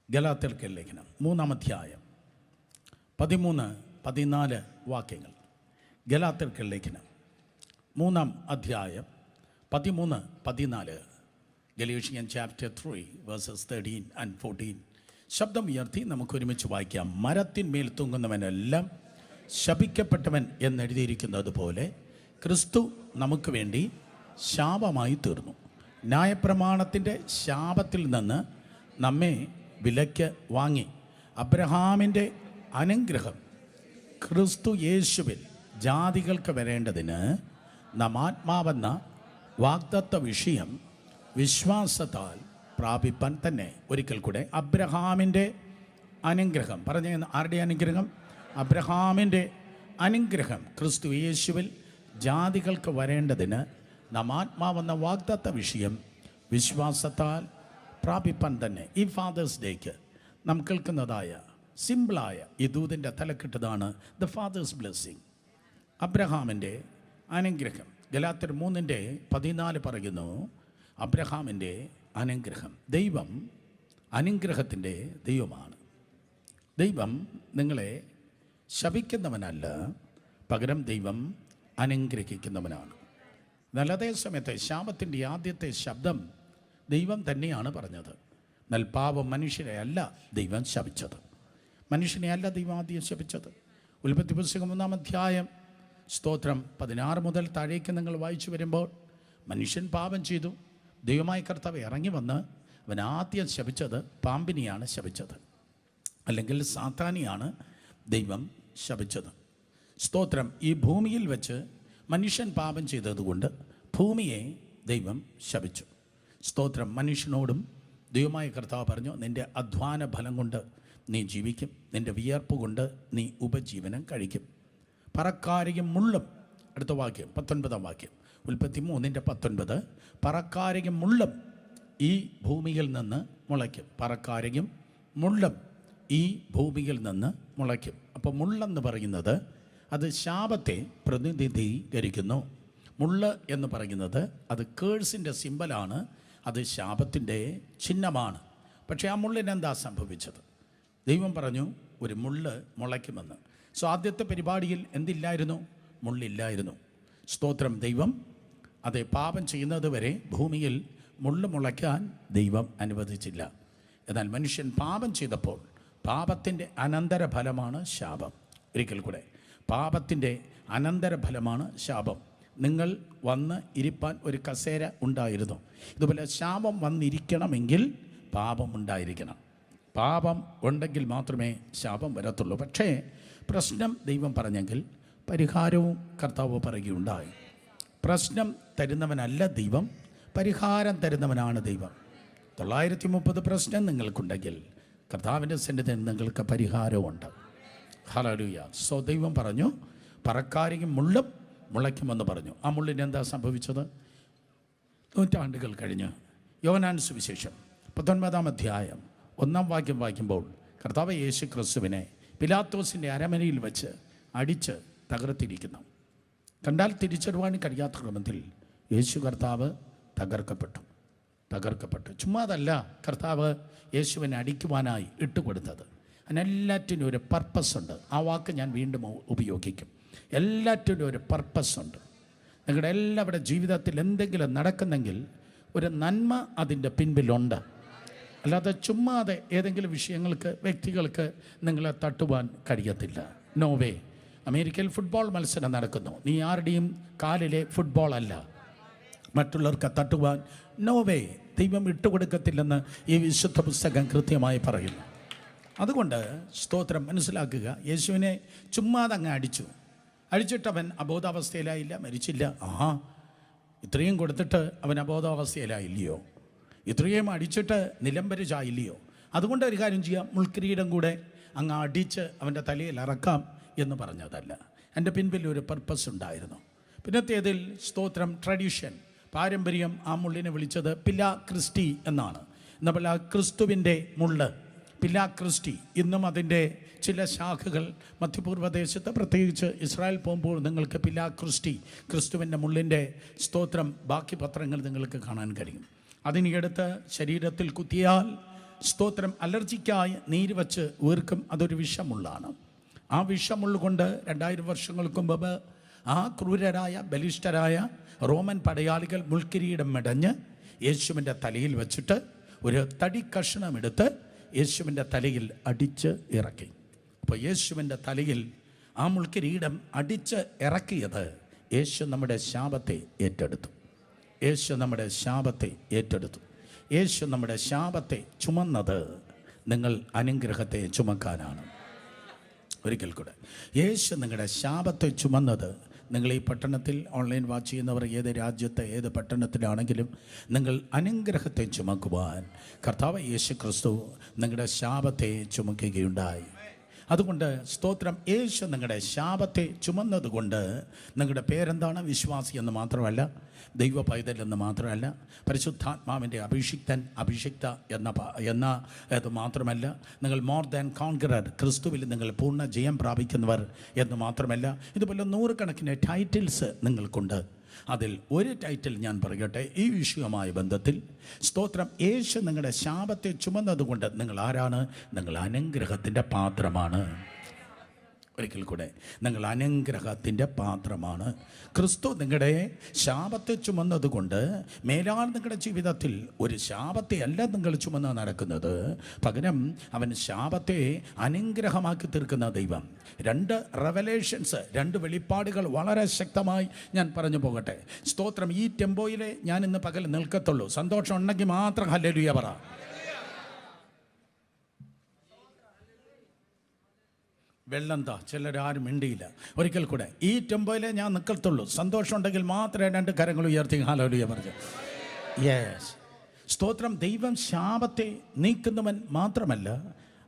ഗലാത്യർക്ക് ലേഖനം 3-ാം അധ്യായം 13-14 വാക്യങ്ങൾ. ഗലാത്യർക്ക് ലേഖനം 3-ാം അധ്യായം 13-14. Galatian chapter 3 versus 13 and 14. ശബ്ദം ഉയർത്തി നമുക്കൊരുമിച്ച് വായിക്കാം. മരത്തിന്മേൽ തൂങ്ങുന്നവനെല്ലാം ശപിക്കപ്പെട്ടവൻ എന്നെഴുതിയിരിക്കുന്നത് പോലെ ക്രിസ്തു നമുക്ക് വേണ്ടി ശാപമായി തീർന്നു. ന്യായപ്രമാണത്തിൻ്റെ ശാപത്തിൽ നിന്ന് നമ്മെ വിലയ്ക്ക് വാങ്ങി അബ്രഹാമിൻ്റെ അനുഗ്രഹം ക്രിസ്തു യേശുവിൽ ജാതികൾക്ക് വരേണ്ടതിന് നാം ആത്മാവെന്ന വാഗ്ദത്ത വിഷയം വിശ്വാസത്താൽ പ്രാപിപ്പാൻ തന്നെ. ഒരിക്കൽ കൂടെ, അബ്രഹാമിൻ്റെ അനുഗ്രഹം. പറഞ്ഞ ആരുടെ അനുഗ്രഹം? അബ്രഹാമിൻ്റെ അനുഗ്രഹം ക്രിസ്തു യേശുവിൽ ജാതികൾക്ക് വരേണ്ടതിന് നാം ആത്മാവെന്ന വാഗ്ദത്ത വിഷയം വിശ്വാസത്താൽ പ്രാപിപ്പാൻ തന്നെ. ഈ ഫാദേഴ്സ് ഡേക്ക് നാം കേൾക്കുന്നതായ സിമ്പിളായ ഈ ദൂതിൻ്റെ തലക്കെട്ടതാണ് ദ ഫാദേഴ്സ് ബ്ലെസ്സിങ്, അബ്രഹാമിൻ്റെ അനുഗ്രഹം. ഗലാത്യർ 3:14 പറയുന്നു, അബ്രഹാമിൻ്റെ അനുഗ്രഹം. ദൈവം അനുഗ്രഹത്തിൻ്റെ ദൈവമാണ്. ദൈവം നിങ്ങളെ ശപിക്കുന്നവനല്ല, പകരം ദൈവം അനുഗ്രഹിക്കുന്നവനാണ്. എന്നാൽ അതേ സമയത്ത് ശാപത്തിൻ്റെ ആദ്യത്തെ ശബ്ദം ദൈവം തന്നെയാണ് പറഞ്ഞത്. എന്നാൽ പാപം മനുഷ്യരെ അല്ല ദൈവം ശപിച്ചത്. മനുഷ്യനെ അല്ല ദൈവം ആദ്യം ശപിച്ചത്. ഉൽപ്പത്തി പുസ്തകം 1-ാം അധ്യായം സ്തോത്രം 16 മുതൽ താഴേക്ക് നിങ്ങൾ വായിച്ചു വരുമ്പോൾ, മനുഷ്യൻ പാപം ചെയ്തു. ദൈവമായ കർത്താവ് ഇറങ്ങി വന്ന് അവൻ ആദ്യം ശപിച്ചത് പാമ്പിനെയാണ് ശപിച്ചത്, അല്ലെങ്കിൽ സാത്താനെയാണ് ദൈവം ശപിച്ചത്. സ്തോത്രം. ഈ ഭൂമിയിൽ വെച്ച് മനുഷ്യൻ പാപം ചെയ്തതുകൊണ്ട് ഭൂമിയെ ദൈവം ശപിച്ചു. സ്തോത്രം. മനുഷ്യനോടും ദൈവമായ കർത്താവ് പറഞ്ഞു, നിൻ്റെ അധ്വാന ഫലം കൊണ്ട് നീ ജീവിക്കും, നിൻ്റെ വിയർപ്പ് കൊണ്ട് നീ ഉപജീവനം കഴിക്കും. പറക്കാരയും മുള്ളും. അടുത്ത വാക്യം 19-ാം വാക്യം, ഉൽപ്പത്തി 3:19. പറക്കാരയും മുള്ളും ഈ ഭൂമിയിൽ നിന്ന് മുളയ്ക്കും. പറക്കാരയും മുള്ളും ഈ ഭൂമിയിൽ നിന്ന് മുളയ്ക്കും. അപ്പോൾ മുള്ളെന്ന് പറയുന്നത് അത് ശാപത്തെ പ്രതിനിധീകരിക്കുന്നു. മുള്ള് എന്ന് പറയുന്നത് അത് കേഴ്സിൻ്റെ സിമ്പലാണ്, അത് ശാപത്തിൻ്റെ ചിഹ്നമാണ്. പക്ഷേ ആ മുള്ളിന് എന്താ സംഭവിച്ചത്? ദൈവം പറഞ്ഞു ഒരു മുള്ള് മുളയ്ക്കുമെന്ന്. സോ ആദ്യത്തെ പരിപാടിയിൽ എന്തില്ലായിരുന്നു? മുള്ളില്ലായിരുന്നു. സ്തോത്രം. ദൈവം അതേ പാപം ചെയ്യുന്നത് വരെ ഭൂമിയിൽ മുള്ള് മുളയ്ക്കാൻ ദൈവം അനുവദിച്ചില്ല. എന്നാൽ മനുഷ്യൻ പാപം ചെയ്തപ്പോൾ പാപത്തിൻ്റെ അനന്തരഫലമാണ് ശാപം. ഒരിക്കൽ കൂടെ, പാപത്തിൻ്റെ അനന്തരഫലമാണ് ശാപം. നിങ്ങൾ വന്ന് ഇരിപ്പാൻ ഒരു കസേര ഉണ്ടായിരുന്നു. ഇതുപോലെ ശാപം വന്നിരിക്കണമെങ്കിൽ പാപം ഉണ്ടായിരിക്കണം. പാപം ഉണ്ടെങ്കിൽ മാത്രമേ ശാപം വരത്തുള്ളൂ. പക്ഷേ പ്രശ്നം ദൈവം പറഞ്ഞെങ്കിൽ പരിഹാരവും കർത്താവ് പറയുകയുണ്ടായി. പ്രശ്നം തരുന്നവനല്ല ദൈവം, പരിഹാരം തരുന്നവനാണ് ദൈവം. 930 പ്രശ്നം നിങ്ങൾക്കുണ്ടെങ്കിൽ കർത്താവിൻ്റെ സന്നിധിയിൽ നിങ്ങൾക്ക് പരിഹാരമുണ്ട്. ഹല്ലേലൂയ. സോ ദൈവം പറഞ്ഞു പറക്കാരയും മുള്ളും മുളയ്ക്കുമെന്ന് പറഞ്ഞു. ആ മുള്ളിന് എന്താ സംഭവിച്ചത്? നൂറ്റാണ്ടുകൾ കഴിഞ്ഞ് യോഹന്നാൻ സുവിശേഷം 19-ാം അധ്യായം 1-ാം വാക്യം വായിക്കുമ്പോൾ, കർത്താവ് യേശു ക്രിസ്തുവിനെ പിലാത്തോസിൻ്റെ അരമനയിൽ വെച്ച് അടിച്ച് തകർത്തിരിക്കുന്നു. കണ്ടാൽ തിരിച്ചറിവാൻ കഴിയാത്ത ക്രമത്തിൽ യേശു കർത്താവ് തകർക്കപ്പെട്ടു. ചുമ്മാതല്ല കർത്താവ് യേശുവിനെ അടിക്കുവാനായി ഇട്ടുകൊടുത്തത്. അതിനെല്ലാറ്റിനും ഒരു പർപ്പസ് ഉണ്ട്. ആ വാക്ക് ഞാൻ വീണ്ടും ഉപയോഗിക്കും. എല്ലാറ്റിനും ഒരു പർപ്പസ് ഉണ്ട്. നിങ്ങളുടെ എല്ലാവരുടെ ജീവിതത്തിൽ എന്തെങ്കിലും നടക്കുന്നെങ്കിൽ ഒരു നന്മ അതിൻ്റെ പിൻപിലുണ്ട്. അല്ലാതെ ചുമ്മാതെ ഏതെങ്കിലും വിഷയങ്ങൾക്ക്, വ്യക്തികൾക്ക് നിങ്ങളെ തട്ടുവാൻ കഴിയത്തില്ല. No way. അമേരിക്കയിൽ ഫുട്ബോൾ മത്സരം നടക്കുന്നു. നീ ആരുടെയും കാലിലെ ഫുട്ബോൾ അല്ല. മറ്റുള്ളവർക്ക് തട്ടുവാൻ നോ വേ. ദൈവം ഇട്ടുകൊടുക്കത്തില്ലെന്ന് ഈ വിശുദ്ധ പുസ്തകം കൃത്യമായി പറയുന്നു. അതുകൊണ്ട് സ്തോത്രം മനസ്സിലാക്കുക. യേശുവിനെ ചുമ്മാതങ്ങ് അടിച്ചിട്ട് അവൻ അബോധാവസ്ഥയിലായില്ല, മരിച്ചില്ല. ഇത്രയും കൊടുത്തിട്ട് അവൻ അബോധാവസ്ഥയിലായില്ലയോ? ഇത്രയും അടിച്ചിട്ട് നിലംബരിച്ചായില്ലയോ? അതുകൊണ്ട് ഒരു കാര്യം ചെയ്യാം, മുൾക്കിരീടം കൂടെ അങ്ങ് അടിച്ച് അവൻ്റെ തലയിൽ ഇറക്കാം എന്ന് പറഞ്ഞതല്ല. എൻ്റെ പിൻപിൽ ഒരു പർപ്പസ് ഉണ്ടായിരുന്നു. പിന്നത്തേതിൽ സ്തോത്രം ട്രഡീഷൻ, പാരമ്പര്യം ആ മുള്ളിനെ വിളിച്ചത് പിലാ ക്രിസ്റ്റി എന്നാണ്. എന്നാൽ ക്രിസ്തുവിൻ്റെ മുള്ള്, പിലാ ക്രിസ്റ്റി, ഇന്നും അതിൻ്റെ ചില ശാഖകൾ മധ്യപൂർവ്വദേശത്ത്, പ്രത്യേകിച്ച് ഇസ്രായേൽ പോകുമ്പോൾ നിങ്ങൾക്ക് പിലാ ക്രിസ്റ്റി, ക്രിസ്തുവിൻ്റെ മുള്ളിൻ്റെ സ്തോത്രം ബാക്കി പത്രങ്ങൾ നിങ്ങൾക്ക് കാണാൻ കഴിയും. അതിനെടുത്ത് ശരീരത്തിൽ കുത്തിയാൽ സ്തോത്രം അലർജിക്കായി നീര് വച്ച് വീർക്കും. അതൊരു വിഷമുള്ളാണ്. ആ വിഷമുള്ള കൊണ്ട് 2000 വർഷങ്ങൾക്ക് മുമ്പ് ആ ക്രൂരരായ ബലിഷ്ഠരായ റോമൻ പടയാളികൾ മുൾക്കിരീടം മെടഞ്ഞ് യേശുവിൻ്റെ തലയിൽ വെച്ചിട്ട് ഒരു തടി കഷ്ണമെടുത്ത് യേശുവിൻ്റെ തലയിൽ അടിച്ച് ഇറക്കി. അപ്പോൾ യേശുവിൻ്റെ തലയിൽ ആ മുൾക്കിരീടം അടിച്ച് ഇറക്കിയത് യേശു നമ്മുടെ ശാപത്തെ ഏറ്റെടുത്തു. യേശു നമ്മുടെ ശാപത്തെ ഏറ്റെടുത്തു. യേശു നമ്മുടെ ശാപത്തെ ചുമന്നത് നിങ്ങൾ അനുഗ്രഹത്തെ ചുമക്കാനാണ്. ഒരിക്കൽ കൂടെ, യേശു നിങ്ങളുടെ ശാപത്തെ ചുമന്നത് നിങ്ങൾ ഈ പട്ടണത്തിൽ ഓൺലൈൻ വാച്ച് ചെയ്യുന്നവർ ഏത് രാജ്യത്ത് ഏത് പട്ടണത്തിലാണെങ്കിലും നിങ്ങൾ അനുഗ്രഹത്തെ ചുമക്കുവാൻ കർത്താവ് യേശു ക്രിസ്തു നിങ്ങളുടെ ശാപത്തെ ചുമക്കുകയുണ്ടായി. അതുകൊണ്ട് സ്തോത്രം, യേശു നിങ്ങളുടെ ശാപത്തെ ചുമന്നതുകൊണ്ട് നിങ്ങളുടെ പേരെന്താണ്? വിശ്വാസി എന്ന് മാത്രമല്ല, ദൈവ പൈതൽ എന്ന് മാത്രമല്ല, പരിശുദ്ധാത്മാവിൻ്റെ അഭിഷിക്ത എന്ന ഇത് മാത്രമല്ല, നിങ്ങൾ മോർ ദാൻ കോൺഗ്രർ, ക്രിസ്തുവിൽ നിങ്ങൾ പൂർണ്ണ ജയം പ്രാപിക്കുന്നവർ എന്ന് മാത്രമല്ല, ഇതുപോലെ 100 കണക്കിന് ടൈറ്റിൽസ് നിങ്ങൾക്കുണ്ട്. അതിൽ ഒരു ടൈറ്റിൽ ഞാൻ പറയട്ടെ ഈ വിഷയവുമായി ബന്ധത്തിൽ. സ്തോത്രം, യേശു നിങ്ങളുടെ ശാപത്തെ ചുമന്നതുകൊണ്ട് നിങ്ങൾ ആരാണ്? നിങ്ങൾ അനുഗ്രഹത്തിൻ്റെ പാത്രമാണ്. ഒരിക്കൽ കൂടെ, നിങ്ങൾ അനുഗ്രഹത്തിൻ്റെ പാത്രമാണ്. ക്രിസ്തു നിങ്ങളുടെ ശാപത്തെ ചുമന്നതുകൊണ്ട് മേലാൽ നിങ്ങളുടെ ജീവിതത്തിൽ ഒരു ശാപത്തെ അല്ല നിങ്ങൾ ചുമന്ന് നടക്കുന്നത്, പകരം അവൻ ശാപത്തെ അനുഗ്രഹമാക്കി തീർക്കുന്ന ദൈവം. 2 റെവലേഷൻസ്, 2 വെളിപ്പാടുകൾ വളരെ ശക്തമായി ഞാൻ പറഞ്ഞു പോകട്ടെ. സ്തോത്രം, ഈ ടെമ്പോയിലെ ഞാൻ ഇന്ന് പകൽ നിൽക്കത്തുള്ളൂ. സന്തോഷം ഉണ്ടെങ്കിൽ മാത്രം ഹല്ലേലൂയ പറ. വെള്ളന്താ ചിലരാരും മിണ്ടിയില്ല. ഒരിക്കൽ കൂടെ, ഈ ടെമ്പോയിലെ ഞാൻ നിൽക്കത്തുള്ളൂ. സന്തോഷം ഉണ്ടെങ്കിൽ മാത്രമേ 2 കരങ്ങൾ ഉയർത്തി ഹല്ലേലൂയ പറഞ്ഞു. യെസ്, സ്തോത്രം. ദൈവം ശാപത്തെ നീക്കുന്നവൻ മാത്രമല്ല,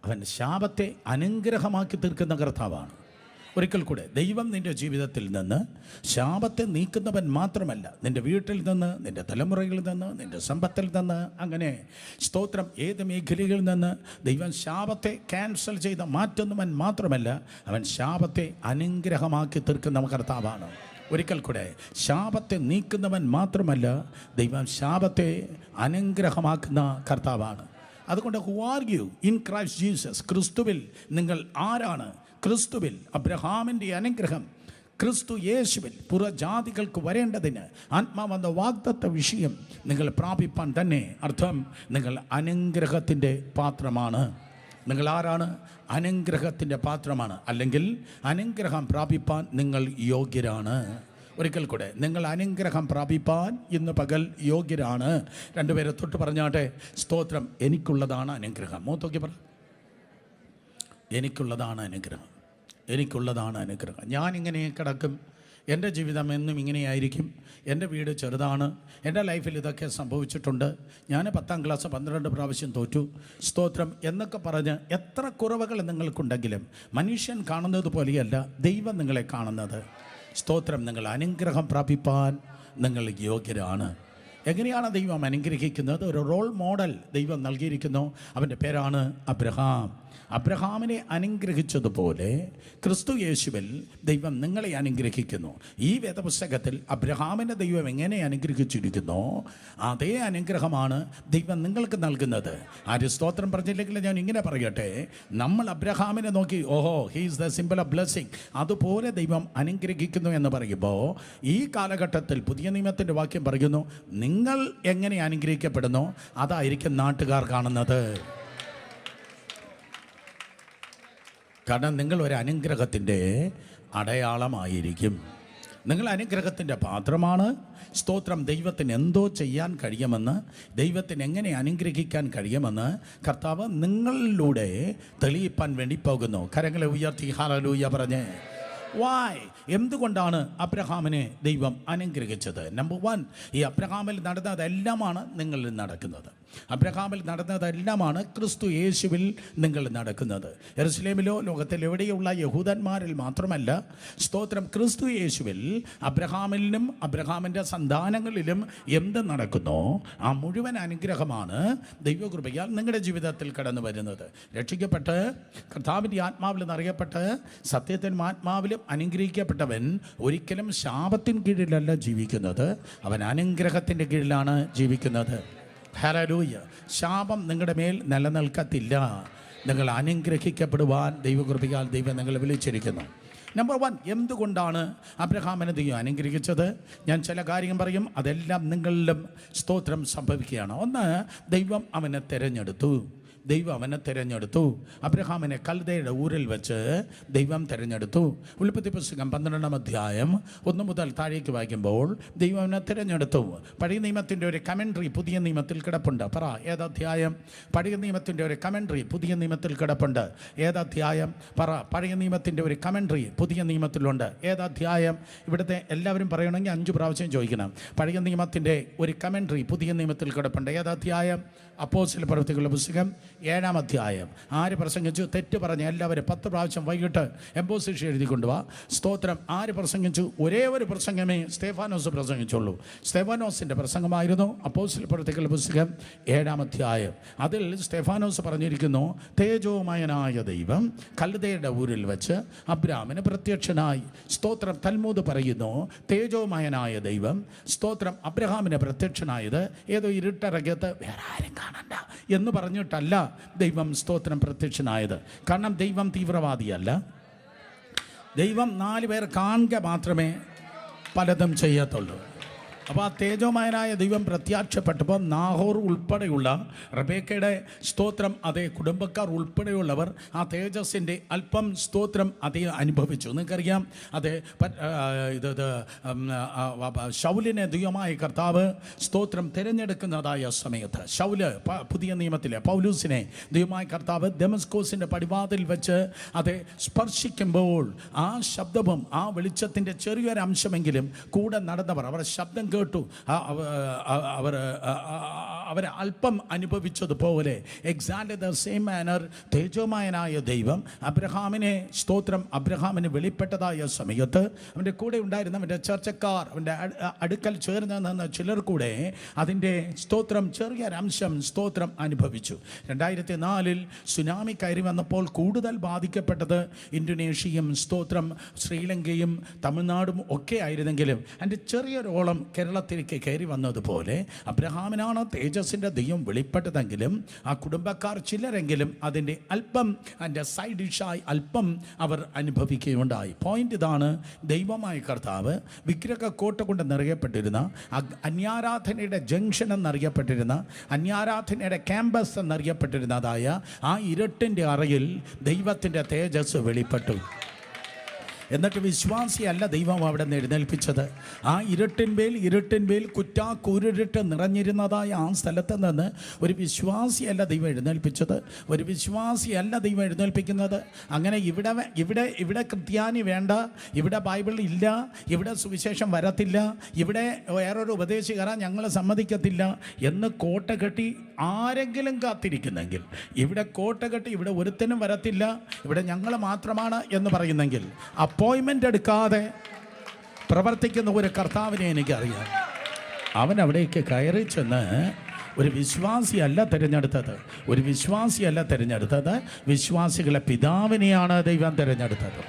അവൻ ശാപത്തെ അനുഗ്രഹമാക്കി തീർക്കുന്ന കർത്താവാണ്. ഒരിക്കൽ കൂടെ, ദൈവം നിൻ്റെ ജീവിതത്തിൽ നിന്ന് ശാപത്തെ നീക്കുന്നവൻ മാത്രമല്ല, നിൻ്റെ വീട്ടിൽ നിന്ന്, നിൻ്റെ തലമുറയിൽ നിന്ന്, നിൻ്റെ സമ്പത്തിൽ നിന്ന്, അങ്ങനെ സ്തോത്രം ഏത് മേഖലയിൽ നിന്ന് ദൈവം ശാപത്തെ ക്യാൻസൽ ചെയ്ത് മാറ്റുന്നവൻ മാത്രമല്ല, അവൻ ശാപത്തെ അനുഗ്രഹമാക്കി തീർക്കുന്ന കർത്താവാണ്. ഒരിക്കൽ കൂടെ, ശാപത്തെ നീക്കുന്നവൻ മാത്രമല്ല, ദൈവം ശാപത്തെ അനുഗ്രഹമാക്കുന്ന കർത്താവാണ്. അതുകൊണ്ട് who are you in Christ Jesus? ക്രിസ്തുവിൽ നിങ്ങൾ ആരാണ്? ക്രിസ്തുവിൽ അബ്രഹാമിൻ്റെ അനുഗ്രഹം ക്രിസ്തു യേശുവിൽ പുറജാതികൾക്ക് വരേണ്ടതിന് ആത്മാവെന്ന വാഗ്ദത്ത വിഷയം നിങ്ങൾ പ്രാപിപ്പാൻ തന്നെ അർത്ഥം നിങ്ങൾ അനുഗ്രഹത്തിൻ്റെ പാത്രമാണ്. നിങ്ങൾ ആരാണ്? അനുഗ്രഹത്തിൻ്റെ പാത്രമാണ്. അല്ലെങ്കിൽ അനുഗ്രഹം പ്രാപിപ്പാൻ നിങ്ങൾ യോഗ്യരാണ്. ഒരിക്കൽ കൂടെ, നിങ്ങൾ അനുഗ്രഹം പ്രാപിപ്പാൻ ഇന്ന് പകൽ യോഗ്യരാണ്. 2 പേരെ തൊട്ട് പറഞ്ഞാട്ടെ, സ്തോത്രം, എനിക്കുള്ളതാണ് അനുഗ്രഹം. മൂത്തോക്കി പറ, എനിക്കുള്ളതാണ് അനുഗ്രഹം, എനിക്കുള്ളതാണ് അനുഗ്രഹം. ഞാനിങ്ങനെ കിടക്കും, എൻ്റെ ജീവിതം എന്നും ഇങ്ങനെയായിരിക്കും, എൻ്റെ വീട് ചെറുതാണ്, എൻ്റെ ലൈഫിൽ ഇതൊക്കെ സംഭവിച്ചിട്ടുണ്ട്, ഞാൻ 10ാം ക്ലാസ് 12 പ്രാവശ്യം തോറ്റു, സ്തോത്രം എന്നൊക്കെ പറഞ്ഞ് എത്ര കുറവുകൾ നിങ്ങൾക്കുണ്ടെങ്കിലും മനുഷ്യൻ കാണുന്നത് പോലെയല്ല ദൈവം നിങ്ങളെ കാണുന്നത്. സ്തോത്രം, നിങ്ങൾ അനുഗ്രഹം പ്രാപിപ്പാൻ നിങ്ങൾ യോഗ്യരാണ്. എങ്ങനെയാണ് ദൈവം അനുഗ്രഹിക്കുന്നത്? ഒരു റോൾ മോഡൽ ദൈവം നൽകിയിരിക്കുന്നു. അവൻ്റെ പേരാണ് അബ്രഹാം. അബ്രഹാമിനെ അനുഗ്രഹിച്ചതുപോലെ ക്രിസ്തു യേശുവിൽ ദൈവം നിങ്ങളെ അനുഗ്രഹിക്കുന്നു. ഈ വേദപുസ്തകത്തിൽ അബ്രഹാമിനെ ദൈവം എങ്ങനെ അനുഗ്രഹിച്ചിരിക്കുന്നോ അതേ അനുഗ്രഹമാണ് ദൈവം നിങ്ങൾക്ക് നൽകുന്നത്. ആര് സ്തോത്രം പറഞ്ഞില്ലെങ്കിൽ ഞാൻ ഇങ്ങനെ പറയട്ടെ, നമ്മൾ അബ്രഹാമിനെ നോക്കി ഓഹോ he is the symbol of blessing, അതുപോലെ ദൈവം അനുഗ്രഹിക്കുന്നു എന്ന് പറയുമ്പോൾ ഈ കാലഘട്ടത്തിൽ പുതിയ നിയമത്തിൻ്റെ വാക്യം പറയുന്നു, നിങ്ങൾ എങ്ങനെ അനുഗ്രഹിക്കപ്പെടുന്നോ അതായിരിക്കും നാട്ടുകാർ കാണുന്നത്. കാരണം നിങ്ങൾ ഒരു അനുഗ്രഹത്തിൻ്റെ അടയാളമായിരിക്കും. നിങ്ങൾ അനുഗ്രഹത്തിൻ്റെ പാത്രമാണ്. സ്തോത്രം, ദൈവത്തിന് എന്തോ ചെയ്യാൻ കഴിയുമെന്ന്, ദൈവത്തിന് എങ്ങനെ അനുഗ്രഹിക്കാൻ കഴിയുമെന്ന് കർത്താവ് നിങ്ങളിലൂടെ തെളിയിപ്പാൻ വേണ്ടി പോകുന്നു. കരങ്ങളെ ഉയർത്തി ഹല്ലേലൂയ പറഞ്ഞ്. വായ്, എന്തുകൊണ്ടാണ് അബ്രഹാമിനെ ദൈവം അനുഗ്രഹിച്ചത്? നമ്പർ 1, ഈ അബ്രഹാമിൽ നടന്നതെല്ലാമാണ് നിങ്ങളിൽ നടക്കുന്നത്. അബ്രഹാമിൽ നടന്നതെല്ലാമാണ് ക്രിസ്തു യേശുവിൽ നിങ്ങൾ നടക്കുന്നത്. യെരുശലേമിലോ ലോകത്തിൽ എവിടെയുള്ള യഹൂദന്മാരിൽ മാത്രമല്ല, സ്തോത്രം, ക്രിസ്തു യേശുവിൽ അബ്രഹാമിലും അബ്രഹാമിൻ്റെ സന്താനങ്ങളിലും എന്ത് നടക്കുന്നോ ആ മുഴുവൻ അനുഗ്രഹമാണ് ദൈവകൃപയാൽ നിങ്ങളുടെ ജീവിതത്തിൽ കടന്നു വരുന്നത്. രക്ഷിക്കപ്പെട്ട് കർത്താവിൻ്റെ ആത്മാവിൽ നിറയപ്പെട്ട് സത്യത്തിനും ആത്മാവിലും അനുഗ്രഹിക്കപ്പെട്ടവൻ ഒരിക്കലും ശാപത്തിൻ കീഴിലല്ല ജീവിക്കുന്നത്, അവൻ അനുഗ്രഹത്തിൻ്റെ കീഴിലാണ് ജീവിക്കുന്നത്. ഹല്ലേലൂയ. ശാപം നിങ്ങളുടെ മേൽ നിലനിൽക്കത്തില്ല. നിങ്ങൾ അനുഗ്രഹിക്കപ്പെടുവാൻ ദൈവകൃപയാൽ ദൈവം നിങ്ങളെ വിളിച്ചിരിക്കുന്നു. നമ്പർ 1, എന്തുകൊണ്ടാണ് അബ്രഹാമിനെ ദൈവം അനുഗ്രഹിച്ചത്? ഞാൻ ചില കാര്യം പറയും, അതെല്ലാം നിങ്ങളിലും സ്തോത്രം സംഭവിക്കുകയാണ്. ഒന്ന്, ദൈവം അവനെ തിരഞ്ഞെടുത്തു. അബ്രഹാമിനെ കൽദയുടെ ഊരിൽ വെച്ച് ദൈവം തിരഞ്ഞെടുത്തു. ഉൽപ്പത്തി പുസ്തകം 12-ാം അധ്യായം 1 മുതൽ താഴേക്ക് വായിക്കുമ്പോൾ ദൈവം അവനെ തിരഞ്ഞെടുത്തു. പഴയ നിയമത്തിൻ്റെ ഒരു കമൻട്രി പുതിയ നിയമത്തിൽ കിടപ്പുണ്ട്. പറ, ഏതധ്യായം? പഴയ നിയമത്തിൻ്റെ ഒരു കമൻട്രി പുതിയ നിയമത്തിൽ കിടപ്പുണ്ട്. ഏതധ്യായം? പറ. പഴയ നിയമത്തിൻ്റെ ഒരു കമൻട്രി പുതിയ നിയമത്തിലുണ്ട്. ഏതധ്യായം? ഇവിടുത്തെ എല്ലാവരും പറയണമെങ്കിൽ 5 പ്രാവശ്യം ചോദിക്കണം. പഴയ നിയമത്തിൻ്റെ ഒരു കമൻട്രി പുതിയ നിയമത്തിൽ കിടപ്പുണ്ട്. ഏതധ്യായം? അപ്പോസ്തല പ്രവൃത്തികളുടെ പുസ്തകം 7-ാം അധ്യായം. ആര് പ്രസംഗിച്ചു? തെറ്റ് പറഞ്ഞ എല്ലാവരും 10 പ്രാവശ്യം വൈകിട്ട് എംബോസിഷ എഴുതി കൊണ്ടുപോവാ. സ്തോത്രം. ആര് പ്രസംഗിച്ചു? ഒരേ ഒരു പ്രസംഗമേ സ്തെഫാനോസ് പ്രസംഗിച്ചുള്ളൂ. സ്തെഫാനോസിൻ്റെ പ്രസംഗമായിരുന്നു അപ്പോസ്തല പ്രവൃത്തികളുടെ പുസ്തകം 7-ാം അധ്യായം. അതിൽ സ്തെഫാനോസ് പറഞ്ഞിരിക്കുന്നു, തേജോമയനായ ദൈവം കൽദയുടെ ഊരിൽ വെച്ച് അബ്രാമിന് പ്രത്യക്ഷനായി. സ്തോത്രം. തൽമൂദ് പറയുന്നു, തേജോമയനായ ദൈവം സ്തോത്രം അബ്രഹാമിന് പ്രത്യക്ഷനായത് ഏതോ ഇരുട്ടറകത്ത് വേറെ ആരും കാണണ്ട എന്ന് പറഞ്ഞിട്ടല്ല ദൈവം സ്തോത്രം പ്രത്യക്ഷനായത്. കാരണം ദൈവം തീവ്രവാദിയല്ല. ദൈവം 4 പേർ കാണുക മാത്രമേ പലതും ചെയ്യത്തുള്ളൂ. അപ്പോൾ ആ തേജോമയനായ ദൈവം പ്രത്യക്ഷപ്പെട്ടപ്പോൾ നാഹോർ ഉൾപ്പെടെയുള്ള റബേക്കയുടെ സ്തോത്രം അതേ കുടുംബക്കാർ ഉൾപ്പെടെയുള്ളവർ ആ തേജസ്സിൻ്റെ അല്പം സ്തോത്രം അതേ അനുഭവിച്ചു. നിങ്ങൾക്കറിയാം, അതേ ശൗലിനെ ദൈവമായ കർത്താവ് സ്തോത്രം തിരഞ്ഞെടുക്കുന്നതായ സമയത്ത് ശൗല് പുതിയ നിയമത്തിലെ പൗലൂസിനെ ദൈവമായ കർത്താവ് ദമസ്കോസിൻ്റെ പടിവാതിൽ വെച്ച് അത് സ്പർശിക്കുമ്പോൾ ആ ശബ്ദവും ആ വെളിച്ചത്തിൻ്റെ ചെറിയൊരു അംശമെങ്കിലും കൂടെ നടന്നവർ അവരുടെ ശബ്ദം കേട്ടു. അവർ അല്പം അനുഭവിച്ചതുപോലെ എക്സാക്ട്ലി ദ സെയിം മാനർ തേജോമയനായ ദൈവം അബ്രഹാമിനെ സ്തോത്രം അബ്രഹാമിന് വെളിപ്പെട്ടതായ സമയത്ത് അവൻ്റെ കൂടെ ഉണ്ടായിരുന്ന അവൻ്റെ ചർച്ചക്കാർ, അവൻ്റെ അടുക്കൽ ചേർന്ന് നിന്ന ചിലർ കൂടെ അതിൻ്റെ സ്തോത്രം ചെറിയൊരംശം സ്തോത്രം അനുഭവിച്ചു. 2004 സുനാമി കയറി വന്നപ്പോൾ കൂടുതൽ ബാധിക്കപ്പെട്ടത് ഇന്തോനേഷ്യയും സ്തോത്രം ശ്രീലങ്കയും തമിഴ്നാടും ഒക്കെ ആയിരുന്നെങ്കിലും അതിൻ്റെ ചെറിയൊരോളം കേരളത്തിലേക്ക് കയറി വന്നതുപോലെ അബ്രഹാമിനാണ് തേജസ്സിൻ്റെ ദൈവം വെളിപ്പെട്ടതെങ്കിലും ആ കുടുംബക്കാർ ചിലരെങ്കിലും അതിൻ്റെ അല്പം അതിൻ്റെ സൈഡ് ഡിഷായി അല്പം അവർ അനുഭവിക്കുകയുണ്ടായി. പോയിന്റ് ഇതാണ്, ദൈവമായ കർത്താവ് വിഗ്രഹ കോട്ട കൊണ്ട് നിറയപ്പെട്ടിരുന്ന അന്യാരാധനയുടെ ജംഗ്ഷൻ എന്നറിയപ്പെട്ടിരുന്ന അന്യാരാധനയുടെ ക്യാമ്പസ് എന്നറിയപ്പെട്ടിരുന്നതായ ആ ഇരുട്ടിൻ്റെ അറയിൽ ദൈവത്തിൻ്റെ തേജസ് വെളിപ്പെട്ടു. എന്നിട്ട് വിശ്വാസിയല്ല ദൈവം അവിടെ നിന്ന് എഴുന്നേൽപ്പിച്ചത്. ആ ഇരുട്ടിന്മേൽ കുറ്റാക്കൂരിട്ട് നിറഞ്ഞിരുന്നതായ ആ സ്ഥലത്ത് നിന്ന് ഒരു വിശ്വാസിയല്ല ദൈവം എഴുന്നേൽപ്പിച്ചത്. ഒരു വിശ്വാസിയല്ല ദൈവം എഴുന്നേൽപ്പിക്കുന്നത്. അങ്ങനെ ഇവിടെ ക്രിസ്ത്യാനി വേണ്ട, ഇവിടെ ബൈബിൾ ഇല്ല, ഇവിടെ സുവിശേഷം വരത്തില്ല, ഇവിടെ വേറൊരു ഉപദേശികറ ഞങ്ങൾ സമ്മതിക്കത്തില്ല എന്ന് കോട്ട കെട്ടി ആരെങ്കിലും കാത്തിരിക്കുന്നെങ്കിൽ, ഇവിടെ കോട്ട കെട്ടി ഇവിടെ ഒരുത്തനും വരത്തില്ല, ഇവിടെ ഞങ്ങൾ മാത്രമാണ് എന്ന് പറയുന്നെങ്കിൽ അപ്പോയിൻമെൻ്റ് എടുക്കാതെ പ്രവർത്തിക്കുന്ന ഒരു കർത്താവിനെ എനിക്കറിയാം. അവൻ അവിടേക്ക് കയറി ചെന്ന് ഒരു വിശ്വാസിയല്ല തിരഞ്ഞെടുത്തത്, വിശ്വാസികളെ പിതാവിനെയാണ് ദൈവം തിരഞ്ഞെടുത്തത്.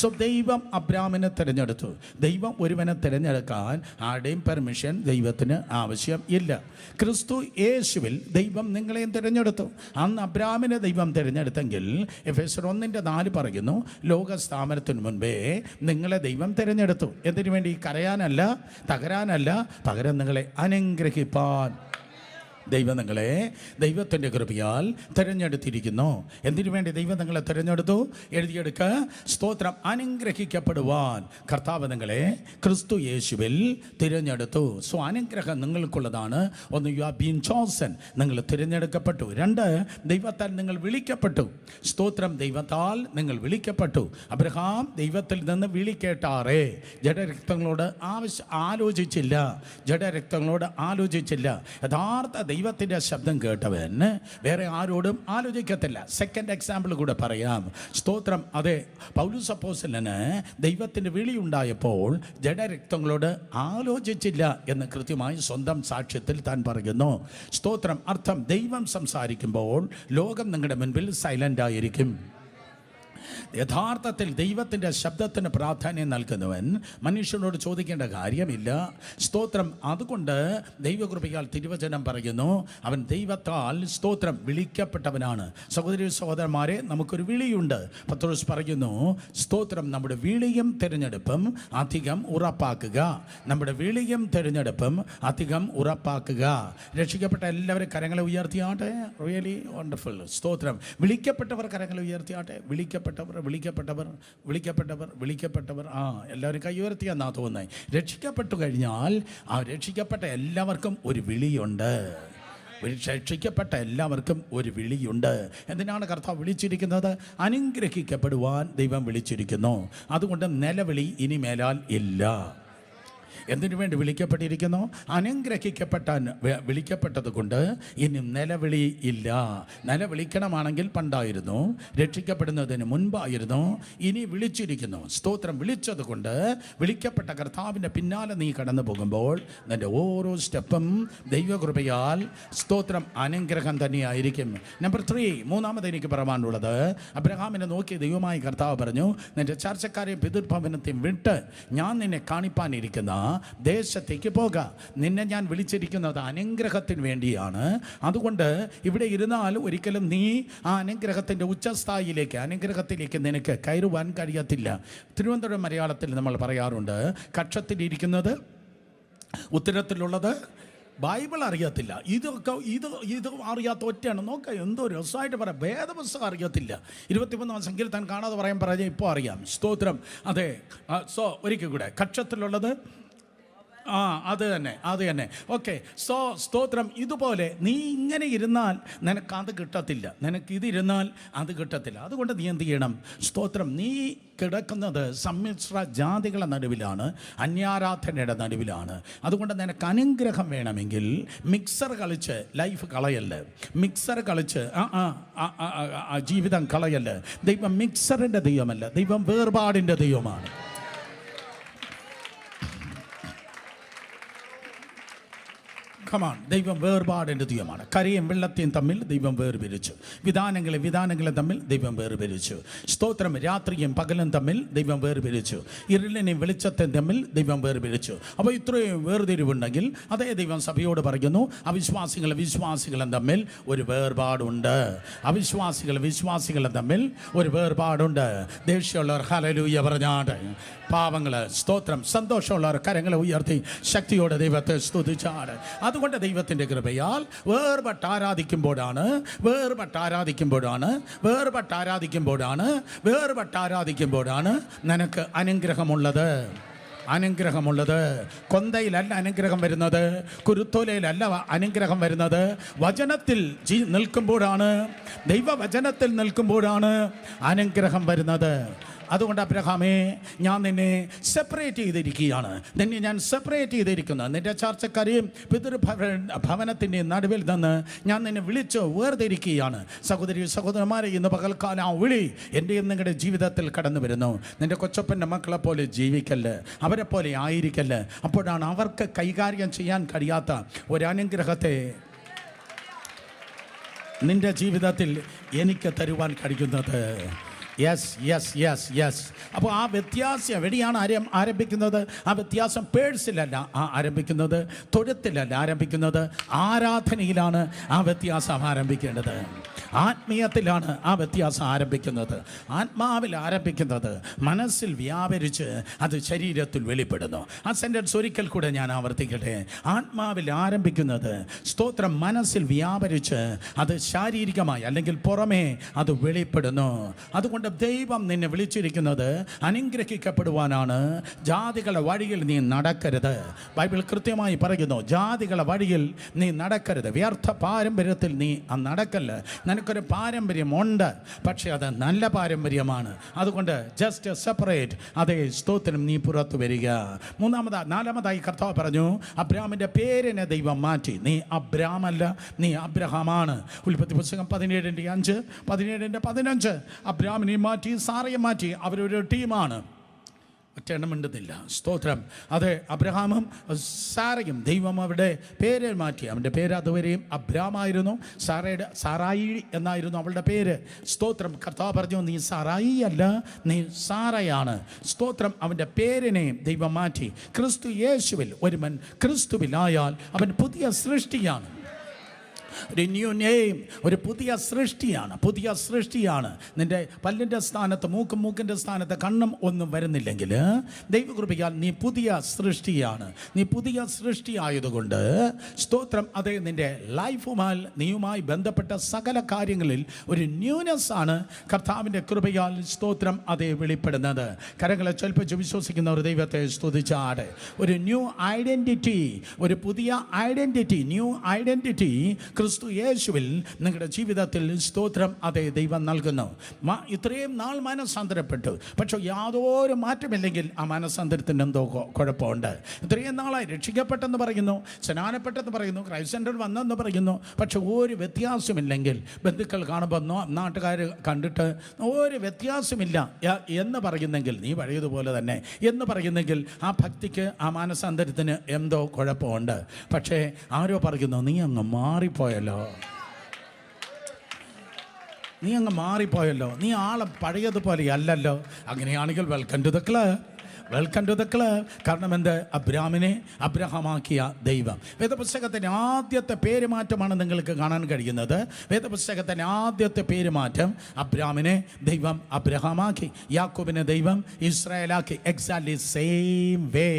സോ ദൈവം അബ്രാമിനെ തിരഞ്ഞെടുത്തു. ദൈവം ഒരുവനെ തിരഞ്ഞെടുക്കാൻ ആരുടെയും പെർമിഷൻ ദൈവത്തിന് ആവശ്യം ഇല്ല. ക്രിസ്തു യേശുവിൽ ദൈവം നിങ്ങളെയും തിരഞ്ഞെടുത്തു. അന്ന് അബ്രാമിനെ ദൈവം തിരഞ്ഞെടുത്തെങ്കിൽ എഫേസ്യർ 1:4 പറയുന്നു, ലോകസ്ഥാപനത്തിന് മുൻപേ നിങ്ങളെ ദൈവം തിരഞ്ഞെടുത്തു. എന്തിനു വേണ്ടി? കരയാനല്ല, തകരാനല്ല, പകരം നിങ്ങളെ അനുഗ്രഹിപ്പാൻ ദൈവം നിങ്ങളെ ദൈവത്തിൻ്റെ കൃപയാൽ തിരഞ്ഞെടുത്തിരിക്കുന്നു. എന്തിനു വേണ്ടി ദൈവം നിങ്ങളെ തിരഞ്ഞെടുത്തു? എഴുതിയെടുക്ക, സ്തോത്രം, അനുഗ്രഹിക്കപ്പെടുവാൻ കർത്താവ് നിങ്ങളെ ക്രിസ്തു യേശുവിൽ തിരഞ്ഞെടുത്തു. സോ അനുഗ്രഹം നിങ്ങൾക്കുള്ളതാണ്. ഒന്ന്, യു ആർ ബീൻ ചോസൻ, നിങ്ങൾ തിരഞ്ഞെടുക്കപ്പെട്ടു. 2, ദൈവത്താൽ നിങ്ങൾ വിളിക്കപ്പെട്ടു. സ്തോത്രം, ദൈവത്താൽ നിങ്ങൾ വിളിക്കപ്പെട്ടു. അബ്രഹാം ദൈവത്തിൽ നിന്ന് വിളിക്കേട്ടാറേ ജഡരക്തങ്ങളോട് ആലോചിച്ചില്ല. യഥാർത്ഥ ദൈവത്തിൻ്റെ ശബ്ദം കേട്ടവൻ വേറെ ആരോടും ആലോചിക്കത്തില്ല. സെക്കൻഡ് എക്സാമ്പിൾ കൂടെ പറയാം. സ്തോത്രം, അതെ, പൗലോസ് അപ്പോസ്തലന് ദൈവത്തിൻ്റെ വിളിയുണ്ടായപ്പോൾ ജഡരക്തങ്ങളോട് ആലോചിച്ചില്ല എന്ന് കൃത്യമായി സ്വന്തം സാക്ഷ്യത്തിൽ താൻ പറയുന്നു. സ്തോത്രം, അർത്ഥം, ദൈവം സംസാരിക്കുമ്പോൾ ലോകം നിങ്ങളുടെ മുൻപിൽ സൈലൻ്റ് ആയിരിക്കും. യഥാർത്ഥത്തിൽ ദൈവത്തിൻ്റെ ശബ്ദത്തിന് പ്രാധാന്യം നൽകുന്നവൻ മനുഷ്യനോട് ചോദിക്കേണ്ട കാര്യമില്ല. സ്തോത്രം. അതുകൊണ്ട് ദൈവകൃപയാൽ തിരുവചനം പറയുന്നു, അവൻ ദൈവത്താൽ സ്തോത്രം വിളിക്കപ്പെട്ടവനാണ്. സഹോദരി സഹോദരന്മാരെ, നമുക്കൊരു വിളിയുണ്ട്. പത്രോസ് പറയുന്നു, സ്തോത്രം, നമ്മുടെ വിളിയും തിരഞ്ഞെടുപ്പും അധികം ഉറപ്പാക്കുക. നമ്മുടെ വിളിയും തിരഞ്ഞെടുപ്പും അധികം ഉറപ്പാക്കുക. രക്ഷിക്കപ്പെട്ട എല്ലാവരും കരങ്ങളെ ഉയർത്തിയാട്ടെ. Really wonderful. സ്തോത്രം. വിളിക്കപ്പെട്ടവർ കരങ്ങളെ ഉയർത്തിയാട്ടെ. വിളിക്കപ്പെട്ടവർ വിളിക്കപ്പെട്ടവർ വിളിക്കപ്പെട്ടവർ വിളിക്കപ്പെട്ടവർ എല്ലാവരും കൈ ഉയർത്തിയാന്നാ തോന്നുന്നത്. രക്ഷിക്കപ്പെട്ടു കഴിഞ്ഞാൽ ആ രക്ഷിക്കപ്പെട്ട എല്ലാവർക്കും ഒരു വിളിയുണ്ട്. രക്ഷിക്കപ്പെട്ട എല്ലാവർക്കും ഒരു വിളിയുണ്ട്. എന്തിനാണ് കർത്താവ് വിളിച്ചിരിക്കുന്നത്? അനുഗ്രഹിക്കപ്പെടുവാൻ ദൈവം വിളിച്ചിരിക്കുന്നു. അതുകൊണ്ട് നിലവിളി ഇനി മേലാൽ ഇല്ല. എന്തിനു വേണ്ടി വിളിക്കപ്പെട്ടിരിക്കുന്നു? അനുഗ്രഹിക്കപ്പെട്ടാൻ വിളിക്കപ്പെട്ടത് കൊണ്ട് ഇനി നിലവിളി ഇല്ല. നിലവിളിക്കണമാണെങ്കിൽ പണ്ടായിരുന്നു, രക്ഷിക്കപ്പെടുന്നതിന് മുൻപായിരുന്നു. ഇനി വിളിച്ചിരിക്കുന്നു. സ്തോത്രം. വിളിച്ചത് കൊണ്ട്, വിളിക്കപ്പെട്ട കർത്താവിൻ്റെ പിന്നാലെ നീ കടന്നു പോകുമ്പോൾ നിൻ്റെ ഓരോ സ്റ്റെപ്പും ദൈവകൃപയാൽ സ്തോത്രം അനുഗ്രഹം തന്നെയായിരിക്കും. നമ്പർ 3, മൂന്നാമത് എനിക്ക് പറയാനുള്ളത്, അബ്രഹാമിനെ നോക്കി ദൈവമായി കർത്താവ് പറഞ്ഞു, നിൻ്റെ ചർച്ചക്കാരെയും പിതൃഭവനത്തെയും വിട്ട് ഞാൻ നിന്നെ കാണിപ്പാനിരിക്കുന്ന ദേശത്തേക്ക് പോകാം. നിന്നെ ഞാൻ വിളിച്ചിരിക്കുന്നത് അനുഗ്രഹത്തിന് വേണ്ടിയാണ്. അതുകൊണ്ട് ഇവിടെ ഇരുന്നാൽ ഒരിക്കലും നീ ആ അനുഗ്രഹത്തിൻ്റെ ഉച്ചസ്ഥായിലേക്ക്, അനുഗ്രഹത്തിലേക്ക് നിനക്ക് കയറുവാൻ കഴിയത്തില്ല. തിരുവനന്തപുരം മലയാളത്തിൽ നമ്മൾ പറയാറുണ്ട്, കക്ഷത്തിലിരിക്കുന്നത് ഉത്തരത്തിലുള്ളത് ബൈബിൾ അറിയത്തില്ല. ഇത് അറിയാത്ത ഒറ്റയാണ്. നോക്കാം, എന്തോ രസമായിട്ട് പറയാം. വേദപുസ്തകം അറിയത്തില്ല. 21 സങ്കീർത്തനം കാണാതെ പറഞ്ഞാൽ ഇപ്പോൾ അറിയാം. സ്തോത്രം. അതെ. ഒരിക്കൽ കൂടെ, കക്ഷത്തിലുള്ളത് അത് തന്നെ. ഓക്കെ. സ്തോത്രം. ഇതുപോലെ നീ ഇങ്ങനെ ഇരുന്നാൽ നിനക്കത് കിട്ടത്തില്ല. നിനക്കിതിരുന്നാൽ അത് കിട്ടത്തില്ല. അതുകൊണ്ട് നീ എന്ത് ചെയ്യണം? സ്തോത്രം. നീ കിടക്കുന്നത് സമ്മിശ്ര ജാതികളുടെ നടുവിലാണ്, അന്യാരാധനയുടെ നടുവിലാണ്. അതുകൊണ്ട് നിനക്ക് അനുഗ്രഹം വേണമെങ്കിൽ മിക്സർ കളിച്ച് ലൈഫ് കളയല്ലേ. മിക്സർ കളിച്ച് ജീവിതം കളയല്ലേ. ദൈവം മിക്സറിൻ്റെ ദൈവമല്ല, ദൈവം വേർപാടിൻ്റെ ദൈവമാണ്. കമാൺ. ദൈവം വേർപാടിൻ്റെ ദൈവമാണ്. കരയും വെള്ളത്തെയും തമ്മിൽ ദൈവം വേർപിരിച്ചു. വിധാനങ്ങളെ തമ്മിൽ ദൈവം വേർപിരിച്ചു. സ്തോത്രം. രാത്രിയും പകലും തമ്മിൽ ദൈവം വേർപിരിച്ചു. ഇരുളിനെയും വെളിച്ചത്തെയും തമ്മിൽ ദൈവം വേർപിരിച്ചു. അപ്പോൾ ഇത്രയും വേർതിരിവുണ്ടെങ്കിൽ അതേ ദൈവം സഭയോട് പറയുന്നു, വിശ്വാസികളും തമ്മിൽ ഒരു വേർപാടുണ്ട്. വിശ്വാസികളും തമ്മിൽ ഒരു വേർപാടുണ്ട്. ദേഷ്യമുള്ളവർ ഹല്ലേലൂയ പറഞ്ഞാട്. പാവങ്ങൾ സ്തോത്രം. സന്തോഷമുള്ളവർ കരങ്ങളെ ഉയർത്തി ശക്തിയോടെ ദൈവത്തെ സ്തുതിച്ചാട്. അതുകൊണ്ട് ദൈവത്തിൻ്റെ കൃപയാൽ വേർപെട്ട് ആരാധിക്കുമ്പോഴാണ് നിനക്ക് അനുഗ്രഹമുള്ളത്. കൊന്തയിലല്ല അനുഗ്രഹം വരുന്നത്, കുരുത്തോലയിലല്ല അനുഗ്രഹം വരുന്നത്. വചനത്തിൽ നിൽക്കുമ്പോഴാണ്, ദൈവവചനത്തിൽ നിൽക്കുമ്പോഴാണ് അനുഗ്രഹം വരുന്നത്. അതുകൊണ്ട് അബ്രഹാമേ, ഞാൻ നിന്നെ സെപ്പറേറ്റ് ചെയ്തിരിക്കുകയാണ്. നിന്റെ ചർച്ചക്കാരെയും പിതൃഭവനത്തിൻ്റെ നടുവിൽ നിന്ന് ഞാൻ നിന്നെ വിളിച്ച് വേർതിരിക്കുകയാണ്. സഹോദരന്മാരെ, ഇന്ന് പകൽക്കാലം ആ വിളി എൻ്റെയും നിങ്ങളുടെ ജീവിതത്തിൽ കടന്നു വരുന്നു. നിൻ്റെ കൊച്ചപ്പൻ്റെ മക്കളെ പോലെ ജീവിക്കല്ല്, അവരെ പോലെ ആയിരിക്കല്ല്. അപ്പോഴാണ് അവർക്ക് കൈകാര്യം ചെയ്യാൻ കഴിയാത്ത ഒരനുഗ്രഹത്തെ നിൻ്റെ ജീവിതത്തിൽ എനിക്ക് തരുവാൻ കഴിയുന്നത്. യെസ്. അപ്പോൾ ആ വ്യത്യാസം എവിടെയാണ് ആരംഭിക്കുന്നത്? ആ വ്യത്യാസം പേഴ്സിലല്ല ആരംഭിക്കുന്നത്, തൊഴുത്തിലല്ല ആരംഭിക്കുന്നത്, ആരാധനയിലാണ് ആ വ്യത്യാസം ആരംഭിക്കേണ്ടത്. ആത്മീയത്തിലാണ് ആ വ്യത്യാസം ആരംഭിക്കുന്നത്. ആത്മാവിൽ ആരംഭിക്കുന്നത് മനസ്സിൽ വ്യാപരിച്ച് അത് ശരീരത്തിൽ വെളിപ്പെടുന്നു. ആ സെൻറ്റൻസ് ഒരിക്കൽ കൂടെ ഞാൻ ആവർത്തിക്കട്ടെ. ആത്മാവിൽ ആരംഭിക്കുന്നത് സ്തോത്രം മനസ്സിൽ വ്യാപരിച്ച് അത് ശാരീരികമായി അല്ലെങ്കിൽ പുറമേ അത് വെളിപ്പെടുന്നു. അതുകൊണ്ട് ദൈവം നിന്നെ വിളിച്ചിരിക്കുന്നത് അനുഗ്രഹിക്കപ്പെടുവാനാണ്. ജാതികളുടെ വഴിയിൽ നീ നടക്കരുത്. ബൈബിൾ കൃത്യമായി പറയുന്നു, ജാതികളുടെ വഴിയിൽ നീ നടക്കരുത്. വ്യർത്ഥ പാരമ്പര്യത്തിൽ നീ നടക്കല്ല. നിനക്കൊരു പാരമ്പര്യമുണ്ട്, പക്ഷേ അത് നല്ല പാരമ്പര്യമാണ്. അതുകൊണ്ട് ജസ്റ്റ് സെപ്പറേറ്റ്. അതേ സ്തോത്രം, നീ പുറത്തു വരിക. നാലാമതായി കർത്താവ് പറഞ്ഞു, അബ്രാമിൻ്റെ പേരിനെ ദൈവം മാറ്റി. നീ അബ്രാമല്ല, നീ അബ്രഹാമാണ്. ഉൽപ്പത്തി പുസ്തകം 17:5, 17:15. അബ്രാമിനെ മാറ്റി, സാറയെ മാറ്റി. അവരൊരു ടീമാണ്. ഒറ്റയെണ്ണം മിണ്ടുന്നില്ല. സ്തോത്രം. അതെ, അബ്രഹാമും സാറയും ദൈവം അവരുടെ പേര് മാറ്റി. അവൻ്റെ പേര് അതുവരെയും അബ്രാമായിരുന്നു. സാറായി എന്നായിരുന്നു അവളുടെ പേര്. സ്തോത്രം. കർത്താവ് പറഞ്ഞു, നീ സാറായി അല്ല, നീ സാറയാണ്. സ്തോത്രം. അവൻ്റെ പേരിനെ ദൈവം മാറ്റി. ക്രിസ്തു യേശുവിൽ ഒരുവൻ ക്രിസ്തുവിലായാൽ അവൻ പുതിയ സൃഷ്ടിയാണ്. ഒരു ന്യൂ നെയിം, ഒരു പുതിയ സൃഷ്ടിയാണ്. നിൻ്റെ പല്ലിൻ്റെ സ്ഥാനത്ത് മൂക്കിൻ്റെ സ്ഥാനത്ത് കണ്ണും ഒന്നും വരുന്നില്ലെങ്കിൽ ദൈവകൃപയാൽ നീ പുതിയ സൃഷ്ടിയാണ്. നീ പുതിയ സൃഷ്ടിയായതുകൊണ്ട് സ്തോത്രം. അതേ, നിൻ്റെ നീയുമായി ബന്ധപ്പെട്ട സകല കാര്യങ്ങളിൽ ഒരു ന്യൂനെസ് ആണ് കർത്താവിൻ്റെ കൃപയാൽ സ്തോത്രം അതേ വെളിപ്പെടുന്നത്. കരങ്ങളെ ചലിപ്പിച്ച് വിശ്വസിക്കുന്ന ഒരു ദൈവത്തെ സ്തുതിച്ചാട്. ഒരു ന്യൂ ഐഡൻറ്റിറ്റി, ഒരു പുതിയ ഐഡൻറ്റിറ്റി, ന്യൂ ഐഡൻറ്റിറ്റി ക്രിസ്തു യേശുവിൽ നിങ്ങളുടെ ജീവിതത്തിൽ സ്തോത്രം അതേ ദൈവം നൽകുന്നു. ഇത്രയും നാൾ മനസ്സാന്തരപ്പെട്ടു, പക്ഷേ യാതൊരു മാറ്റമില്ലെങ്കിൽ ആ മനസ്സാന്തരത്തിന് എന്തോ കുഴപ്പമുണ്ട്. ഇത്രയും നാളായി രക്ഷിക്കപ്പെട്ടെന്ന് പറയുന്നു, സ്നാനപ്പെട്ടെന്ന് പറയുന്നു, ക്രൈസ്റ്റ് സെൻ്റർ വന്നെന്ന് പറയുന്നു, പക്ഷെ ഒരു വ്യത്യാസമില്ലെങ്കിൽ, ബന്ധുക്കൾ കാണുമ്പോൾ നാട്ടുകാർ കണ്ടിട്ട് ഒരു വ്യത്യാസമില്ല എന്ന് പറയുന്നെങ്കിൽ, നീ പഴയതുപോലെ തന്നെ എന്ന് പറയുന്നെങ്കിൽ ആ ഭക്തിക്ക്, ആ മനസ്സാന്തരത്തിന് എന്തോ കുഴപ്പമുണ്ട്. പക്ഷേ ആരോ പറയുന്നു, നീ അങ്ങ് മാറിപ്പോയല്ലോ, നീ ആളെ പഴയതുപോലെ അല്ലല്ലോ. അങ്ങനെയാണെങ്കിൽ വെൽക്കം ടു ദ ക്ലബ്. കാരണം എന്ത്? അബ്രാമിനെ അബ്രഹാമാക്കിയ ദൈവം. വേദപുസ്തകത്തിൻ്റെ ആദ്യത്തെ പേരുമാറ്റമാണ് നിങ്ങൾക്ക് കാണാൻ കഴിയുന്നത്. വേദപുസ്തകത്തിൻ്റെ ആദ്യത്തെ പേരുമാറ്റം, അബ്രാമിനെ ദൈവം അബ്രഹാമാക്കി, യാക്കോബിനെ ദൈവം ഇസ്രായേലാക്കി. എക്സാക്ട്ലി സെയിം വേ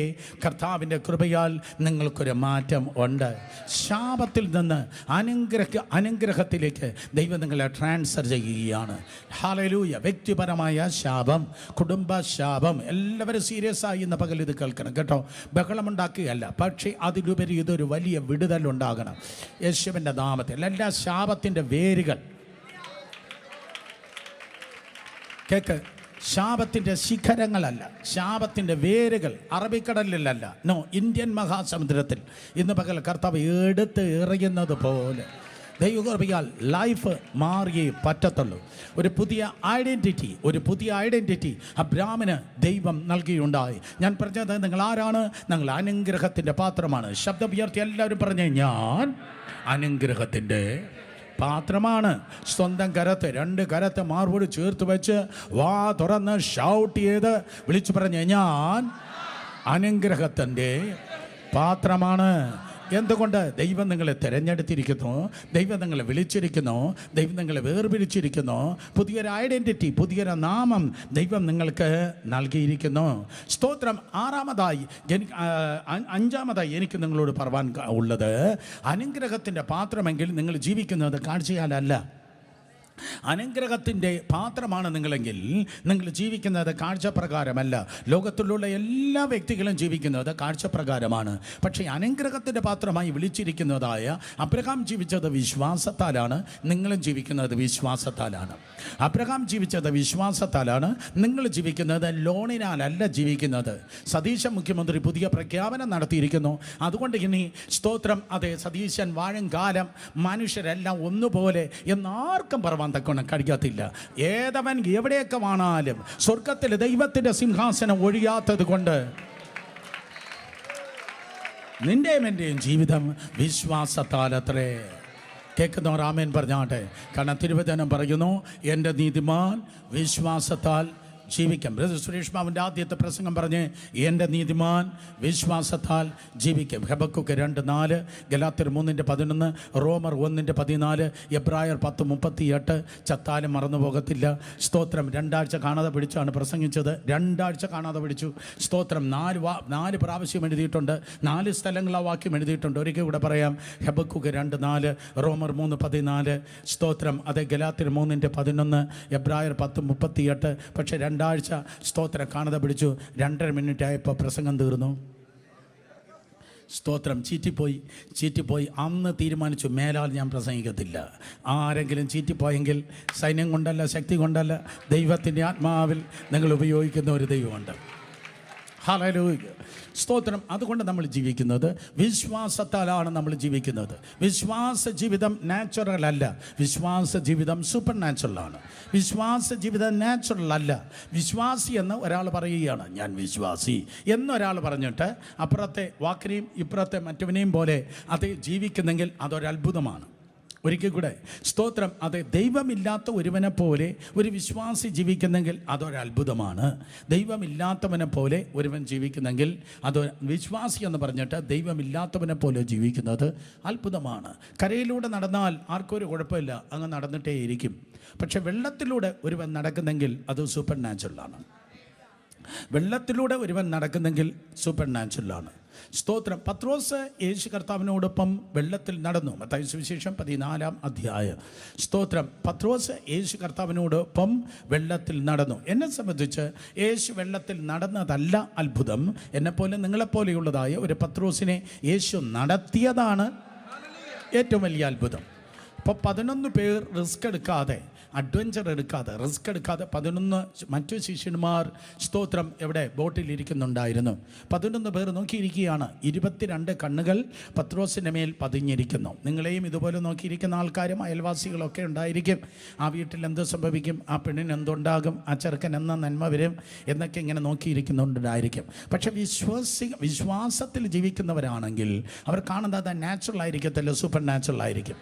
കർത്താവിൻ്റെ കൃപയാൽ നിങ്ങൾക്കൊരു മാറ്റം ഉണ്ട്. ശാപത്തിൽ നിന്ന് അനുഗ്രഹത്തിലേക്ക് ദൈവം നിങ്ങളെ ട്രാൻസ്ഫർ ചെയ്യുകയാണ്. ഹല്ലേലൂയ. വ്യക്തിപരമായ ശാപം, കുടുംബ ശാപം, എല്ലാവരും സീരിയസ് ആയി ഇന്ന് പകൽ ഇത് കേൾക്കണം കേട്ടോ. ബഹളമുണ്ടാക്കുകയല്ല, പക്ഷേ അതിലുപരി ഇതൊരു വലിയ വിടുതലുണ്ടാകണം യേശുവിൻ്റെ നാമത്തിൽ. എല്ലാ ശാപത്തിൻ്റെ വേരുകൾ കേക്ക്, ശാപത്തിൻ്റെ ശിഖരങ്ങളല്ല, ശാപത്തിൻ്റെ വേരുകൾ അറബിക്കടലിലല്ല, നോ, ഇന്ത്യൻ മഹാസമുദ്രത്തിൽ ഇന്ന് പകൽ കർത്താവ് എടുത്ത് എറിയുന്നത് പോലെ ദൈവകൃപയാൽ ലൈഫ് മാറിയേ പറ്റത്തുള്ളൂ. ഒരു പുതിയ ഐഡൻറ്റിറ്റി അബ്രാമിന് ദൈവം നൽകിയുണ്ടായി. ഞാൻ പറഞ്ഞത്, നിങ്ങൾ ആരാണ്? നിങ്ങൾ അനുഗ്രഹത്തിൻ്റെ പാത്രമാണ്. ശബ്ദം ഉയർത്തി എല്ലാവരും പറഞ്ഞേ, ഞാൻ അനുഗ്രഹത്തിൻ്റെ പാത്രമാണ്. സ്വന്തം കരത്ത്, രണ്ട് കരത്ത് മാർബോട് ചേർത്ത് വെച്ച് വാ തുറന്ന് ഷൗട്ട് ചെയ്ത് വിളിച്ചു പറഞ്ഞേ, ഞാൻ അനുഗ്രഹത്തിൻ്റെ പാത്രമാണ്. എന്തുകൊണ്ട്? ദൈവം നിങ്ങളെ തിരഞ്ഞെടുത്തിരിക്കുന്നു, ദൈവം നിങ്ങളെ വിളിച്ചിരിക്കുന്നു, ദൈവം നിങ്ങളെ വേർപിരിച്ചിരിക്കുന്നു. പുതിയൊരു ഐഡൻറ്റിറ്റി, പുതിയൊരു നാമം ദൈവം നിങ്ങൾക്ക് നൽകിയിരിക്കുന്നു. സ്തോത്രം. അഞ്ചാമതായി എനിക്ക് നിങ്ങളോട് പറയാൻ ഉള്ളത്, അനുഗ്രഹത്തിൻ്റെ പാത്രമെങ്കിൽ നിങ്ങൾ ജീവിക്കുന്നത് കാഴ്ചയാലല്ല. അനുഗ്രഹത്തിൻ്റെ പാത്രമാണ് നിങ്ങളെങ്കിൽ നിങ്ങൾ ജീവിക്കുന്നത് കാഴ്ചപ്രകാരമല്ല. ലോകത്തിലുള്ള എല്ലാ വ്യക്തികളും ജീവിക്കുന്നത് കാഴ്ചപ്രകാരമാണ്. പക്ഷേ അനുഗ്രഹത്തിൻ്റെ പാത്രമായി വിളിച്ചിരിക്കുന്നതായ അബ്രഹാം ജീവിച്ചത് വിശ്വാസത്താലാണ്, നിങ്ങളും ജീവിക്കുന്നത് വിശ്വാസത്താലാണ്. അബ്രഹാം ജീവിച്ചത് വിശ്വാസത്താലാണ്, നിങ്ങൾ ജീവിക്കുന്നത് ലോണിനാലല്ല ജീവിക്കുന്നത്. സതീശൻ മുഖ്യമന്ത്രി പുതിയ പ്രഖ്യാപനം നടത്തിയിരിക്കുന്നു. അതുകൊണ്ട് ഇനി സ്തോത്രം, അതെ, സതീശൻ വാഴും കാലം മനുഷ്യരെല്ലാം ഒന്നുപോലെ എന്നാർക്കും പറവാൻ തക്കണം കഴിയത്തില്ല. ഏതവൻ എവിടെയൊക്കെ വാണാലും സ്വർഗത്തിൽ ദൈവത്തിൻ്റെ സിംഹാസനം ഒഴിയാത്തത് കൊണ്ട് നിന്റെയും എൻ്റെയും ജീവിതം വിശ്വാസത്താലത്രേ. കേൾക്കുന്നവർ ആമേൻ പറഞ്ഞാട്ടെ. കാരണം തിരുവചനം പറയുന്നു, എൻ്റെ നീതിമാൻ വിശ്വാസത്താൽ ജീവിക്കും. ബ്രദർ സുരേഷ് ബാബുവിൻ്റെ ആദ്യത്തെ പ്രസംഗം പറഞ്ഞ്, എൻ്റെ നീതിമാൻ വിശ്വാസത്താൽ ജീവിക്കും. ഹെബക്കൂക്ക് 2:4, ഗലാത്യർ 3:11, റോമർ 1:14, എബ്രായർ 10:38. ചത്താലും മറന്നു പോകത്തില്ല. സ്തോത്രം. 2 ആഴ്ച കാണാതെ പിടിച്ചാണ് പ്രസംഗിച്ചത്. 2 ആഴ്ച കാണാതെ പിടിച്ചു. സ്തോത്രം. 4 പ്രാവശ്യം എഴുതിയിട്ടുണ്ട്. 4 സ്ഥലങ്ങൾ ആ വാക്യം എഴുതിയിട്ടുണ്ട്. ഒരിക്കൽ കൂടെ പറയാം. ഹെബക്കൂക്ക് 2:4, റോമർ 3:14, സ്തോത്രം. അത് ഗലാത്യർ 3:11, എബ്രായർ 10:38. പക്ഷേ 2 ആഴ്ച സ്തോത്രം കാണാതെ പിടിച്ചു. 2.5 മിനിറ്റ് ആയപ്പോൾ പ്രസംഗം തീർന്നു. സ്തോത്രം. ചീറ്റിപ്പോയി. അന്ന് തീരുമാനിച്ചു, മേലാൽ ഞാൻ പ്രസംഗിക്കത്തില്ല. ആരെങ്കിലും ചീറ്റിപ്പോയെങ്കിൽ സൈന്യം കൊണ്ടല്ല, ശക്തി കൊണ്ടല്ല, ദൈവത്തിൻ്റെ ആത്മാവിൽ നിങ്ങൾ ഉപയോഗിക്കുന്ന ഒരു ദൈവമുണ്ട്. ഹല്ലേലൂയ, സ്തോത്രം. അതുകൊണ്ട് നമ്മൾ ജീവിക്കുന്നത് വിശ്വാസത്താലാണ്. നമ്മൾ ജീവിക്കുന്നത് വിശ്വാസ ജീവിതം നാച്ചുറൽ അല്ല, വിശ്വാസ ജീവിതം സൂപ്പർ നാച്ചുറലാണ്. വിശ്വാസ ജീവിതം നാച്ചുറൽ അല്ല. വിശ്വാസി എന്ന് ഒരാൾ പറയുകയാണ്, ഞാൻ വിശ്വാസി എന്നൊരാൾ പറഞ്ഞിട്ട് അപ്പുറത്തെ വാക്കിനെയും ഇപ്പുറത്തെ മറ്റവനെയും പോലെ അത് ജീവിക്കുന്നെങ്കിൽ അതൊരത്ഭുതമാണ്. ഒരിക്കൽ കൂടെ സ്തോത്രം. അത് ദൈവമില്ലാത്ത ഒരുവനെ പോലെ ഒരു വിശ്വാസി ജീവിക്കുന്നെങ്കിൽ അതൊരത്ഭുതമാണ്. ദൈവമില്ലാത്തവനെ പോലെ ഒരുവൻ ജീവിക്കുന്നെങ്കിൽ അത് വിശ്വാസി എന്ന് പറഞ്ഞിട്ട് ദൈവമില്ലാത്തവനെ പോലെ ജീവിക്കുന്നത് അത്ഭുതമാണ്. കരയിലൂടെ നടന്നാൽ ആർക്കും ഒരു കുഴപ്പമില്ല, അങ്ങ് നടന്നിട്ടേ ഇരിക്കും. പക്ഷെ വെള്ളത്തിലൂടെ ഒരുവൻ നടക്കുന്നെങ്കിൽ അത് സൂപ്പർ നാച്ചുറലാണ്. വെള്ളത്തിലൂടെ ഒരുവൻ നടക്കുന്നെങ്കിൽ സൂപ്പർ നാച്ചുറലാണ്. സ്തോത്രം. പത്രോസ് യേശു കർത്താവിനോടൊപ്പം വെള്ളത്തിൽ നടന്നു. മത്തായി സുവിശേഷം 14-ാം അധ്യായം. സ്തോത്രം. പത്രോസ് യേശു കർത്താവിനോടൊപ്പം വെള്ളത്തിൽ നടന്നു. എന്നെ സംബന്ധിച്ച് യേശു വെള്ളത്തിൽ നടന്നതല്ല അത്ഭുതം, എന്നെപ്പോലെ നിങ്ങളെപ്പോലെയുള്ളതായ ഒരു പത്രോസിനെ യേശു നടത്തിയതാണ് ഏറ്റവും വലിയ അത്ഭുതം. അപ്പോൾ 11 പേർ റിസ്ക് എടുക്കാതെ, അഡ്വഞ്ചർ എടുക്കാതെ, റിസ്ക് എടുക്കാതെ 11 മറ്റു ശിഷ്യന്മാർ സ്തോത്രം എവിടെ ബോട്ടിലിരിക്കുന്നുണ്ടായിരുന്നു. 11 പേർ നോക്കിയിരിക്കുകയാണ്. 22 കണ്ണുകൾ പത്രോസിൻ്റെ മേൽ പതിഞ്ഞിരിക്കുന്നു. നിങ്ങളെയും ഇതുപോലെ നോക്കിയിരിക്കുന്ന ആൾക്കാരും അയൽവാസികളൊക്കെ ഉണ്ടായിരിക്കും. ആ വീട്ടിൽ എന്ത് സംഭവിക്കും, ആ പെണ്ണിന് എന്തുണ്ടാകും, ആ ചെറുക്കൻ എന്ന നന്മ വരും എന്നൊക്കെ ഇങ്ങനെ നോക്കിയിരിക്കുന്നുണ്ടായിരിക്കും. പക്ഷെ വിശ്വാസത്തിൽ ജീവിക്കുന്നവരാണെങ്കിൽ അവർ കാണുന്നത് നാച്ചുറൽ ആയിരിക്കത്തില്ല, സൂപ്പർ നാച്ചുറൽ ആയിരിക്കും.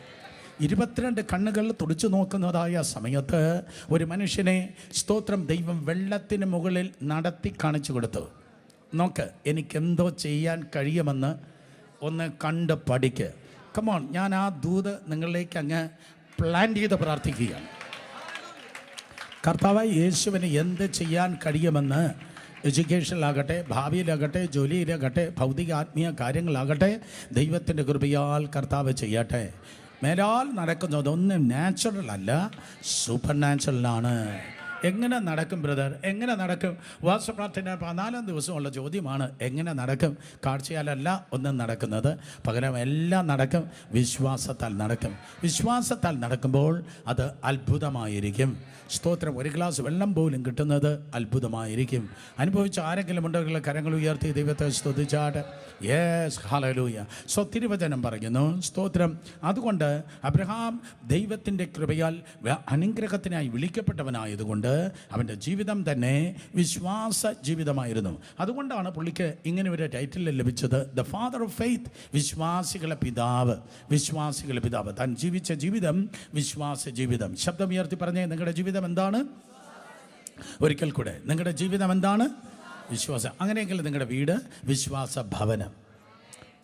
22 കണ്ണുകൾ തുടിച്ചു നോക്കുന്നതായ സമയത്ത് ഒരു മനുഷ്യനെ സ്തോത്രം ദൈവം വെള്ളത്തിന് മുകളിൽ നടത്തി കാണിച്ചു കൊടുത്തു. നോക്ക്, എനിക്കെന്തോ ചെയ്യാൻ കഴിയുമെന്ന് ഒന്ന് കണ്ട് പഠിക്ക്. കമോൺ, ഞാൻ ആ ദൂത് നിങ്ങളിലേക്ക് അങ്ങ് പ്ലാൻ ചെയ്ത് പ്രാർത്ഥിക്കുകയാണ്. കർത്താവായ യേശുവിന് എന്ത് ചെയ്യാൻ കഴിയുമെന്ന് എഡ്യൂക്കേഷനിലാകട്ടെ, ഭാവിയിലാകട്ടെ, ജോലിയിലാകട്ടെ, ഭൗതിക ആത്മീയ കാര്യങ്ങളാകട്ടെ, ദൈവത്തിൻ്റെ കൃപയാൽ കർത്താവ് ചെയ്യട്ടെ. മേലാൽ നടക്കുന്നതൊന്നും നാച്ചുറൽ അല്ല, സൂപ്പർ നാച്ചുറലാണ്. എങ്ങനെ നടക്കും ബ്രദർ, എങ്ങനെ നടക്കും? ഉപവാസപ്രാർത്ഥന 14 ദിവസമുള്ള ചോദ്യമാണ്, എങ്ങനെ നടക്കും? കാഴ്ചയാലല്ല ഒന്നും നടക്കുന്നത്, പകരം എല്ലാം നടക്കും, വിശ്വാസത്താൽ നടക്കും. വിശ്വാസത്താൽ നടക്കുമ്പോൾ അത് അത്ഭുതമായിരിക്കും. സ്തോത്രം. ഒരു ഗ്ലാസ് വെള്ളം പോലും കിട്ടുന്നത് അത്ഭുതമായിരിക്കും. അനുഭവിച്ച ആരെങ്കിലും ഉണ്ടെങ്കിൽ കരങ്ങൾ ഉയർത്തി ദൈവത്തെ സ്തുതിച്ചാട്ട്. Yes, hallelujah. തിരുവചനം പറയുന്നു, സ്തോത്രം. അതുകൊണ്ട് അബ്രഹാം ദൈവത്തിൻ്റെ കൃപയാൽ അനുഗ്രഹത്തിനായി വിളിക്കപ്പെട്ടവനായതുകൊണ്ട് അവൻ്റെ ജീവിതം തന്നെ വിശ്വാസ ജീവിതമായിരുന്നു. അതുകൊണ്ടാണ് പുള്ളിക്ക് ഇങ്ങനെ ഒരു ടൈറ്റിൽ ലഭിച്ചത്, ദ ഫാദർ ഓഫ് ഫെയ്ത്ത്, വിശ്വാസികളെ പിതാവ്. വിശ്വാസികളെ പിതാവ്. താൻ ജീവിച്ച ജീവിതം വിശ്വാസ ജീവിതം. ശബ്ദമുയർത്തി പറഞ്ഞേ, നിങ്ങളുടെ ജീവിതം എന്താണ്? ഒരിക്കൽ കൂടെ, നിങ്ങളുടെ ജീവിതം എന്താണ്? വിശ്വാസം. അങ്ങനെയെങ്കിൽ നിങ്ങളുടെ വീട് വിശ്വാസ ഭവനം.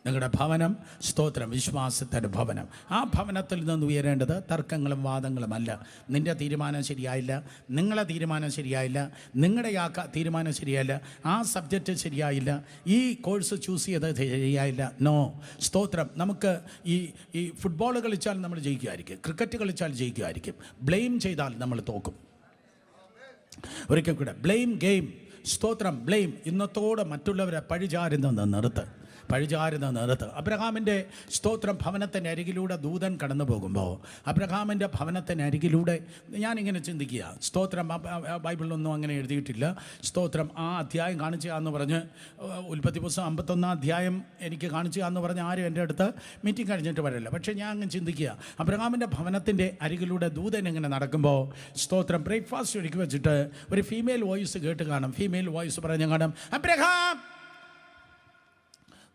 നിങ്ങളുടെ ഭവനം സ്തോത്രം വിശ്വാസത്തിൻ്റെ ഭവനം. ആ ഭവനത്തിൽ നിന്ന് ഉയരേണ്ടത് തർക്കങ്ങളും വാദങ്ങളുമല്ല. നിൻ്റെ തീരുമാനം ശരിയായില്ല, നിങ്ങളെ തീരുമാനം ശരിയായില്ല, നിങ്ങളുടെ തീരുമാനം ശരിയായില്ല, ആ സബ്ജക്റ്റ് ശരിയായില്ല, ഈ കോഴ്സ് ചൂസ് ചെയ്തത് ശരിയായില്ല. നോ, സ്തോത്രം. നമുക്ക് ഈ ഫുട്ബോൾ കളിച്ചാൽ നമ്മൾ ജയിക്കുമായിരിക്കും, ക്രിക്കറ്റ് കളിച്ചാൽ ജയിക്കുമായിരിക്കും, ബ്ലെയിം ചെയ്താൽ നമ്മൾ തോക്കും. ഒരിക്കൽ കൂടെ, ബ്ലെയിം ഗെയിം. സ്തോത്രം. ബ്ലെയിം. ഇന്നത്തോടെ മറ്റുള്ളവരെ പഴിചാരുന്നത് നിർത്ത്. അബ്രഹാമിൻ്റെ സ്തോത്രം ഭവനത്തിൻ്റെ അരികിലൂടെ ദൂതൻ കടന്നു പോകുമ്പോൾ അബ്രഹാമിൻ്റെ ഭവനത്തിൻ്റെ അരികിലൂടെ ഞാനിങ്ങനെ ചിന്തിക്കുക, സ്തോത്രം. ബൈബിളിലൊന്നും അങ്ങനെ എഴുതിയിട്ടില്ല. സ്തോത്രം. ആ അധ്യായം കാണിച്ചാന്ന് പറഞ്ഞ്, ഉൽപ്പത്തി പുസ്തകം 51 അധ്യായം എനിക്ക് കാണിച്ചാന്ന് പറഞ്ഞ് ആരും എൻ്റെ അടുത്ത് മീറ്റിംഗ് കഴിഞ്ഞിട്ട് വരില്ല. പക്ഷേ ഞാൻ അങ്ങ് ചിന്തിക്കുക, അബ്രഹാമിൻ്റെ ഭവനത്തിൻ്റെ അരികിലൂടെ ദൂതൻ ഇങ്ങനെ നടക്കുമ്പോൾ സ്തോത്രം ബ്രേക്ക്ഫാസ്റ്റ് ഒരുക്കി വെച്ചിട്ട് ഒരു ഫീമെയിൽ വോയിസ് കേട്ട് കാണും. ഫീമെയിൽ വോയിസ് പറഞ്ഞ് കാണും, അബ്രഹാം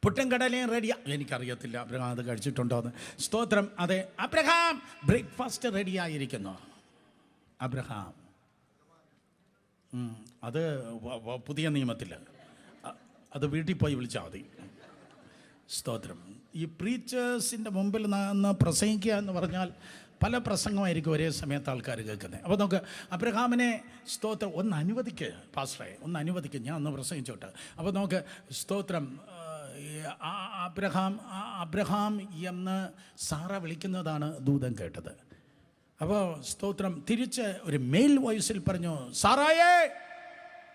പുട്ടും കടലയും റെഡിയാ. എനിക്കറിയത്തില്ല അബ്രഹാം അത് കഴിച്ചിട്ടുണ്ടോയെന്ന്. സ്തോത്രം. അതെ, അബ്രഹാം ബ്രേക്ക്ഫാസ്റ്റ് റെഡിയായിരിക്കുന്നു. അബ്രഹാം. അത് പുതിയ നിയമത്തിൽ അത് വീട്ടിൽ പോയി വിളിച്ചാൽ മതി. സ്തോത്രം. ഈ പ്രീച്ചേഴ്സിൻ്റെ മുമ്പിൽ നിന്ന് പ്രസംഗിക്കുക എന്ന് പറഞ്ഞാൽ പല പ്രസംഗമായിരിക്കും ഒരേ സമയത്ത് ആൾക്കാർ കേൾക്കുന്നത്. അപ്പോൾ നമുക്ക് അബ്രഹാമിനെ സ്തോത്രം ഒന്ന് അനുവദിക്കുക, പാസ്റ്ററെ ഒന്ന് അനുവദിക്കുക, ഞാൻ ഒന്ന് പ്രസംഗിച്ചോട്ടെ. അപ്പോൾ നമുക്ക് സ്തോത്രം. അബ്രഹാം എന്ന് സാറ വിളിക്കുന്നതാണ് ദൂതൻ കേട്ടത്. അപ്പോൾ സ്തോത്രം തിരിച്ച് ഒരു മെയിൽ വോയിസിൽ പറഞ്ഞു, സാറായേ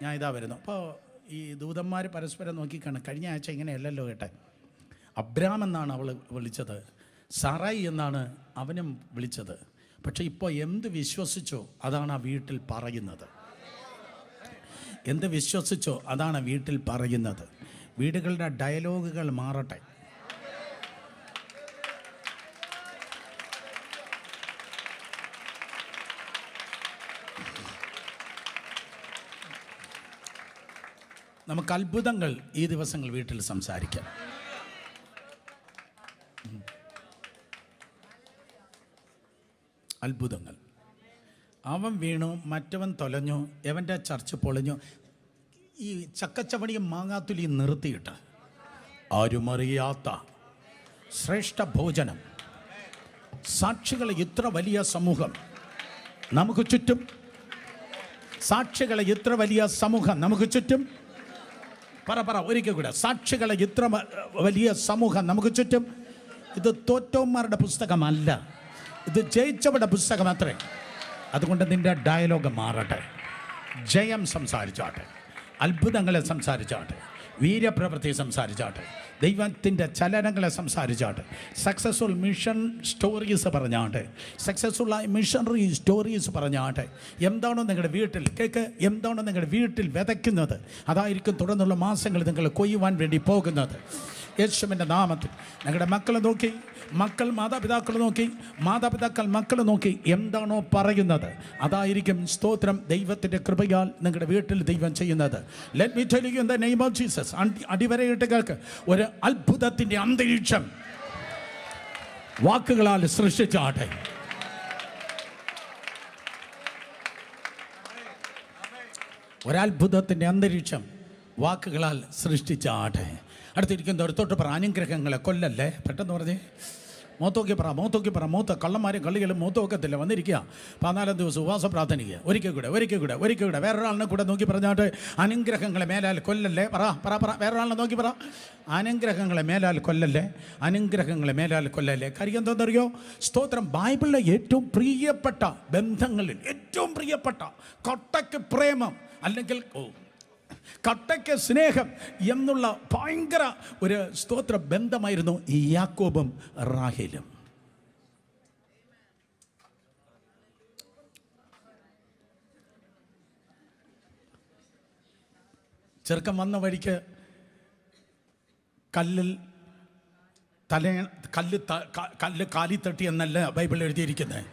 ഞാൻ ഇതാ വരുന്നു. അപ്പോൾ ഈ ദൂതന്മാർ പരസ്പരം നോക്കിക്കാണ്. കഴിഞ്ഞ ആഴ്ച ഇങ്ങനെയല്ലല്ലോ കേട്ടെ, അബ്രഹാം എന്നാണ് അവൾ വിളിച്ചത്, സാറായി എന്നാണ് അവനും വിളിച്ചത്. പക്ഷെ ഇപ്പോൾ എന്ത് വിശ്വസിച്ചോ അതാണ് ആ വീട്ടിൽ പറയുന്നത്. എന്ത് വിശ്വസിച്ചോ അതാണ് വീട്ടിൽ പറയുന്നത്. വീടുകളുടെ ഡയലോഗുകൾ മാറട്ടെ. നമുക്ക് അത്ഭുതങ്ങൾ ഈ ദിവസങ്ങൾ വീട്ടിൽ സംസാരിക്കാം. അത്ഭുതങ്ങൾ. അവൻ വീണു, മറ്റവൻ തൊലഞ്ഞു, എവൻ്റെ ചർച്ച പൊളിഞ്ഞു. ഈ ചക്കച്ചവണിയും മാങ്ങാത്തുലിയും നിർത്തിയിട്ട് ആരുമറിയാത്ത ശ്രേഷ്ഠ ഭോജനം, സാക്ഷികളെ ഇത്ര വലിയ സമൂഹം നമുക്ക് ചുറ്റും, സാക്ഷികളെ ഇത്ര വലിയ സമൂഹം നമുക്ക് ചുറ്റും. പറ ഒരിക്കൽ കൂടെ, സാക്ഷികളെ ഇത്ര വലിയ സമൂഹം നമുക്ക് ചുറ്റും. ഇത് തോറ്റവന്മാരുടെ പുസ്തകമല്ല, ഇത് ജയിച്ചവരുടെ പുസ്തകം അത്രേ. അതുകൊണ്ട് നിന്റെ ഡയലോഗ് മാറട്ടെ. ജയം സംസാരിച്ചാട്ടെ, അത്ഭുതങ്ങളെ സംസാരിച്ചാട്ടെ, വീര്യപ്രവൃത്തി സംസാരിച്ചാട്ടെ, ദൈവത്തിൻ്റെ ചലനങ്ങളെ സംസാരിച്ചാട്ടെ, സക്സസ്ഫുൾ മിഷൻ സ്റ്റോറീസ് പറഞ്ഞാട്ടെ, സക്സസ്ഫുള്ളായ മിഷണറി സ്റ്റോറീസ് പറഞ്ഞാട്ടെ. എന്താണോ നിങ്ങളുടെ വീട്ടിൽ എന്താണോ നിങ്ങളുടെ വീട്ടിൽ വിതയ്ക്കുന്നത്, അതായിരിക്കും തുടർന്നുള്ള മാസങ്ങൾ നിങ്ങൾ കൊയ്യുവാൻ വേണ്ടി പോകുന്നത്. യേശുവിൻ്റെ നാമത്തിൽ നിങ്ങളുടെ മക്കളെ നോക്കി, മക്കൾ മാതാപിതാക്കളെ നോക്കി, മാതാപിതാക്കൾ മക്കളെ നോക്കി എന്താണോ പറയുന്നത്, അതായിരിക്കും സ്തോത്രം ദൈവത്തിൻ്റെ കൃപയാൽ നിങ്ങളുടെ വീട്ടിൽ ദൈവം ചെയ്യുന്നത്. Let me tell you in the name of Jesus, അടിവരയിട്ട് കേൾക്ക്, ഒരു അത്ഭുതത്തിൻ്റെ അന്തരീക്ഷം വാക്കുകളാൽ സൃഷ്ടിച്ചാട്ടെ. ഒരത്ഭുതത്തിൻ്റെ അന്തരീക്ഷം വാക്കുകളാൽ സൃഷ്ടിച്ചാട്ടെ. അടുത്തിരിക്കുന്നവർ തൊട്ട് പറ, അനുഗ്രഹങ്ങളെ കൊല്ലല്ലേ. പെട്ടെന്ന് പറഞ്ഞേ, മൂത്തോക്കി പറ. മൂത്ത കള്ളന്മാരും കള്ളികളും മൂത്തോക്കത്തില്ല വന്നിരിക്കുക. 14 ദിവസം ഉപവാസ പ്രാർത്ഥനിക്കുക. ഒരിക്കൽ കൂടെ വേറൊരാളിനെ കൂടെ നോക്കി പറഞ്ഞാട്ട്, അനുഗ്രഹങ്ങളെ മേലാൽ കൊല്ലല്ലേ. പറ വേറൊരാളിനെ നോക്കി പറ, അനുഗ്രഹങ്ങളെ മേലാൽ കൊല്ലല്ലേ. കാര്യം എന്താണെന്നറിയോ? സ്തോത്രം, ബൈബിളിലെ ഏറ്റവും പ്രിയപ്പെട്ട ബന്ധങ്ങളിൽ ഏറ്റവും പ്രിയപ്പെട്ട കട്ടയ്ക്ക് പ്രേമം, അല്ലെങ്കിൽ കട്ടയ്ക്ക് സ്നേഹം എന്നുള്ള ഭയങ്കര ഒരു സ്തോത്ര ബന്ധമായിരുന്നു ഈ യാക്കോബും റാഹേലും. ചെറുക്കൻ വന്ന വഴിക്ക് കല്ല് കാലി തട്ടി എന്നല്ല ബൈബിളിൽ എഴുതിയിരിക്കുന്നത്.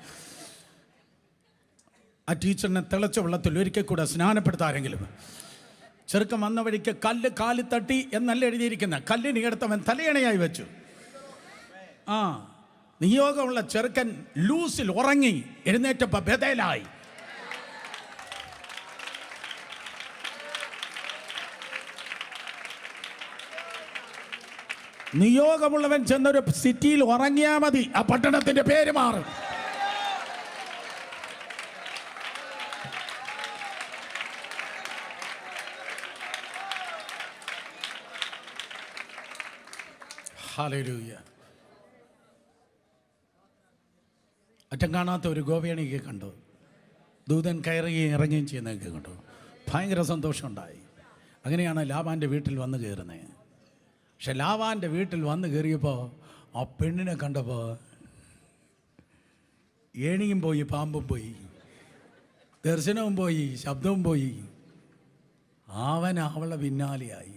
ആ ടീച്ചറിനെ തിളച്ച വെള്ളത്തിൽ ഒരിക്കൽ കൂടെ സ്നാനപ്പെടുത്താരെങ്കിലും. ചെറുക്കൻ വന്ന വഴിക്ക് കല്ല് കാലി തട്ടി എന്നല്ല എഴുതിയിരിക്കുന്നത്. കല്ലിന് എടുത്തവൻ തലയണയായി വെച്ചു. നിയോഗമുള്ള ചെറുക്കൻ ലൂസിൽ ഉറങ്ങി, എഴുന്നേറ്റപ്പോൾ ബഥേലായി. നിയോഗമുള്ളവൻ ചെന്നൊരു സിറ്റിയിൽ ഉറങ്ങിയാൽ മതി, ആ പട്ടണത്തിന്റെ പേര് മാറും. ഹല്ലേലൂയ. അറ്റം കാണാത്ത ഒരു ഗോവേണിയൊക്കെ കണ്ടു, ദൂതൻ കയറുകയും ഇറങ്ങുകയും ചെയ്യുന്നതൊക്കെ കണ്ടു. ഭയങ്കര സന്തോഷമുണ്ടായി. അങ്ങനെയാണ് ലാബാൻ്റെ വീട്ടിൽ വന്ന് കയറുന്നത്. പക്ഷെ ലാബാൻ്റെ വീട്ടിൽ വന്ന് കയറിയപ്പോൾ ആ പെണ്ണിനെ കണ്ടപ്പോൾ ഏണിയും പോയി, പാമ്പും പോയി, ദർശനവും പോയി, ശബ്ദവും പോയി. അവൻ അവളെ പിന്നാലെയായി.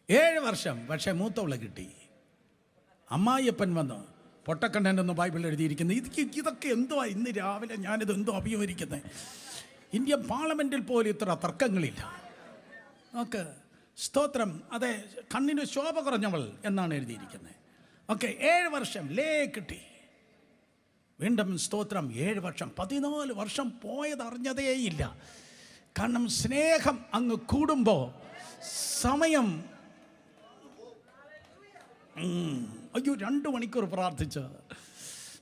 7 വർഷം. പക്ഷേ മൂത്തവളെ കിട്ടി. അമ്മായിയപ്പൻ വന്ന് പൊട്ടക്കണ്ടെന്ന് ബൈബിളിൽ എഴുതിയിരിക്കുന്നത്. ഇതൊക്കെ എന്തുവാ ഇന്ന് രാവിലെ ഞാനിത് എന്തോ അഭിമുഖീകരിക്കുന്നത്. ഇന്ത്യൻ പാർലമെൻറ്റിൽ പോലും ഇത്ര തർക്കങ്ങളില്ല. ഓക്കെ, സ്തോത്രം. അതെ, കണ്ണിന് ശോഭ കുറഞ്ഞവൾ എന്നാണ് എഴുതിയിരിക്കുന്നത്. ഓക്കെ, 7 വർഷം കിട്ടി. വീണ്ടും സ്തോത്രം 7 വർഷം. 14 വർഷം പോയതറിഞ്ഞതേയില്ല. കാരണം സ്നേഹം അങ്ങ് കൂടുമ്പോൾ സമയം, അയ്യോ 2 മണിക്കൂർ പ്രാർത്ഥിച്ച,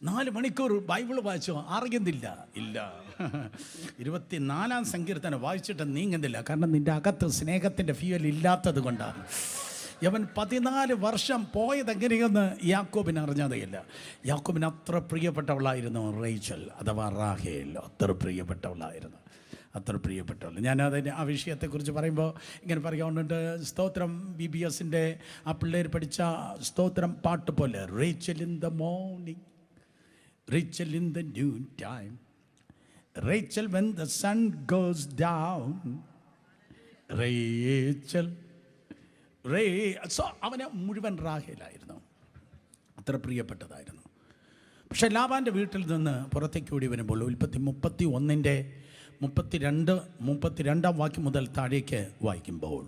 4 മണിക്കൂർ ബൈബിൾ വായിച്ചോ, അറിയുന്നില്ല. 24-ാം സങ്കീർത്തനം വായിച്ചിട്ട് നീങ്ങുന്നില്ല. കാരണം നിൻ്റെ അകത്ത് സ്നേഹത്തിൻ്റെ ഫ്യൂവൽ ഇല്ലാത്തത് കൊണ്ടാണ്. അവൻ 14 വർഷം പോയതെങ്ങനെയെന്ന് യാക്കോബിന് അറിഞ്ഞതേയില്ല. യാക്കോബിന് അത്ര പ്രിയപ്പെട്ടവളായിരുന്നു റേച്ചൽ അഥവാ റാഹേൽ. അത്ര പ്രിയപ്പെട്ടവളായിരുന്നു. ആ വിഷയത്തെക്കുറിച്ച് പറയുമ്പോൾ ഇങ്ങനെ പറയാവുന്നുണ്ട്. സ്തോത്രം BBSൻ്റെ ആ പിള്ളേർ പഠിച്ച സ്തോത്രം പാട്ട് പോലെ, Rachel in the morning, Rachel in the new time, Rachel when the sun goes down, Rachel അവന് മുഴുവൻ റാഹേലായിരുന്നു, അത്ര പ്രിയപ്പെട്ടതായിരുന്നു. പക്ഷെ ലാബാൻ്റെ വീട്ടിൽ നിന്ന് പുറത്തേക്ക് ഓടി വരുമ്പോൾ ഉൽപ്പത്തി 32 വാക്യം മുതൽ താഴേക്ക് വായിക്കുമ്പോൾ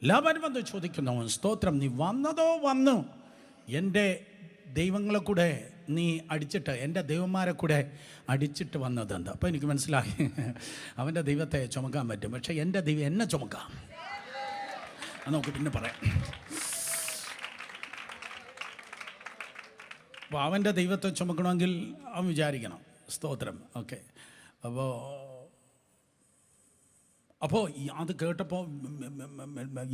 ലാബാൻ വന്ന് ചോദിക്കുന്നു, സ്തോത്രം, നീ വന്നതോ വന്നു എൻ്റെ ദൈവങ്ങളെ കൂടെ നീ അടിച്ചിട്ട്, എൻ്റെ ദൈവന്മാരെ കൂടെ അടിച്ചിട്ട് വന്നതെന്താ? അപ്പോൾ എനിക്ക് മനസ്സിലായി, അവൻ്റെ ദൈവത്തെ ചുമക്കാൻ പറ്റും, പക്ഷേ എൻ്റെ ദൈവം എന്നെ ചുമക്കാം. അത് നമുക്ക് പിന്നെ പറയാം. അപ്പോൾ അവൻ്റെ ദൈവത്തെ ചുമക്കണമെങ്കിൽ അവൻ വിചാരിക്കണം. സ്തോത്രം. ഓക്കെ. അപ്പോൾ അത് കേട്ടപ്പോൾ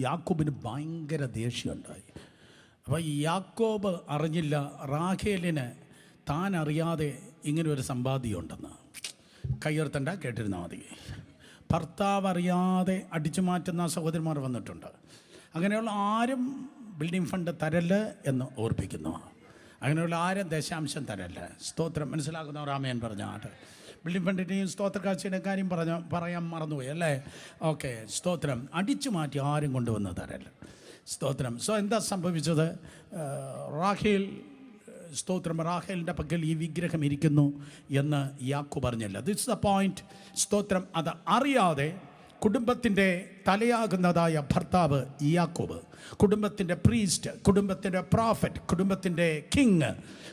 യാക്കോബിന് ഭയങ്കര ദേഷ്യമുണ്ടായി. അപ്പോൾ യാക്കോബ് അറിഞ്ഞില്ല റാഖേലിന് താൻ അറിയാതെ ഇങ്ങനെ ഒരു സമ്പാദ്യമുണ്ടെന്ന്. കയ്യുയർത്തണ്ട, കേട്ടിരുന്നാൽ മതി. ഭർത്താവ് അറിയാതെ അടിച്ചു മാറ്റുന്ന സഹോദരന്മാർ വന്നിട്ടുണ്ട്. അങ്ങനെയുള്ള ആരും ബിൽഡിംഗ് ഫണ്ട് തരല് എന്ന് ഓർപ്പിക്കുന്നു. അങ്ങനെയുള്ള ആരും ദശാംശം തരല്ല. സ്തോത്രം. മനസ്സിലാക്കുന്നവർ ആമേൻ പറഞ്ഞ ആട്ട്. ബിൽഡിംഗ് ഫണ്ടിൻ്റെയും സ്തോത്ര കാഴ്ചയുടെ കാര്യം പറയാൻ മറന്നുപോയി അല്ലേ? ഓക്കെ. സ്തോത്രം. അടിച്ചു മാറ്റി ആരും കൊണ്ടുവന്ന് തരല്ല. സ്തോത്രം. എന്താ സംഭവിച്ചത്? റാഖേൽ, സ്തോത്രം, റാഖേലിൻ്റെ പക്കൽ ഈ വിഗ്രഹം ഇരിക്കുന്നു എന്ന് യാക്കോബ് പറഞ്ഞില്ല. This the point. സ്തോത്രം. അത് അറിയാതെ കുടുംബത്തിൻ്റെ തലയാകുന്നതായ ഭർത്താവ് യാക്കോബ്, കുടുംബത്തിൻ്റെ പ്രീസ്റ്റ്, കുടുംബത്തിൻ്റെ പ്രോഫറ്റ്, കുടുംബത്തിൻ്റെ കിങ്,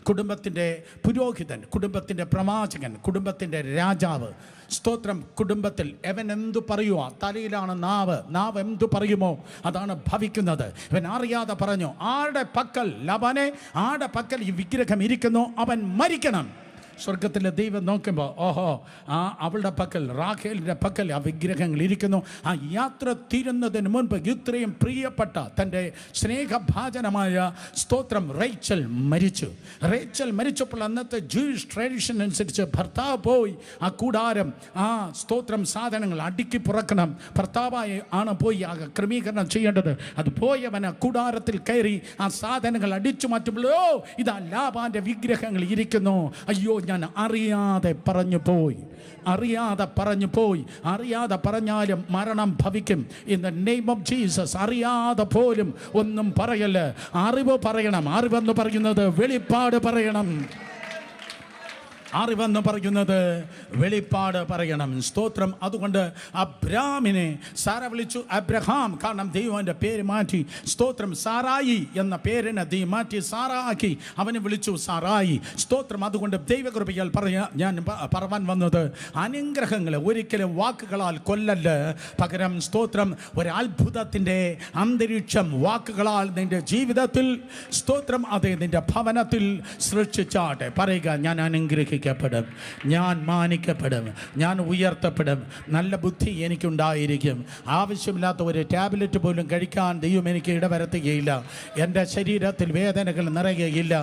കുടുംബത്തിൻ്റെ പുരോഹിതൻ, കുടുംബത്തിൻ്റെ പ്രവാചകൻ, കുടുംബത്തിൻ്റെ രാജാവ്, സ്തോത്രം, കുടുംബത്തിൽ എവൻ എന്തു പറയുക, തലയിലാണ് നാവ് എന്തു പറയുമോ അതാണ് ഭവിക്കുന്നത്. ഇവൻ അറിയാതെ പറഞ്ഞു, ആരുടെ പക്കൽ, ലാബാനെ, ആരുടെ പക്കൽ ഈ വിഗ്രഹം ഇരിക്കുന്നു അവൻ മരിക്കണം. സ്വർഗത്തിലെ ദൈവം നോക്കുമ്പോൾ, ഓഹോ, അവളുടെ പക്കൽ, റാഖേലിൻ്റെ പക്കൽ ആ വിഗ്രഹങ്ങൾ ഇരിക്കുന്നു. ആ യാത്ര തീരുന്നതിന് മുൻപ് ഇത്രയും പ്രിയപ്പെട്ട തൻ്റെ സ്നേഹഭാജനമായ സ്തോത്രം റേച്ചൽ മരിച്ചപ്പോൾ അന്നത്തെ ജൂയിഷ് ട്രഡീഷൻ അനുസരിച്ച് ഭർത്താവ് പോയി ആ കൂടാരം, ആ സ്തോത്രം സാധനങ്ങൾ അടുക്കി പുറക്കണം. ഭർത്താവായി ആണ് പോയി ആ ക്രമീകരണം ചെയ്യേണ്ടത്. അത് പോയവൻ ആ കൂടാരത്തിൽ കയറി ആ സാധനങ്ങൾ അടിച്ചു മാറ്റുമ്പോഴോ ഇതാ ലാബാൻ്റെ വിഗ്രഹങ്ങൾ ഇരിക്കുന്നു. അയ്യോ, ഞാൻ അറിയാതെ പറഞ്ഞു പോയി. അറിയാതെ പറഞ്ഞാലും മരണം ഭവിക്കും. In the name of Jesus അറിയാതെ പോലും ഒന്നും പറയല്ല. അറിവ് പറയണം. അറിവെന്ന് പറയുന്നത് വെളിപ്പാട് പറയണം. അറിവെന്ന് പറയുന്നത് വെളിപ്പാട് പറയണം. സ്തോത്രം. അതുകൊണ്ട് അബ്രാമിനെ സാറ വിളിച്ചു അബ്രഹാം, കാരണം ദൈവം അവൻ്റെ പേര് മാറ്റി. സ്തോത്രം. സാറായി എന്ന പേരിനെ ദൈവം മാറ്റി സാറാക്കി അവനെ വിളിച്ചു സാറായി. സ്തോത്രം. അതുകൊണ്ട് ദൈവകൃപയാൽ ഞാൻ പറവാൻ വന്നത്, അനുഗ്രഹങ്ങളെ ഒരിക്കലും വാക്കുകളാൽ കൊല്ലല്ല, പകരം സ്തോത്രം ഒരു അത്ഭുതത്തിൻ്റെ അന്തരീക്ഷം വാക്കുകളാൽ നിൻ്റെ ജീവിതത്തിൽ, സ്തോത്രം, അതേ നിൻ്റെ ഭവനത്തിൽ സൃഷ്ടിച്ചാട്ടെ. പറയുക, ഞാൻ അനുഗ്രഹിക്കും, ഞാൻ മാനിക്കപ്പെടും, ഞാൻ ഉയർത്തപ്പെടും, നല്ല ബുദ്ധി എനിക്കുണ്ടായിരിക്കും, ആവശ്യമില്ലാത്ത ഒരു ടാബ്ലറ്റ് പോലും കഴിക്കാൻ ദൈവം എനിക്ക് ഇടവരുത്തുകയില്ല, എൻ്റെ ശരീരത്തിൽ വേദനകൾ നിറയുകയില്ല,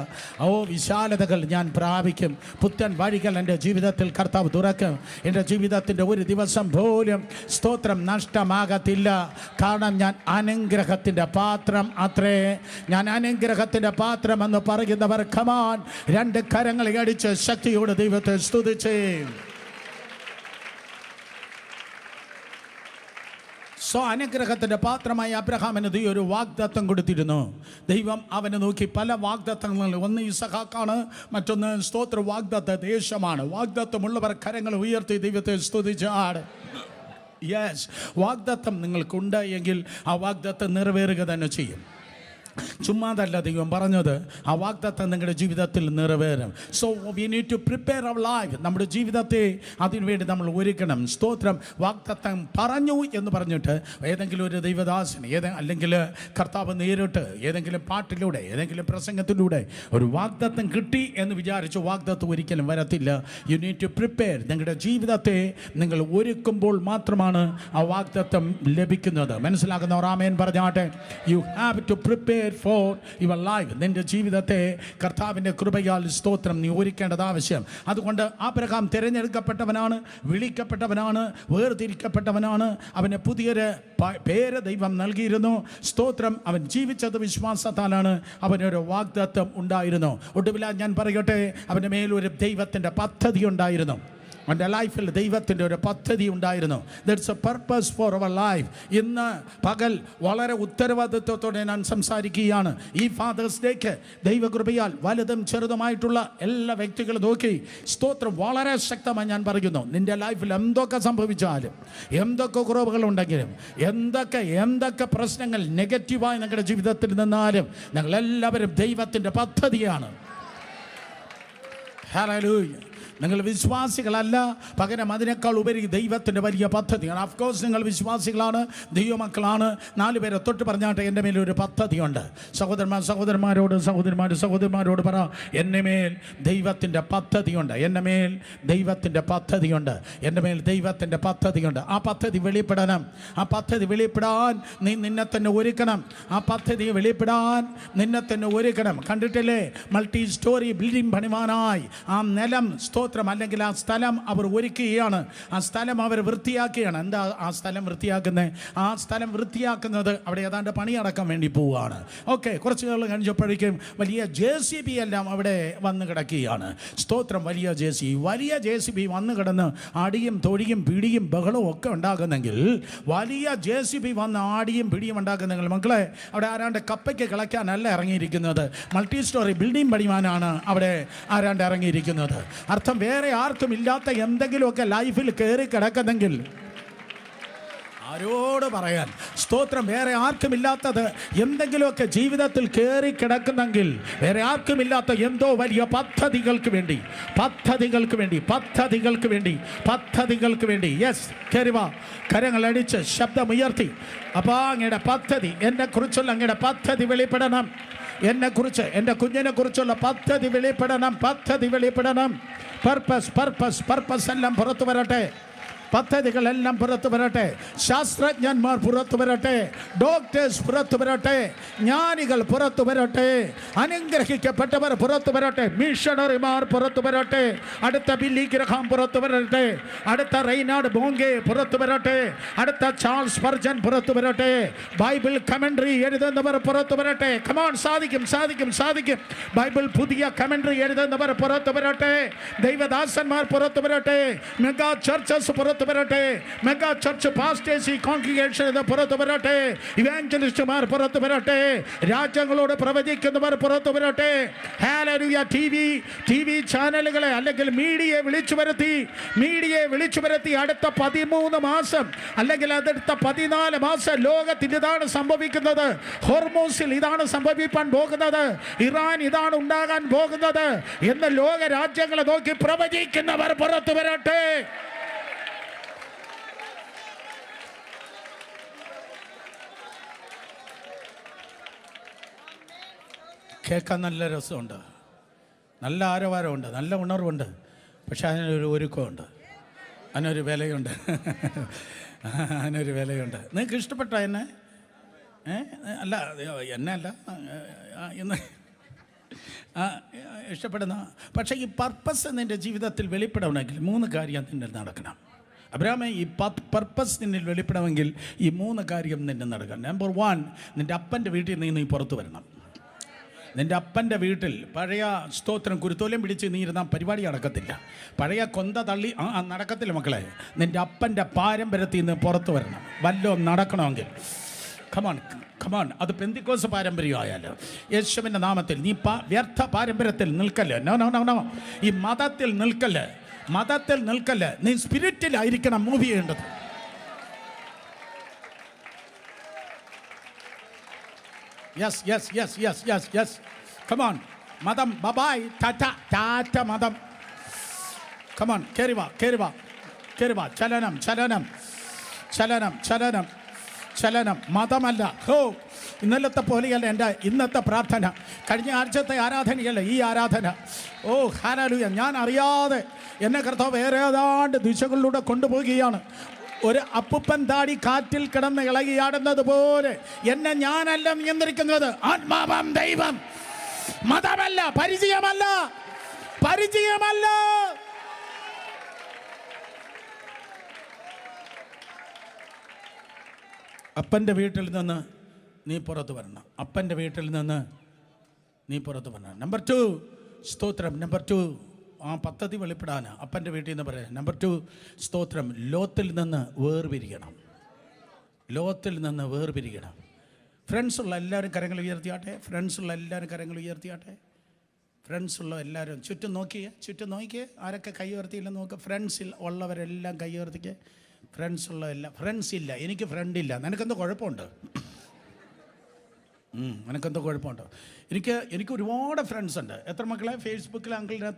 വിശാലതകൾ ഞാൻ പ്രാപിക്കും, പുത്തൻ വഴികൾ എൻ്റെ ജീവിതത്തിൽ കർത്താവ് തുറക്കും, എൻ്റെ ജീവിതത്തിൻ്റെ ഒരു ദിവസം പോലും സ്തോത്രം നഷ്ടമാകത്തില്ല. കാരണം ഞാൻ അനുഗ്രഹത്തിൻ്റെ പാത്രം അത്രേ. ഞാൻ അനുഗ്രഹത്തിൻ്റെ പാത്രം എന്ന് പറയുന്നവർ കമാൻ രണ്ട് കരങ്ങളെ അടിച്ച് ശക്തിയോട് ദൈവത്തെ സ്തുതിച്ചേ. അനുഗ്രഹത്തിന്റെ പാത്രമായ അബ്രഹാമിന് ദൈവം ഒരു വാഗ്ദത്തം കൊടുത്തിരുന്നു. ദൈവം അവനെ നോക്കി പല വാഗ്ദത്തങ്ങൾ, ഒന്ന് ഇസഹാക്കാണ്, മറ്റൊന്ന് സ്തോത്ര വാഗ്ദത്ത ദേശമാണ്. വാഗ്ദത്തമുള്ളവർ കരങ്ങൾ ഉയർത്തി ദൈവത്തെ സ്തുതിച്ചാട്. യെസ്, വാഗ്ദത്തം നിങ്ങൾക്കുണ്ട് എങ്കിൽ ആ വാഗ്ദത്തം നിറവേറുക തന്നെ ചെയ്യും. ചുമ്മാതല്ല ദൈവം പറഞ്ഞത്, ആ വാഗ്ദത്തം നിങ്ങളുടെ ജീവിതത്തിൽ നിറവേറും. So we need to prepare our life. നമ്മുടെ ജീവിതത്തെ അതിനുവേണ്ടി നമ്മൾ ഒരുക്കണം. സ്തോത്രം. വാഗ്ദത്തം പറഞ്ഞു എന്ന് പറഞ്ഞിട്ട് ഏതെങ്കിലും ഒരു ദൈവദാസൻ അല്ലെങ്കിൽ കർത്താവ് നേരിട്ട് ഏതെങ്കിലും പാട്ടിലൂടെ ഏതെങ്കിലും പ്രസംഗത്തിലൂടെ ഒരു വാഗ്ദത്തം കിട്ടി എന്ന് വിചാരിച്ചു വാഗ്ദത്തം ഒരിക്കലും വരത്തില്ല. You need to prepare. നിങ്ങളുടെ ജീവിതത്തെ നിങ്ങൾ ഒരുക്കുമ്പോൾ മാത്രമാണ് ആ വാഗ്ദത്തം ലഭിക്കുന്നത്. മനസ്സിലാക്കുന്നവർ ആമേൻ പറഞ്ഞാട്ടെ. You have to prepare for your life. നിന്റെ ജീവിതത്തെ കർത്താവിൻ്റെ കൃപയാൽ സ്തോത്രം നീ ഒരുക്കേണ്ടത് ആവശ്യം. അതുകൊണ്ട് അബ്രഹാം തിരഞ്ഞെടുക്കപ്പെട്ടവനാണ്, വിളിക്കപ്പെട്ടവനാണ്, വേർതിരിക്കപ്പെട്ടവനാണ്. അവന് പുതിയൊരു പേര് ദൈവം നൽകിയിരുന്നു. സ്തോത്രം. അവൻ ജീവിച്ചത് വിശ്വാസത്താലാണ്. അവനൊരു വാഗ്ദത്തം ഉണ്ടായിരുന്നു. ഒടുവിൽ ഞാൻ പറയട്ടെ, അവൻ്റെ മേലൊരു ദൈവത്തിൻ്റെ പദ്ധതി ഉണ്ടായിരുന്നു. എൻ്റെ ലൈഫിൽ ദൈവത്തിൻ്റെ ഒരു പദ്ധതി ഉണ്ടായിരുന്നു. That's a purpose for our life. ഇന്ന് പകൽ വളരെ ഉത്തരവാദിത്വത്തോടെ ഞാൻ സംസാരിക്കുകയാണ്. ഈ ഫാദേഴ്സ് ഡേക്ക് ദൈവകൃപയാൽ വലുതും ചെറുതുമായിട്ടുള്ള എല്ലാ വ്യക്തികളും നോക്കി സ്തോത്രം വളരെ ശക്തമായി ഞാൻ പറയുന്നു. നിൻ്റെ ലൈഫിൽ എന്തൊക്കെ സംഭവിച്ചാലും, എന്തൊക്കെ കുറവുകളുണ്ടെങ്കിലും, എന്തൊക്കെ പ്രശ്നങ്ങൾ നെഗറ്റീവായി നിങ്ങളുടെ ജീവിതത്തിൽ നിന്നാലും, ഞങ്ങളെല്ലാവരും ദൈവത്തിൻ്റെ പദ്ധതിയാണ്. ഹല്ലേലൂയ. നിങ്ങൾ വിശ്വാസികളല്ല, പകരം അതിനേക്കാൾ ഉപരി ദൈവത്തിൻ്റെ വലിയ പദ്ധതിയാണ്. ഓഫ്കോഴ്സ് നിങ്ങൾ വിശ്വാസികളാണ്, ദൈവമക്കളാണ്. 4 പേരെ തൊട്ട് പറഞ്ഞാട്ടെ, എൻ്റെ മേലൊരു പദ്ധതിയുണ്ട്. സഹോദരന്മാരോട് പറ, എൻ്റെ മേൽ ദൈവത്തിൻ്റെ പദ്ധതിയുണ്ട്. എൻ്റെ മേൽ ദൈവത്തിൻ്റെ പദ്ധതിയുണ്ട്. എൻ്റെ മേൽ ദൈവത്തിൻ്റെ പദ്ധതിയുണ്ട്. ആ പദ്ധതി വെളിപ്പെടണം. ആ പദ്ധതി വെളിപ്പെടാൻ നീ നിന്നെ തന്നെ ഒരുക്കണം. ആ പദ്ധതി വെളിപ്പെടാൻ നിന്നെ തന്നെ ഒരുക്കണം. കണ്ടിട്ടില്ലേ, മൾട്ടി സ്റ്റോറി ബിൽഡിംഗ് പണിവാനായി ആ നിലം സ്തോത്രം അല്ലെങ്കിൽ ആ സ്ഥലം അവർ ഒരുക്കുകയാണ്. ആ സ്ഥലം അവർ വൃത്തിയാക്കുകയാണ്. എന്താ ആ സ്ഥലം വൃത്തിയാക്കുന്നത്? ആ സ്ഥലം വൃത്തിയാക്കുന്നത് അവിടെ ഏതാണ്ട് പണി അടക്കാൻ വേണ്ടി പോവുകയാണ്. ഓക്കെ, കുറച്ച് നാൾ കഴിഞ്ഞപ്പോഴേക്കും വലിയ JCB എല്ലാം അവിടെ വന്ന് കിടക്കുകയാണ്. സ്തോത്രം, വലിയ JCB വന്ന് കിടന്ന് അടിയും തൊഴിയും പിടിയും ബഹളവും ഒക്കെ ഉണ്ടാകുന്നെങ്കിൽ, വലിയ JCB വന്ന് ആടിയും പിടിയും ഉണ്ടാക്കുന്നെങ്കിൽ, മക്കളെ അവിടെ ആരാണ്ട് കപ്പയ്ക്ക് കിളയ്ക്കാനല്ല ഇറങ്ങിയിരിക്കുന്നത്, മൾട്ടി സ്റ്റോറി ബിൽഡിംഗ് പണിവാനാണ് അവിടെ ആരാണ്ട് ഇറങ്ങിയിരിക്കുന്നത്. അർത്ഥം വേറെ ആർക്കും ഇല്ലാത്ത എന്തെങ്കിലുമൊക്കെ ലൈഫിൽ കയറി കിടക്കുന്നെങ്കിൽ, ആരോട് പറയാൻ, സ്തോത്രം, വേറെ ആർക്കുമില്ലാത്തത് എന്തെങ്കിലുമൊക്കെ ജീവിതത്തിൽ കയറി കിടക്കുന്നെങ്കിൽ, വേറെ ആർക്കുമില്ലാത്ത എന്തോ വലിയ പദ്ധതികൾക്ക് വേണ്ടി യെസ്, കരുവ കരങ്ങളടിച്ച് ശബ്ദമുയർത്തി, അപ്പോൾ അങ്ങയുടെ പദ്ധതി, എന്നെക്കുറിച്ചുള്ള അങ്ങയുടെ പദ്ധതി വെളിപ്പെടണം. എന്നെക്കുറിച്ച്, എൻ്റെ കുഞ്ഞിനെ കുറിച്ചുള്ള പദ്ധതി വെളിപ്പെടണം. പർപ്പസ് എല്ലാം പുറത്തു വരട്ടെ. പദ്ധതികളെല്ലാം പുറത്തു വരട്ടെ. ശാസ്ത്രജ്ഞന്മാർ പുറത്തു വരട്ടെ. ഡോക്ടേഴ്സ് പുറത്തു വരട്ടെ. ജ്ഞാനികൾ പുറത്തു വരട്ടെ. അനുഗ്രഹിക്കപ്പെട്ടവർ പുറത്തു വരട്ടെ. മിഷണറിമാർ പുറത്തു വരട്ടെ. അടുത്ത ബില്ലി ഗ്രഹാം പുറത്തു വരട്ടെ. അടുത്ത റെയ്നാർഡ് ബോംഗെ പുറത്തു വരട്ടെ. അടുത്ത ചാൾസ് സ്പർജൻ പുറത്തു വരട്ടെ. ബൈബിൾ കമന്ററി എഴുതുന്നവർ പുറത്തു വരട്ടെ. കമോൺ, സാധിക്കും. ബൈബിൾ പുതിയ കമന്ററി എഴുതുന്നവർ പുറത്തു വരട്ടെ. ദൈവദാസന്മാർ പുറത്തു വരട്ടെ. മെഗാ ചർച്ചസ് പുറത്തു വരട്ടെ. മെഗാ ചർച്ച് പാസ്റ്റേഴ്സ് കോൺഗ്രിഗേഷൻ പുറത്തു വരട്ടെ. ഇവാഞ്ചലിസ്റ്റുമാർ പുറത്തു വരട്ടെ. രാജ്യങ്ങളോട് പ്രവചിക്കുന്നവർ പുറത്തു വരട്ടെ. ഹല്ലേലൂയ. ടിവി ചാനലുകളെ അല്ലെങ്കിൽ മീഡിയയെ വിളിച്ചു വരുത്തി അടുത്ത 13 മാസം അല്ലെങ്കിൽ അടുത്ത 14 മാസം ലോകത്തിൽ ഇതാണ് സംഭവിക്കുന്നത്. ഹോർമോസിൽ ഇതാണ് സംഭവിക്കാൻ പോകുന്നത്. ഇറാൻ ഇതാണ് ഉണ്ടാകാൻ പോകുന്നത് എന്ന് ലോക രാജ്യങ്ങളെ നോക്കി പ്രവചിക്കുന്നവർ പുറത്തു വരട്ടെ. കേൾക്കാൻ നല്ല രസമുണ്ട്, നല്ല ആരവാരമുണ്ട്, നല്ല ഉണർവുണ്ട്. പക്ഷെ അതിനൊരു ഒരുക്കമുണ്ട്, അതിനൊരു വിലയുണ്ട്. നിങ്ങൾക്ക് ഇഷ്ടപ്പെട്ട എന്നെ? അല്ല, എന്നെ അല്ല, ഇന്ന് ഇഷ്ടപ്പെടുന്ന. പക്ഷേ ഈ പർപ്പസ് നിൻ്റെ ജീവിതത്തിൽ വെളിപ്പെടണമെങ്കിൽ 3 കാര്യം നിന്നിൽ നടക്കണം. അബ്രഹാമേ, ഈ പർപ്പസ് നിന്നിൽ വെളിപ്പെടണമെങ്കിൽ ഈ 3 കാര്യം നിന്നിൽ നടക്കണം. നമ്പർ 1, നിൻ്റെ അപ്പൻ്റെ വീട്ടിൽ നീ പുറത്തു വരണം. നിൻ്റെ അപ്പൻ്റെ വീട്ടിൽ പഴയ സ്തോത്രം കുരുത്തോലം പിടിച്ച് നീ ഇരുന്നാൽ പരിപാടി നടക്കത്തില്ല. പഴയ കൊന്ത തള്ളി നടക്കത്തില്ല മക്കളെ. നിൻ്റെ അപ്പൻ്റെ പാരമ്പര്യത്തിൽ നിന്ന് പുറത്തു വരണം. വല്ലതും നടക്കണമെങ്കിൽ കമാൺ. അത് പെന്തിക്കോസ് പാരമ്പര്യമായാലോ, യേശുവിൻ്റെ നാമത്തിൽ നീ വ്യർത്ഥ പാരമ്പര്യത്തിൽ നിൽക്കല്ലേ. നോ. ഈ മതത്തിൽ നിൽക്കല്ലേ. നീ സ്പിരിറ്റിലായിരിക്കണം മൂവ് ചെയ്യേണ്ടത്. Yes. Come on. Madam, bye-bye. Tata, madam. Come on. Keriva. ചലനം. മതമല്ല. ഇന്നലത്തെ പോലെയല്ല എൻ്റെ ഇന്നത്തെ പ്രാർത്ഥന. കഴിഞ്ഞ ആഴ്ചത്തെ ആരാധനയല്ല ഈ ആരാധന. ഹല്ലേലൂയ. ഞാൻ അറിയാതെ എന്നെ കർത്താവ് വേറെ ഏതാണ്ട് ദിശകളിലൂടെ കൊണ്ടുപോവുകയാണ്. ഒരു അപ്പുപ്പൻ താടി കാറ്റിൽ കിടന്ന് ഇളകിയാടുന്നത് പോലെ എന്നെ ഞാനല്ല നിയന്ത്രിക്കുന്നത്. ആത്മാവാം ദൈവം. മതമല്ല, പരിചയമല്ല. അപ്പൻ്റെ വീട്ടിൽ നിന്ന് നീ പുറത്തു വരണം. നമ്പർ 2 സ്തോത്രം. നമ്പർ 2 ആ പദ്ധതി വെളിപ്പെടാൻ അപ്പൻ്റെ വീട്ടിൽ നിന്ന് പറയാം. നമ്പർ 2, സ്തോത്രം, ലോത്തിൽ നിന്ന് വേർപിരിയണം. ലോത്തിൽ നിന്ന് വേർപിരിയണം. ഫ്രണ്ട്സുള്ള എല്ലാവരും കരങ്ങൾ ഉയർത്തിയാട്ടെ. ഫ്രണ്ട്സുള്ള എല്ലാവരും കരങ്ങൾ ഉയർത്തിയാട്ടെ. ഫ്രണ്ട്സുള്ള എല്ലാവരും ചുറ്റും നോക്കിയേ ആരൊക്കെ കൈ ഉയർത്തിയില്ലെന്ന് നോക്കുക. ഫ്രണ്ട്സിൽ ഉള്ളവരെല്ലാം കൈ ഉയർത്തിക്കുക. ഫ്രണ്ട്സുള്ള എല്ലാം. ഫ്രണ്ട്സ് ഇല്ല, എനിക്ക് ഫ്രണ്ടില്ല, നിനക്കെന്തോ കുഴപ്പമുണ്ട്. നിനക്കെന്തോ കുഴപ്പമുണ്ടോ? എനിക്ക് ഒരുപാട് ഫ്രണ്ട്സ് ഉണ്ട്. എത്ര മക്കളെ? ഫേസ്ബുക്കിൽ അങ്കിളിന്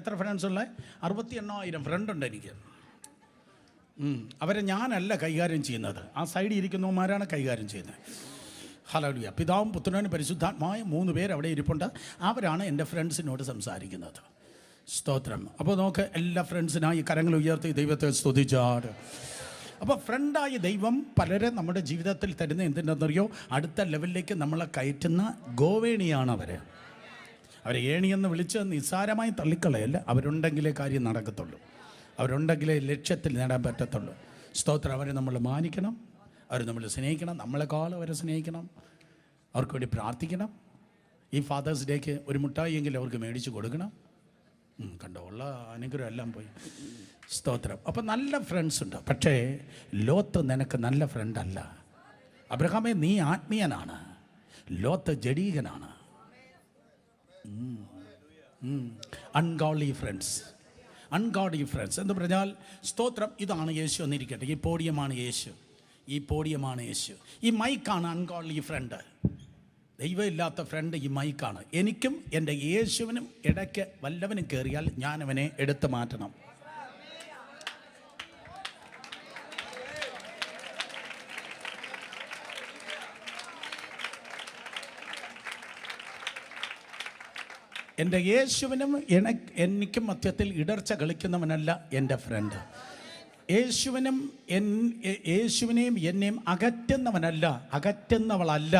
എത്ര ഫ്രണ്ട്സ് ഉള്ളത്? 68,000 ഫ്രണ്ടുണ്ട് എനിക്ക്. അവരെ ഞാനല്ല കൈകാര്യം ചെയ്യുന്നത്, ആ സൈഡിൽ ഇരിക്കുന്നവന്മാരാണ് കൈകാര്യം ചെയ്യുന്നത്. ഹല്ലേലൂയ. പിതാവും പുത്രനും പരിശുദ്ധാത്മാവും 3 പേര് അവിടെ ഇരിപ്പുണ്ട്. അവരാണ് എൻ്റെ ഫ്രണ്ട്സിനോട് സംസാരിക്കുന്നത്. സ്തോത്രം. അപ്പോൾ നമുക്ക് എല്ലാ ഫ്രണ്ട്സിനായി കരങ്ങൾ ഉയർത്തി ദൈവത്തെ സ്തുതിച്ചാട്. അപ്പോൾ ഫ്രണ്ടായ ദൈവം പലരെ നമ്മുടെ ജീവിതത്തിൽ തരുന്ന എന്തിനെന്നറിയോ? അടുത്ത ലെവലിലേക്ക് നമ്മളെ കയറ്റുന്ന ഗോവേണിയാണ് അവരെ ഏണിയെന്ന് വിളിച്ച് നിസ്സാരമായി തള്ളിക്കളയല്ല. അവരുണ്ടെങ്കിലേ കാര്യം നടക്കത്തുള്ളൂ, അവരുണ്ടെങ്കിലേ ലക്ഷ്യത്തിൽ നേടാൻ പറ്റത്തുള്ളൂ. സ്തോത്രം. അവരെ നമ്മൾ മാനിക്കണം, അവർ നമ്മൾ സ്നേഹിക്കണം, നമ്മളെക്കാൾ അവരെ സ്നേഹിക്കണം, അവർക്ക് വേണ്ടി പ്രാർത്ഥിക്കണം. ഈ ഫാദേഴ്സ് ഡേക്ക് ഒരു മുട്ടായിയെങ്കിലും അവർക്ക് മേടിച്ച് കൊടുക്കണം. കണ്ടോ, ഉള്ള അനുഗ്രഹം എല്ലാം പോയി. സ്തോത്രം. അപ്പം നല്ല ഫ്രണ്ട്സ് ഉണ്ട്. പക്ഷേ ലോത്ത് നിനക്ക് നല്ല ഫ്രണ്ടല്ല. അബ്രഹാമേ, നീ ആത്മീയനാണ്, ലോത്ത് ജഡീകനാണ്. അൺഗോഡ്ലി ഫ്രണ്ട്സ് എന്ന് പറഞ്ഞാൽ, സ്തോത്രം, ഇതാണ് യേശു എന്നിരിക്കട്ടെ. ഈ പോഡിയമാണ് യേശു. ഈ മൈക്കാണ് അൺഗോഡ്ലി ഫ്രണ്ട്. ദൈവമില്ലാത്ത ഫ്രണ്ട് ഈ മൈക്കാണ്. എനിക്കും എൻ്റെ യേശുവിനും ഇടയ്ക്ക് വല്ലവനും കയറിയാൽ ഞാൻ അവനെ എടുത്തു മാറ്റണം. എൻ്റെ യേശുവിനും എനിക്കും മധ്യത്തിൽ ഇടർച്ച കളിക്കുന്നവനല്ല എൻ്റെ ഫ്രണ്ട്. യേശുവിനെയും എന്നെയും അകറ്റുന്നവളല്ല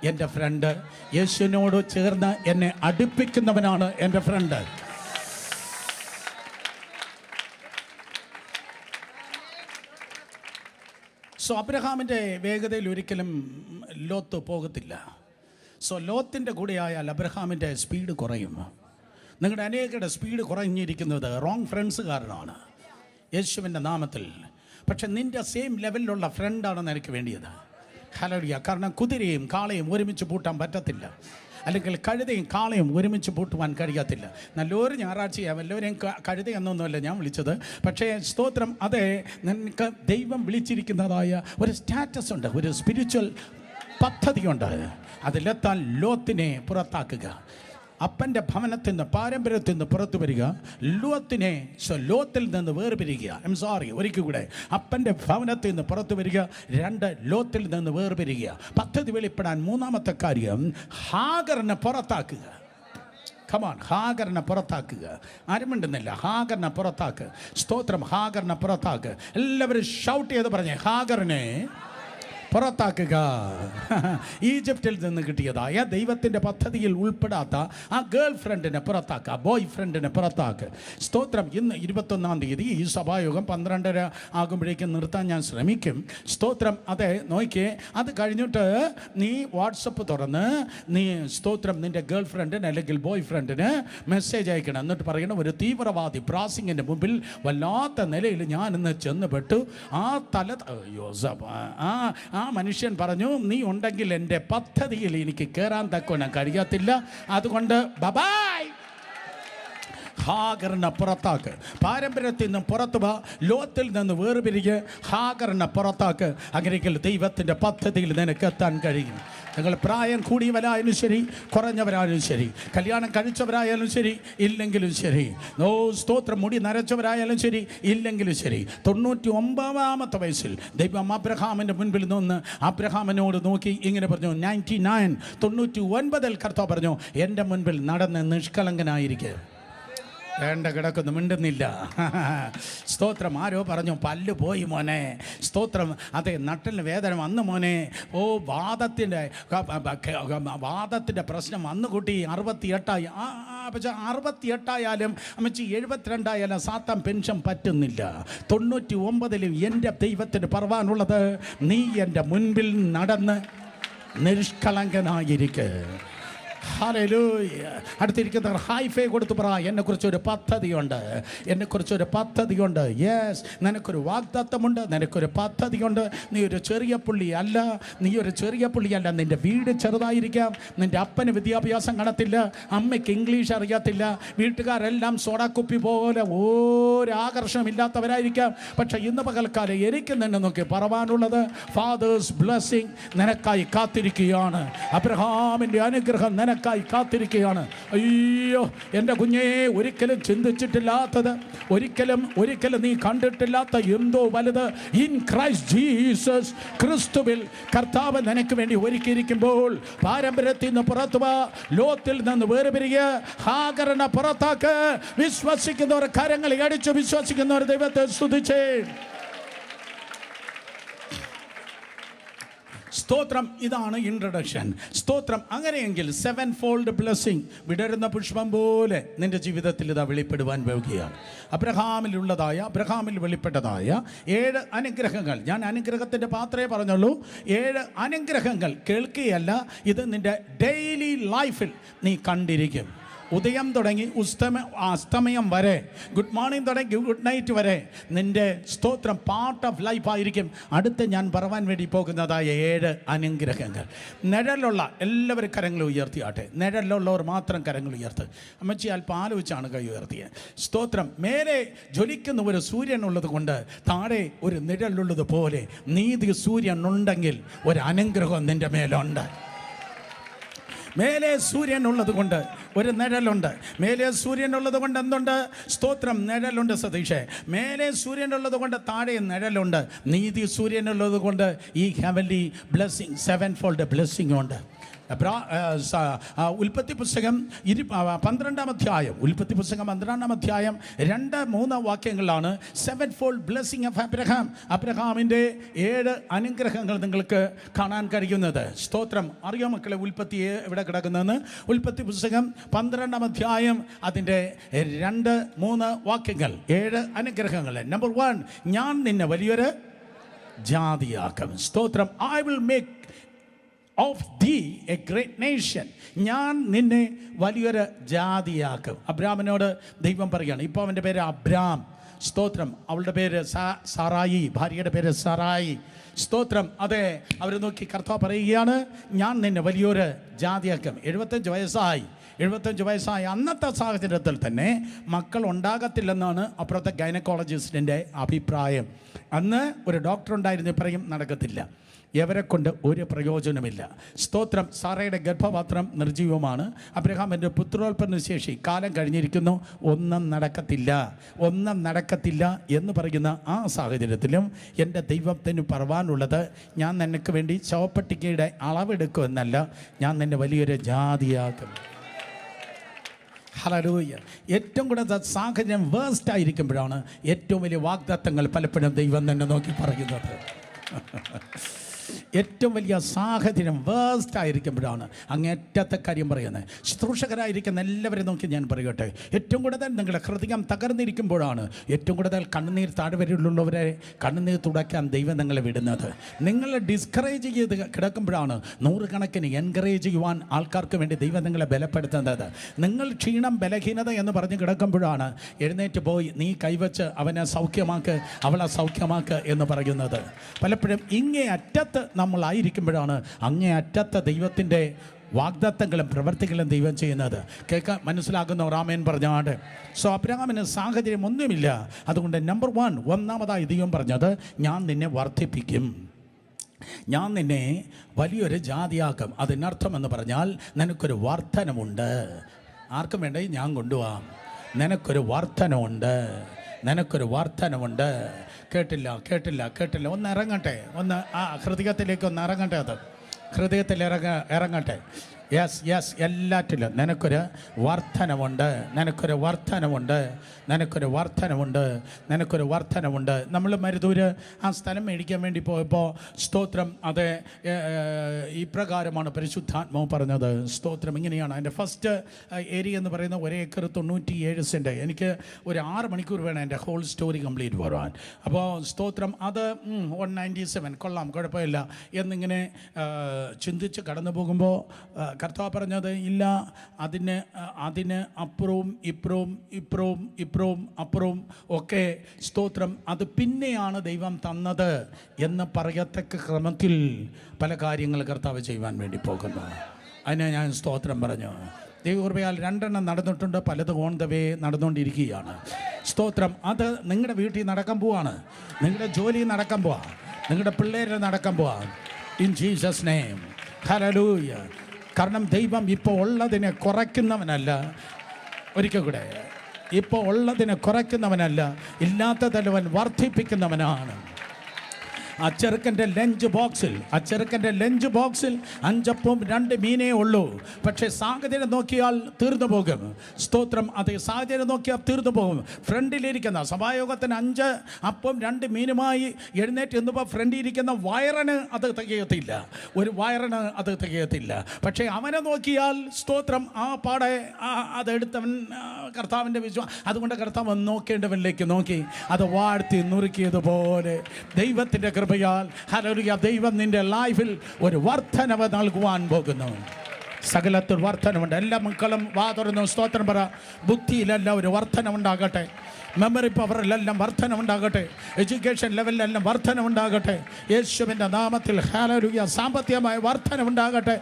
എൻ്റെ ഫ്രണ്ട്. യേശുവിനോട് ചേർന്ന് എന്നെ അടുപ്പിക്കുന്നവനാണ് എൻ്റെ ഫ്രണ്ട്. അബ്രഹാമിൻ്റെ വേഗതയിൽ ഒരിക്കലും ലോത്ത് പോകത്തില്ല. ലോത്തിൻ്റെ കൂടെയായാൽ അബ്രഹാമിൻ്റെ സ്പീഡ് കുറയും. നിങ്ങളുടെ അനേകരുടെ സ്പീഡ് കുറഞ്ഞിരിക്കുന്നത് റോങ് ഫ്രണ്ട്സ് കാരണമാണ്, യേശുവിൻ്റെ നാമത്തിൽ. പക്ഷെ നിൻ്റെ സെയിം ലെവലിലുള്ള ഫ്രണ്ടാണെന്ന് എനിക്ക് വേണ്ടിയത്. ഹല്ലേലൂയ. കാരണം കുതിരയും കാളയും ഒരുമിച്ച് പൂട്ടാൻ പറ്റത്തില്ല, അല്ലെങ്കിൽ കഴുതയും കാളയും ഒരുമിച്ച് പൂട്ടുവാൻ കഴിയത്തില്ല. നല്ലൊരു ഞായറാഴ്ചയാവും, എല്ലാവരെയും കഴുതയെന്നൊന്നുമല്ല ഞാൻ വിളിച്ചത്. പക്ഷേ സ്തോത്രം, അതെ, നിനക്ക് ദൈവം വിളിച്ചിരിക്കുന്നതായ ഒരു സ്റ്റാറ്റസ് ഉണ്ട്, ഒരു സ്പിരിച്വൽ പദ്ധതിയുണ്ട്. അതിലെത്താൻ ലോത്തിനെ പുറത്താക്കുക. അപ്പൻ്റെ ഭവനത്തിൽ നിന്ന്, പാരമ്പര്യത്തിൽ നിന്ന് പുറത്തു വരിക. ലോത്തിൽ നിന്ന് വേർപിരിക്കുക. ഒരിക്കൽ കൂടെ, അപ്പൻ്റെ ഭവനത്തിൽ നിന്ന് പുറത്തു വരിക. 2, ലോത്തിൽ നിന്ന് വേർപിരിക്കുക. പദ്ധതി വെളിപ്പെടാൻ 3-ാമത്തെ കാര്യം, ഹാഗറിനെ പുറത്താക്കുക. ഹാഗറിനെ പുറത്താക്കുക. ആരും മിണ്ടുന്നില്ല. ഹാഗറിനെ പുറത്താക്കുക. സ്തോത്രം. ഹാഗറിനെ പുറത്താക്കുക. എല്ലാവരും ഷൗട്ട് ചെയ്ത് പറഞ്ഞേ, ഹാഗറിനെ പുറത്താക്കുക. ഈജിപ്തിൽ നിന്ന് കിട്ടിയതായ ദൈവത്തിൻ്റെ പദ്ധതിയിൽ ഉൾപ്പെടാത്ത ആ ഗേൾ ഫ്രണ്ടിനെ പുറത്താക്കുക, ബോയ് ഫ്രണ്ടിനെ പുറത്താക്കുക. സ്തോത്രം. ഇന്ന് 21-ാം തീയതി ഈ സഭായോഗം 12:30 ആകുമ്പോഴേക്കും നിർത്താൻ ഞാൻ ശ്രമിക്കും. സ്തോത്രം. അതെ, നോക്കിയേ, അത് കഴിഞ്ഞിട്ട് നീ വാട്സപ്പ് തുറന്ന് നീ സ്തോത്രം നിൻ്റെ ഗേൾ ഫ്രണ്ടിന് അല്ലെങ്കിൽ ബോയ് ഫ്രണ്ടിന് മെസ്സേജ് അയക്കണം. എന്നിട്ട് പറയണം, ഒരു തീവ്രവാദി പ്രാസിങ്ങിൻ്റെ മുമ്പിൽ വല്ലാത്ത നിലയിൽ ഞാൻ ഇന്ന് ചെന്നുപെട്ടു. ആ മനുഷ്യൻ പറഞ്ഞു, നീ ഉണ്ടെങ്കിൽ എൻ്റെ പദ്ധതിയിൽ എനിക്ക് കയറാൻ തക്കവണ്ണം കഴിയത്തില്ല, അതുകൊണ്ട് ബബായ്. ഹാഗറിനെ പുറത്താക്ക്. പാരമ്പര്യത്തിൽ നിന്ന് പുറത്തു വാ. ലോത്തിൽ നിന്ന് വേർപിരിക്ക്. ഹാഗറിനെ പുറത്താക്ക്. അങ്ങനെയെങ്കിൽ ദൈവത്തിൻ്റെ പദ്ധതിയിൽ നിനക്ക് എത്താൻ കഴിയും. നിങ്ങൾ പ്രായം കൂടിയവരായാലും ശരി, കുറഞ്ഞവരായാലും ശരി, കല്യാണം കഴിച്ചവരായാലും ശരി, ഇല്ലെങ്കിലും ശരി, സ്തോത്രം, മുടി നരച്ചവരായാലും ശരി, ഇല്ലെങ്കിലും ശരി, 99-ാമത്തെ വയസ്സിൽ ദൈവം അബ്രഹാമിൻ്റെ മുൻപിൽ നിന്ന് അബ്രഹാമിനോട് നോക്കി ഇങ്ങനെ പറഞ്ഞു, 99 കർത്താവ് പറഞ്ഞു, എൻ്റെ മുൻപിൽ നടന്ന് നിഷ്കളങ്കനായിരിക്കുക. വേണ്ട കിടക്കുന്നു, മിണ്ടുന്നില്ല. സ്തോത്രം. ആരോ പറഞ്ഞു, പല്ല് പോയി മോനെ. സ്തോത്രം. അതെ, നട്ടലിന് വേദന വന്നു മോനെ. വാദത്തിൻ്റെ പ്രശ്നം വന്നു കൂട്ടി. 68 പക്ഷേ 68 അമ്മച്ചി 72 സാത്താൻ പെൻഷൻ പറ്റുന്നില്ല. 99 എൻ്റെ ദൈവത്തിന് പറവാനുള്ളത്, നീ എൻ്റെ മുൻപിൽ നടന്ന് നിഷ്കളങ്കനായിരിക്കുക. ഹല്ലേലൂയ. അടുത്തിരിക്കുന്നവർ ഹൈഫൈ കൊടുത്ത് പറ, എന്നെക്കുറിച്ചൊരു പദ്ധതിയുണ്ട്, എന്നെക്കുറിച്ചൊരു പദ്ധതിയുണ്ട്. യെസ്, നിനക്കൊരു വാഗ്ദത്തമുണ്ട്, നിനക്കൊരു പദ്ധതിയുണ്ട്. നീ ഒരു ചെറിയ പുള്ളിയല്ല, നീ ഒരു ചെറിയ പുള്ളിയല്ല. നിൻ്റെ വീട് ചെറുതായിരിക്കാം, നിൻ്റെ അപ്പന് വിദ്യാഭ്യാസം കാണത്തില്ല, അമ്മയ്ക്ക് ഇംഗ്ലീഷ് അറിയത്തില്ല, വീട്ടുകാരെല്ലാം സോഡാക്കുപ്പി പോലെ ഒരാകർഷണമില്ലാത്തവരായിരിക്കാം. പക്ഷേ ഇന്ന് പകൽക്കാലം എനിക്ക് നിന്നെ നോക്കി പറവാനുള്ളത്, ഫാദേഴ്സ് ബ്ലെസ്സിങ് നിനക്കായി കാത്തിരിക്കുകയാണ്. അബ്രഹാമിൻ്റെ അനുഗ്രഹം നിനക്കായി കാത്തിരിക്കുകയാണ്. അയ്യോ എൻ്റെ കുഞ്ഞേ, ഒരിക്കലും ചിന്തിച്ചിട്ടില്ലാത്തത്, ഒരിക്കലും നീ കണ്ടിട്ടില്ലാത്ത എന്തോ വലുത് ഇൻ ക്രൈസ്റ്റ് ജീസസ്, ക്രിസ്തുവിൽ കർത്താവ് നിനക്ക് വേണ്ടി ഒരുക്കിയിരിക്കുമ്പോൾ പാരമ്പര്യത്തിൽ നിന്ന് പുറത്തു വാ, ലോത്തിൽ നിന്ന് വേർപിരിയ, ഹാഗറിനെ പുറത്താക്ക്. വിശ്വസിക്കുന്നവർ കരങ്ങൾ അടിച്ചു വിശ്വസിക്കുന്നവർ ദൈവത്തെ സ്തുതിച്ചേ. സ്തോത്രം. ഇതാണ് ഇൻട്രഡക്ഷൻ. സ്തോത്രം. അങ്ങനെയെങ്കിൽ 7-fold ബ്ലെസ്സിങ് വിടരുന്ന പുഷ്പം പോലെ നിന്റെ ജീവിതത്തിൽ ഇതാ വെളിപ്പെടുവാൻ പോകുകയാണ്. അബ്രഹാമിൽ വെളിപ്പെട്ടതായ 7 അനുഗ്രഹങ്ങൾ. ഞാൻ അനുഗ്രഹത്തിൻ്റെ പാത്രമേ പറഞ്ഞുള്ളൂ. 7 അനുഗ്രഹങ്ങൾ കേൾക്കുകയല്ല, ഇത് നിന്റെ ഡെയിലി ലൈഫിൽ നീ കണ്ടിരിക്കും. ഉദയം തുടങ്ങി അസ്തമയം വരെ, ഗുഡ് മോർണിംഗ് തുടങ്ങി ഗുഡ് നൈറ്റ് വരെ നിൻ്റെ സ്തോത്രം പാർട്ട് ഓഫ് ലൈഫ് ആയിരിക്കും. അടുത്ത് ഞാൻ പറയാൻ വേണ്ടി പോകുന്നതായ 7 അനുഗ്രഹങ്ങൾ. നിഴലുള്ള എല്ലാവരും കരങ്ങൾ ഉയർത്തിയാട്ടെ. നിഴലുള്ളവർ മാത്രം കരങ്ങൾ ഉയർത്ത്. അമ്മച്ചി അല്പം ആലോചിച്ചാണ് കൈ ഉയർത്തിയത്. സ്തോത്രം. മേലെ ജ്വലിക്കുന്ന ഒരു സൂര്യൻ ഉള്ളത് കൊണ്ട് താഴെ ഒരു നിഴലുള്ളത് പോലെ നീതി സൂര്യൻ ഉണ്ടെങ്കിൽ ഒരു അനുഗ്രഹം നിൻ്റെ മേലുണ്ട്. മേലെ സൂര്യൻ ഉള്ളത് കൊണ്ട് ഒരു നിഴലുണ്ട്. മേലെ സൂര്യൻ ഉള്ളത് കൊണ്ട് എന്തുണ്ട്? സ്തോത്രം, നിഴലുണ്ട്. സതീഷേ, മേലെ സൂര്യൻ ഉള്ളത് കൊണ്ട് താഴെ നിഴലുണ്ട്. നീതി സൂര്യൻ ഉള്ളത് കൊണ്ട് ഈ ഹെവൻലി ബ്ലെസ്സിങ്, 7-fold ബ്ലെസ്സിങ് ഉണ്ട്. ഉൽപ്പത്തി പുസ്തകം 12-ാം അധ്യായം, ഉൽപ്പത്തി പുസ്തകം 12-ാം അധ്യായം 2-3 വാക്യങ്ങളാണ് 7-fold ബ്ലെസ്സിങ് ഓഫ് അബ്രഹാം. അബ്രഹാമിൻ്റെ 7 അനുഗ്രഹങ്ങൾ നിങ്ങൾക്ക് കാണാൻ കഴിയുന്നത്. സ്തോത്രം. അറിയോ മക്കളെ ഉൽപ്പത്തി എവിടെ കിടക്കുന്നതെന്ന്? ഉൽപ്പത്തി പുസ്തകം 12-ാം അധ്യായം അതിൻ്റെ 2-3 വാക്യങ്ങൾ. 7 അനുഗ്രഹങ്ങൾ. നമ്പർ 1, ഞാൻ നിന്നെ വലിയൊരു ജാതിയാക്കും. സ്തോത്രം. I will make of thee a great nation. ഞാൻ നിന്നെ വലിയൊരു ജാതിയാക്കും. അബ്രാമിനോട് ദൈവം പറയുകയാണ്. ഇപ്പോൾ അവൻ്റെ പേര് അബ്രാം. സ്തോത്രം. അവളുടെ പേര് സാറായി, ഭാര്യയുടെ പേര് സാറായി. സ്തോത്രം. അതെ, അവർ നോക്കി കർത്താവ് പറയുകയാണ്, ഞാൻ നിന്നെ വലിയൊരു ജാതിയാക്കും. 75 വയസ്സായി. അന്നത്തെ സാഹചര്യത്തിൽ തന്നെ മക്കൾ ഉണ്ടാകത്തില്ലെന്നാണ് അപ്പുറത്തെ ഗൈനക്കോളജിസ്റ്റിൻ്റെ അഭിപ്രായം. അന്ന് ഒരു ഡോക്ടർ ഉണ്ടായിരുന്നു, പറയും നടക്കത്തില്ല, എവരെ കൊണ്ട് ഒരു പ്രയോജനമില്ല. സ്തോത്രം. സാറയുടെ ഗർഭപാത്രം നിർജീവമാണ്. അബ്രഹാമിൻ്റെ പുത്രോൽപ്പന്ന ശേഷി കാലം കഴിഞ്ഞിരിക്കുന്നു, ഒന്നും നടക്കത്തില്ല എന്ന് പറയുന്ന ആ സാഹചര്യത്തിലും എൻ്റെ ദൈവത്തിന് പറവാനുള്ളത്, ഞാൻ നിനക്ക് വേണ്ടി ശവപ്പട്ടികയുടെ അളവെടുക്കുമെന്നല്ല, ഞാൻ നിന്നെ വലിയൊരു ജാതിയാക്കും. ഹല്ലേലൂയ. ഏറ്റവും കൂടുതൽ സാഹചര്യം വേസ്റ്റ് ആയിരിക്കുമ്പോഴാണ് ഏറ്റവും വലിയ വാഗ്ദത്തങ്ങൾ പലപ്പോഴും ദൈവം തന്നെ നോക്കി പറയുന്നത്. ഏറ്റവും വലിയ സാഹചര്യം വേസ്റ്റ് ആയിരിക്കുമ്പോഴാണ് അങ്ങേറ്റത്തെ കാര്യം പറയുന്നത്. ശുശ്രൂഷകരായിരിക്കുന്ന എല്ലാവരും നോക്കി ഞാൻ പറയട്ടെ, ഏറ്റവും കൂടുതൽ നിങ്ങളുടെ ഹൃദയം തകർന്നിരിക്കുമ്പോഴാണ് ഏറ്റവും കൂടുതൽ കണ്ണുനീർ താഴ്വരയിലുള്ളവരെ കണ്ണുനീർ തുടയ്ക്കാൻ ദൈവം നിങ്ങളെ വിടുന്നത്. നിങ്ങൾ ഡിസ്കറേജ് ചെയ്ത് കിടക്കുമ്പോഴാണ് നൂറുകണക്കിന് എൻകറേജ് ചെയ്യുവാൻ ആൾക്കാർക്ക് വേണ്ടി ദൈവം നിങ്ങളെ ബലപ്പെടുത്തുന്നത്. നിങ്ങൾ ക്ഷീണം, ബലഹീനത എന്ന് പറഞ്ഞ് കിടക്കുമ്പോഴാണ് എഴുന്നേറ്റ് പോയി നീ കൈവച്ച് അവനെ സൗഖ്യമാക്ക്, അവളെ സൗഖ്യമാക്ക് എന്ന് പറയുന്നത്. പലപ്പോഴും ഇങ്ങേ അറ്റത്ത് നമ്മളായിരിക്കുമ്പോഴാണ് അങ്ങേ അറ്റത്ത് ദൈവത്തിൻ്റെ വാഗ്ദത്തങ്ങളും പ്രവർത്തികളും ദൈവം ചെയ്യുന്നത്. കേൾക്കാൻ മനസ്സിലാകുന്നവർ ആമേൻ പറഞ്ഞാട്. സോ അബ്രഹാമിന് സാഹചര്യം ഒന്നുമില്ല. അതുകൊണ്ട് നമ്പർ 1, ഒന്നാമതായി ദൈവം പറഞ്ഞത്, ഞാൻ നിന്നെ വർദ്ധിപ്പിക്കും, ഞാൻ നിന്നെ വലിയൊരു ജാതിയാക്കും. അതിനർത്ഥം എന്ന് പറഞ്ഞാൽ നിനക്കൊരു വർധനമുണ്ട്. ആർക്കും വേണ്ടേ ഞാൻ കൊണ്ടുപോകാം. നിനക്കൊരു വർധനമുണ്ട്. കേട്ടില്ല. ഒന്ന് ഇറങ്ങട്ടെ, ഹൃദയത്തിലേക്ക് ഒന്ന് ഇറങ്ങട്ടെ. അത് ഹൃദയത്തിൽ ഇറങ്ങട്ടെ. യെസ്, എല്ലാറ്റിലും നിനക്കൊരു വർധനമുണ്ട്. നമ്മൾ മരുതൂര് ആ സ്ഥലം മേടിക്കാൻ വേണ്ടി പോയപ്പോൾ സ്തോത്രം, അത് ഇപ്രകാരമാണ് പരിശുദ്ധാത്മാവ് പറഞ്ഞത്. സ്തോത്രം ഇങ്ങനെയാണ്. അതിൻ്റെ ഫസ്റ്റ് ഏരിയ എന്ന് പറയുന്ന 1 ഏക്കർ 97 സെൻറ്റ്. എനിക്ക് ഒരു 6 മണിക്കൂർ വേണം എൻ്റെ ഹോൾ സ്റ്റോറി കംപ്ലീറ്റ് പോകാൻ. അപ്പോൾ സ്തോത്രം, അത് 197 കൊള്ളാം, കുഴപ്പമില്ല എന്നിങ്ങനെ ചിന്തിച്ച് കടന്നു പോകുമ്പോൾ കർത്താവ് പറഞ്ഞത് ഇല്ല, അതിന് അപ്പുറവും അപ്പുറവും ഒക്കെ സ്തോത്രം അത് പിന്നെയാണ് ദൈവം തന്നത് എന്ന് പറയത്തക്ക ക്രമത്തിൽ പല കാര്യങ്ങൾ കർത്താവ് ചെയ്യുവാൻ വേണ്ടി പോകുന്നു. അതിനെ ഞാൻ സ്തോത്രം പറഞ്ഞു. ദൈവകൃപയാൽ 2 നടന്നിട്ടുണ്ട്, പലത് ഓൺ ദ വേ നടന്നുകൊണ്ടിരിക്കുകയാണ്. സ്തോത്രം. അത് നിങ്ങളുടെ വീട്ടിൽ നടക്കാൻ പോവാണ്, നിങ്ങളുടെ ജോലി നടക്കാൻ പോവാ, നിങ്ങളുടെ പിള്ളേരെ നടക്കാൻ പോവാ. In Jesus name, hallelujah. കാരണം ദൈവം ഇപ്പോൾ ഉള്ളതിനെ കുറയ്ക്കുന്നവനല്ല. ഒരിക്കൽ കൂടെ, ഇപ്പോൾ ഉള്ളതിനെ കുറയ്ക്കുന്നവനല്ല, ഇല്ലാത്തതല്ലവൻ വർദ്ധിപ്പിക്കുന്നവനാണ്. ആ ചെറുക്കൻ്റെ ലഞ്ച് ബോക്സിൽ 5 അപ്പവും 2 മീനേ ഉള്ളൂ. പക്ഷേ സാഹചര്യം നോക്കിയാൽ തീർന്നു പോകും. സ്തോത്രം. അതേ സാഹചര്യം നോക്കിയാൽ തീർന്നു പോകും. ഫ്രണ്ടിലിരിക്കുന്ന സഭായോഗത്തിന് 5 അപ്പവും 2 മീനുമായി എഴുന്നേറ്റ് എന്നുമ്പോൾ ഫ്രണ്ടിലിരിക്കുന്ന വയറിന് അത് തികയത്തില്ല, ഒരു വയറിന് അത് തികയത്തില്ല. പക്ഷേ അവനെ നോക്കിയാൽ സ്തോത്രം ആ പാടെ അതെടുത്തവൻ കർത്താവിൻ്റെ വിശ്വാസം. അതുകൊണ്ട് കർത്താവ് നോക്കേണ്ടവനിലേക്ക് നോക്കി അത് വാഴ്ത്തി നുറുക്കിയതുപോലെ ദൈവത്തിൻ്റെ കൃപയാൽ ഹല്ലേലൂയ ദൈവം നിന്റെ ലൈഫിൽ ഒരു വർധനവ് നൽകുവാൻ പോകുന്നു. സകലത്തിൽ വർധനമുണ്ട്. എല്ലാ മക്കളും വാ തുറന്നു സ്തോത്രം പറ. ബുദ്ധിയിലെല്ലാം ഒരു വർധനമുണ്ടാകട്ടെ, മെമ്മറി പവറിലെല്ലാം വർധനമുണ്ടാകട്ടെ, എഡ്യൂക്കേഷൻ ലെവലിലെല്ലാം വർധനമുണ്ടാകട്ടെ യേശുവിൻ്റെ നാമത്തിൽ. ഹല്ലേലൂയ. സാമ്പത്തികമായ വർധനമുണ്ടാകട്ടെ.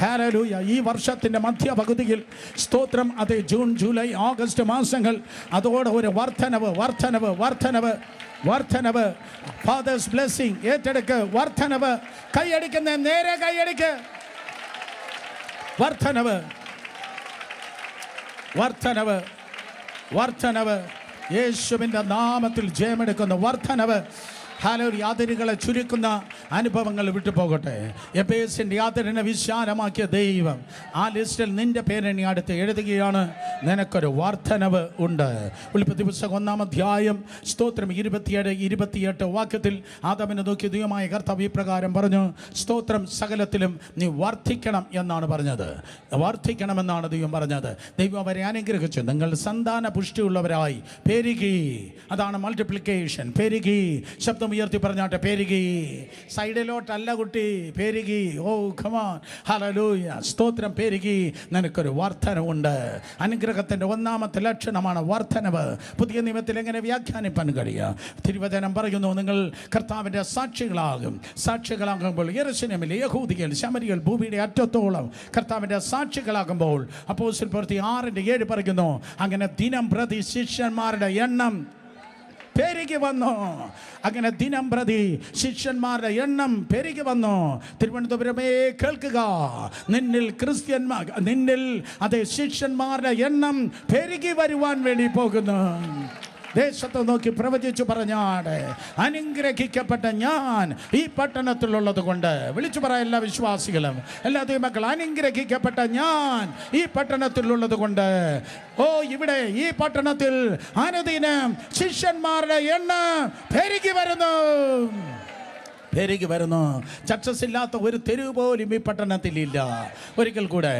ഹല്ലേലൂയ. ഈ വർഷത്തിൻ്റെ മധ്യപകുതിയിൽ സ്തോത്രം അതേ ജൂൺ ജൂലൈ ഓഗസ്റ്റ് മാസങ്ങൾ അതോടെ ഒരു വർധനവ് ഫാദേഴ്സ് ബ്ലെസ്സിങ് ഏറ്റെടുക്ക്. വർധനവ്. കൈയടിക്കുന്ന നേരെ കൈയടിക്ക്. വർധനവ് യേശുവിൻ്റെ നാമത്തിൽ ജയമെടുക്കുന്ന വർധനവ്. ഹല്ലേലൂയ. യാതനകളെ ചുരുക്കുന്ന അനുഭവങ്ങൾ വിട്ടുപോകട്ടെ. എബേസിൻ്റെ യാതനയെ വിശാലമാക്കിയ ദൈവം ആ ലിസ്റ്റിൽ നിന്റെ പേരെണ്ണി അടുത്ത് എഴുതുകയാണ്. നിനക്കൊരു വർധനവ് ഉണ്ട്. ഉൽപ്പത്തി പുസ്തകം 1-ാം അധ്യായം സ്തോത്രം 27-28 വാക്യത്തിൽ ആദാമിനെ നോക്കി ദൈവമായ കർത്താവ് ഈ പ്രകാരം പറഞ്ഞു, സ്തോത്രം സകലത്തിലും നീ വർദ്ധിക്കണം എന്നാണ് പറഞ്ഞത്. വർദ്ധിക്കണമെന്നാണ് ദൈവം പറഞ്ഞത്. ദൈവം അവരെ അനുഗ്രഹിച്ചു. നിങ്ങൾ സന്താന പുഷ്ടിയുള്ളവരായി പെരുകി. അതാണ് മൾട്ടിപ്ലിക്കേഷൻ. പെരുകി. ശബ്ദം ഉയർത്തി പറഞ്ഞാട്ടെ, പെരുകി. സൈഡിലോട്ടല്ല കുട്ടി, പെരുകി. ഓ ഖമാൻ, ഹല്ലേലൂയ. സ്തോത്രം. പെരുകി. നിനക്കൊരു വർധനവുണ്ട്. അനുഗ്രഹത്തിൻ്റെ 1-ാമത്തെ ലക്ഷണമാണ് വർധനവ്. പുതിയ നിയമത്തിൽ എങ്ങനെ വ്യാഖ്യാനിപ്പാൻ കഴിയുക? തിരുവചനം പറയുന്നു, നിങ്ങൾ കർത്താവിൻ്റെ സാക്ഷികളാകുമ്പോൾ യെരൂശലേമിൽ, യഹൂദിയിൽ, ശമരിയിൽ, ഭൂമിയുടെ അറ്റത്തോളം കർത്താവിൻ്റെ സാക്ഷികളാകുമ്പോൾ അപ്പോസ്തല പ്രവൃത്തി 6:7 പറയുന്നു, അങ്ങനെ ദിനം പ്രതി ശിഷ്യന്മാരുടെ എണ്ണം പെരുകി വന്നു. അങ്ങനെ ദിനം പ്രതി ശിഷ്യന്മാരുടെ എണ്ണം പെരുകി വന്നു. തിരുവനന്തപുരമേ കേൾക്കുക, നിന്നിൽ അതേ ശിഷ്യന്മാരുടെ എണ്ണം പെരുകി വരുവാൻ വേണ്ടി പോകുന്നു. ദേശത്തെ നോക്കി പ്രവചിച്ചു പറഞ്ഞാട്, അനുഗ്രഹിക്കപ്പെട്ട ഞാൻ ഈ പട്ടണത്തിലുള്ളത് കൊണ്ട്. വിളിച്ചു പറ എല്ലാ വിശ്വാസികളും, എല്ലാ ദൈവമക്കൾ, അനുഗ്രഹിക്കപ്പെട്ട ഞാൻ ഈ പട്ടണത്തിലുള്ളത് കൊണ്ട്. ഓ ഇവിടെ ഈ പട്ടണത്തിൽ അനുദിനം ശിഷ്യന്മാരുടെ എണ്ണം പെരുകി വരുന്നു. ചർച്ചസ് ഇല്ലാത്ത ഒരു തെരുവ് പോലും ഈ പട്ടണത്തിലില്ല. ഒരിക്കൽ കൂടെ,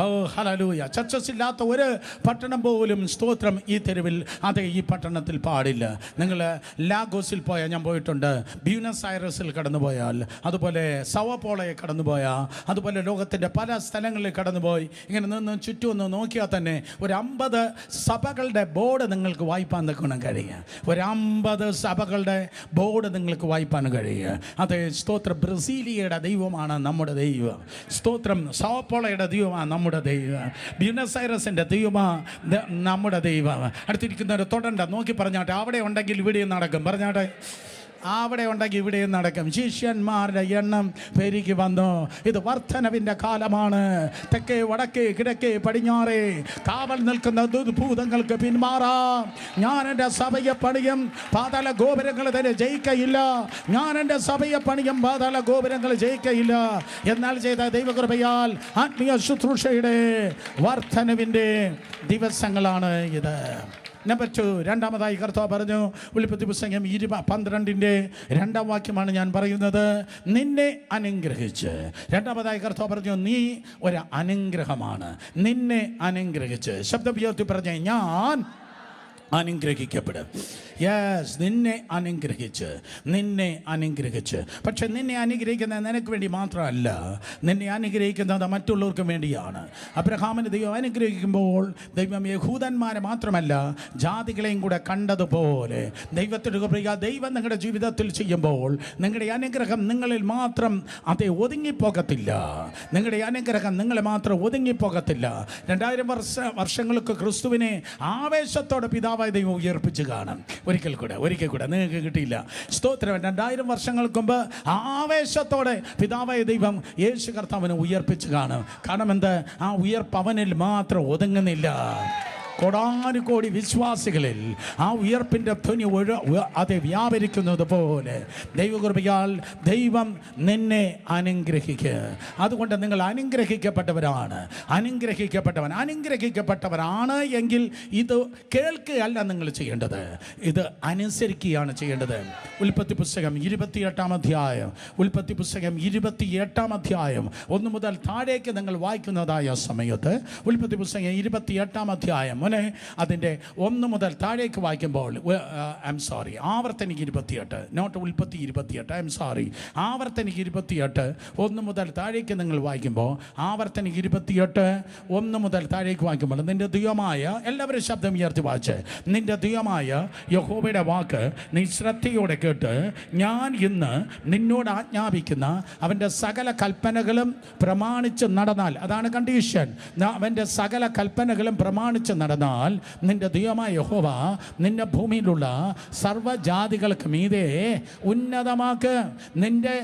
ഓ ഹല്ലേലൂയ, ചർച്ചസ് ഇല്ലാത്ത ഒരു പട്ടണം പോലും സ്തോത്രം ഈ തെരുവിൽ, അതെ ഈ പട്ടണത്തിൽ പാടില്ല. നിങ്ങൾ ലാഗോസിൽ പോയാൽ, ഞാൻ പോയിട്ടുണ്ട്, ബ്യൂണസ് ഐറസിൽ കടന്നുപോയാൽ, അതുപോലെ സവപോളയെ കടന്നുപോയാൽ, അതുപോലെ ലോകത്തിൻ്റെ പല സ്ഥലങ്ങളിൽ കടന്നുപോയി ഇങ്ങനെ നിന്ന് ചുറ്റും ഒന്ന് നോക്കിയാൽ തന്നെ ഒരു 50 സഭകളുടെ ബോർഡ് നിങ്ങൾക്ക് വായിപ്പാൻ കഴിയുക. ഒരു 50 സഭകളുടെ ബോർഡ് നിങ്ങൾക്ക് വായിപ്പാൻ കഴിയുക. അതെ സ്തോത്രം. ബ്രസീലിയയുടെ ദൈവമാണ് നമ്മുടെ ദൈവം. സ്തോത്രം. സവപോളയുടെ ദൈവമാണ് നമ്മുടെ ദൈവം. ബ്യൂണസ് ഐറസിൻ്റെ ദൈവമാണ് നമ്മുടെ ദൈവം. അടുത്തിരിക്കുന്നവർ തൊടണ്ട, നോക്കി പറഞ്ഞാട്ടെ, അവിടെ ഉണ്ടെങ്കിൽ ഇവിടെയും നടക്കും. പറഞ്ഞാട്ടെ, അവിടെ ഉണ്ടെങ്കിൽ ഇവിടെയും നടക്കും. ശിഷ്യന്മാരുടെ എണ്ണം പെരുകി വന്നു. ഇത് വർധനവിൻ്റെ കാലമാണ്. തെക്കേ വടക്കേ കിഴക്കേ പടിഞ്ഞാറേ കാവൽ നിൽക്കുന്ന ദുർഭൂതങ്ങൾക്ക് പിന്മാറാം. ഞാൻ എൻ്റെ സഭയെ പണിയും, പാതാള ഗോപുരങ്ങൾ തന്നെ ജയിക്കയില്ല. ഞാൻ എൻ്റെ സഭയെ പണിയും, പാതാള ഗോപുരങ്ങൾ ജയിക്കയില്ല. എന്നാൽ ചെയ്ത ദൈവകൃപയാൽ ആത്മീയ ശുശ്രൂഷയുടെ വർധനവിൻ്റെ ദിവസങ്ങളാണ് ഇത്. നമ്പർ 2, രണ്ടാമതായി കർത്താവ് പറഞ്ഞു, ഉൽപ്പത്തി പുസ്തകം 12:2 വാക്യമാണ് ഞാൻ പറയുന്നത്. നിന്നെ അനുഗ്രഹിച്ച്. രണ്ടാമതായി കർത്താവ് പറഞ്ഞു, നീ ഒരു അനുഗ്രഹമാണ്. നിന്നെ അനുഗ്രഹിച്ച്. ശബ്ദം ഉയർത്തി പറഞ്ഞേ, ഞാൻ അനുഗ്രഹിക്കപ്പെടും. യെസ്, നിന്നെ അനുഗ്രഹിച്ച്. പക്ഷെ നിന്നെ അനുഗ്രഹിക്കുന്നത് നിനക്ക് വേണ്ടി മാത്രമല്ല, നിന്നെ അനുഗ്രഹിക്കുന്നത് മറ്റുള്ളവർക്ക് വേണ്ടിയാണ്. അബ്രഹാമിന് ദൈവം അനുഗ്രഹിക്കുമ്പോൾ ദൈവം യഹൂദന്മാരെ മാത്രമല്ല ജാതികളെയും കൂടെ കണ്ടതുപോലെ ദൈവം നിങ്ങളുടെ ജീവിതത്തിൽ ചെയ്യുമ്പോൾ നിങ്ങളുടെ അനുഗ്രഹം നിങ്ങളിൽ മാത്രം ഒതുങ്ങിപ്പോകത്തില്ല. നിങ്ങളുടെ അനുഗ്രഹം നിങ്ങളെ മാത്രം ഒതുങ്ങിപ്പോകത്തില്ല. 2000 വർഷങ്ങൾക്ക് ക്രിസ്തുവിനെ ആവേശത്തോടെ പിതാവായ ദൈവം ഉയർപ്പിച്ച് കാണാം. ഒരിക്കൽ കൂടെ നിങ്ങൾക്ക് കിട്ടിയില്ല. സ്തോത്രം. 2000 വർഷങ്ങൾക്ക് മുമ്പ് ആവേശത്തോടെ പിതാവായ ദൈവം യേശു കർത്താവിനെ ഉയർപ്പിച്ച് കാണും. കാരണം എന്ത്? ആ ഉയർപ്പ് അവനിൽ മാത്രം ഒതുങ്ങുന്നില്ല. കോടാനുകോടി വിശ്വാസികളിൽ ആ ഉയർപ്പിൻ്റെ ധ്വനി വ്യാപരിക്കുന്നത് പോലെ ദൈവകൃപയാൽ ദൈവം നിന്നെ അനുഗ്രഹിക്കുക. അതുകൊണ്ട് നിങ്ങൾ അനുഗ്രഹിക്കപ്പെട്ടവരാണ് എങ്കിൽ ഇത് കേൾക്കുകയല്ല നിങ്ങൾ ചെയ്യേണ്ടത്, ഇത് അനുസരിക്കുകയാണ് ചെയ്യേണ്ടത്. ഉൽപ്പത്തി പുസ്തകം 28-ാം അധ്യായം 1 മുതൽ താഴേക്ക് നിങ്ങൾ വായിക്കുന്നതായ സമയത്ത് ഉൽപ്പത്തി പുസ്തകം 28-ാം അധ്യായം അതിൻ്റെ 1 മുതൽ താഴേക്ക് വായിക്കുമ്പോൾ ആവർത്തന 28, നോട്ട് ഉൽപ്പത്തി 28, ആവർത്തന 28 1 മുതൽ താഴേക്ക് നിങ്ങൾ വായിക്കുമ്പോൾ, ആവർത്തന 28 1 മുതൽ താഴേക്ക് വായിക്കുമ്പോൾ നിന്റെ ദൈവമായ, എല്ലാവരും ശബ്ദം ഉയർത്തി വായിച്ച്, നിന്റെ ദൈവമായ യഹോവയുടെ വാക്ക് നീ ശ്രദ്ധയോടെ കേട്ട് ഞാൻ ഇന്ന് നിന്നോട് ആജ്ഞാപിക്കുന്ന അവൻ്റെ സകല കൽപ്പനകളും പ്രമാണിച്ച് നടന്നാൽ, അതാണ് കണ്ടീഷൻ. അവൻ്റെ സകല കൽപ്പനകളും പ്രമാണിച്ച് നടന്നാൽ നിന്റെ ദൈവമായ യഹോവ നിന്റെ ഭൂമിയിലുള്ള സർവ്വജാതികൾക്ക് മീതെ ഉന്നതമാക്ക്. നിന്റെ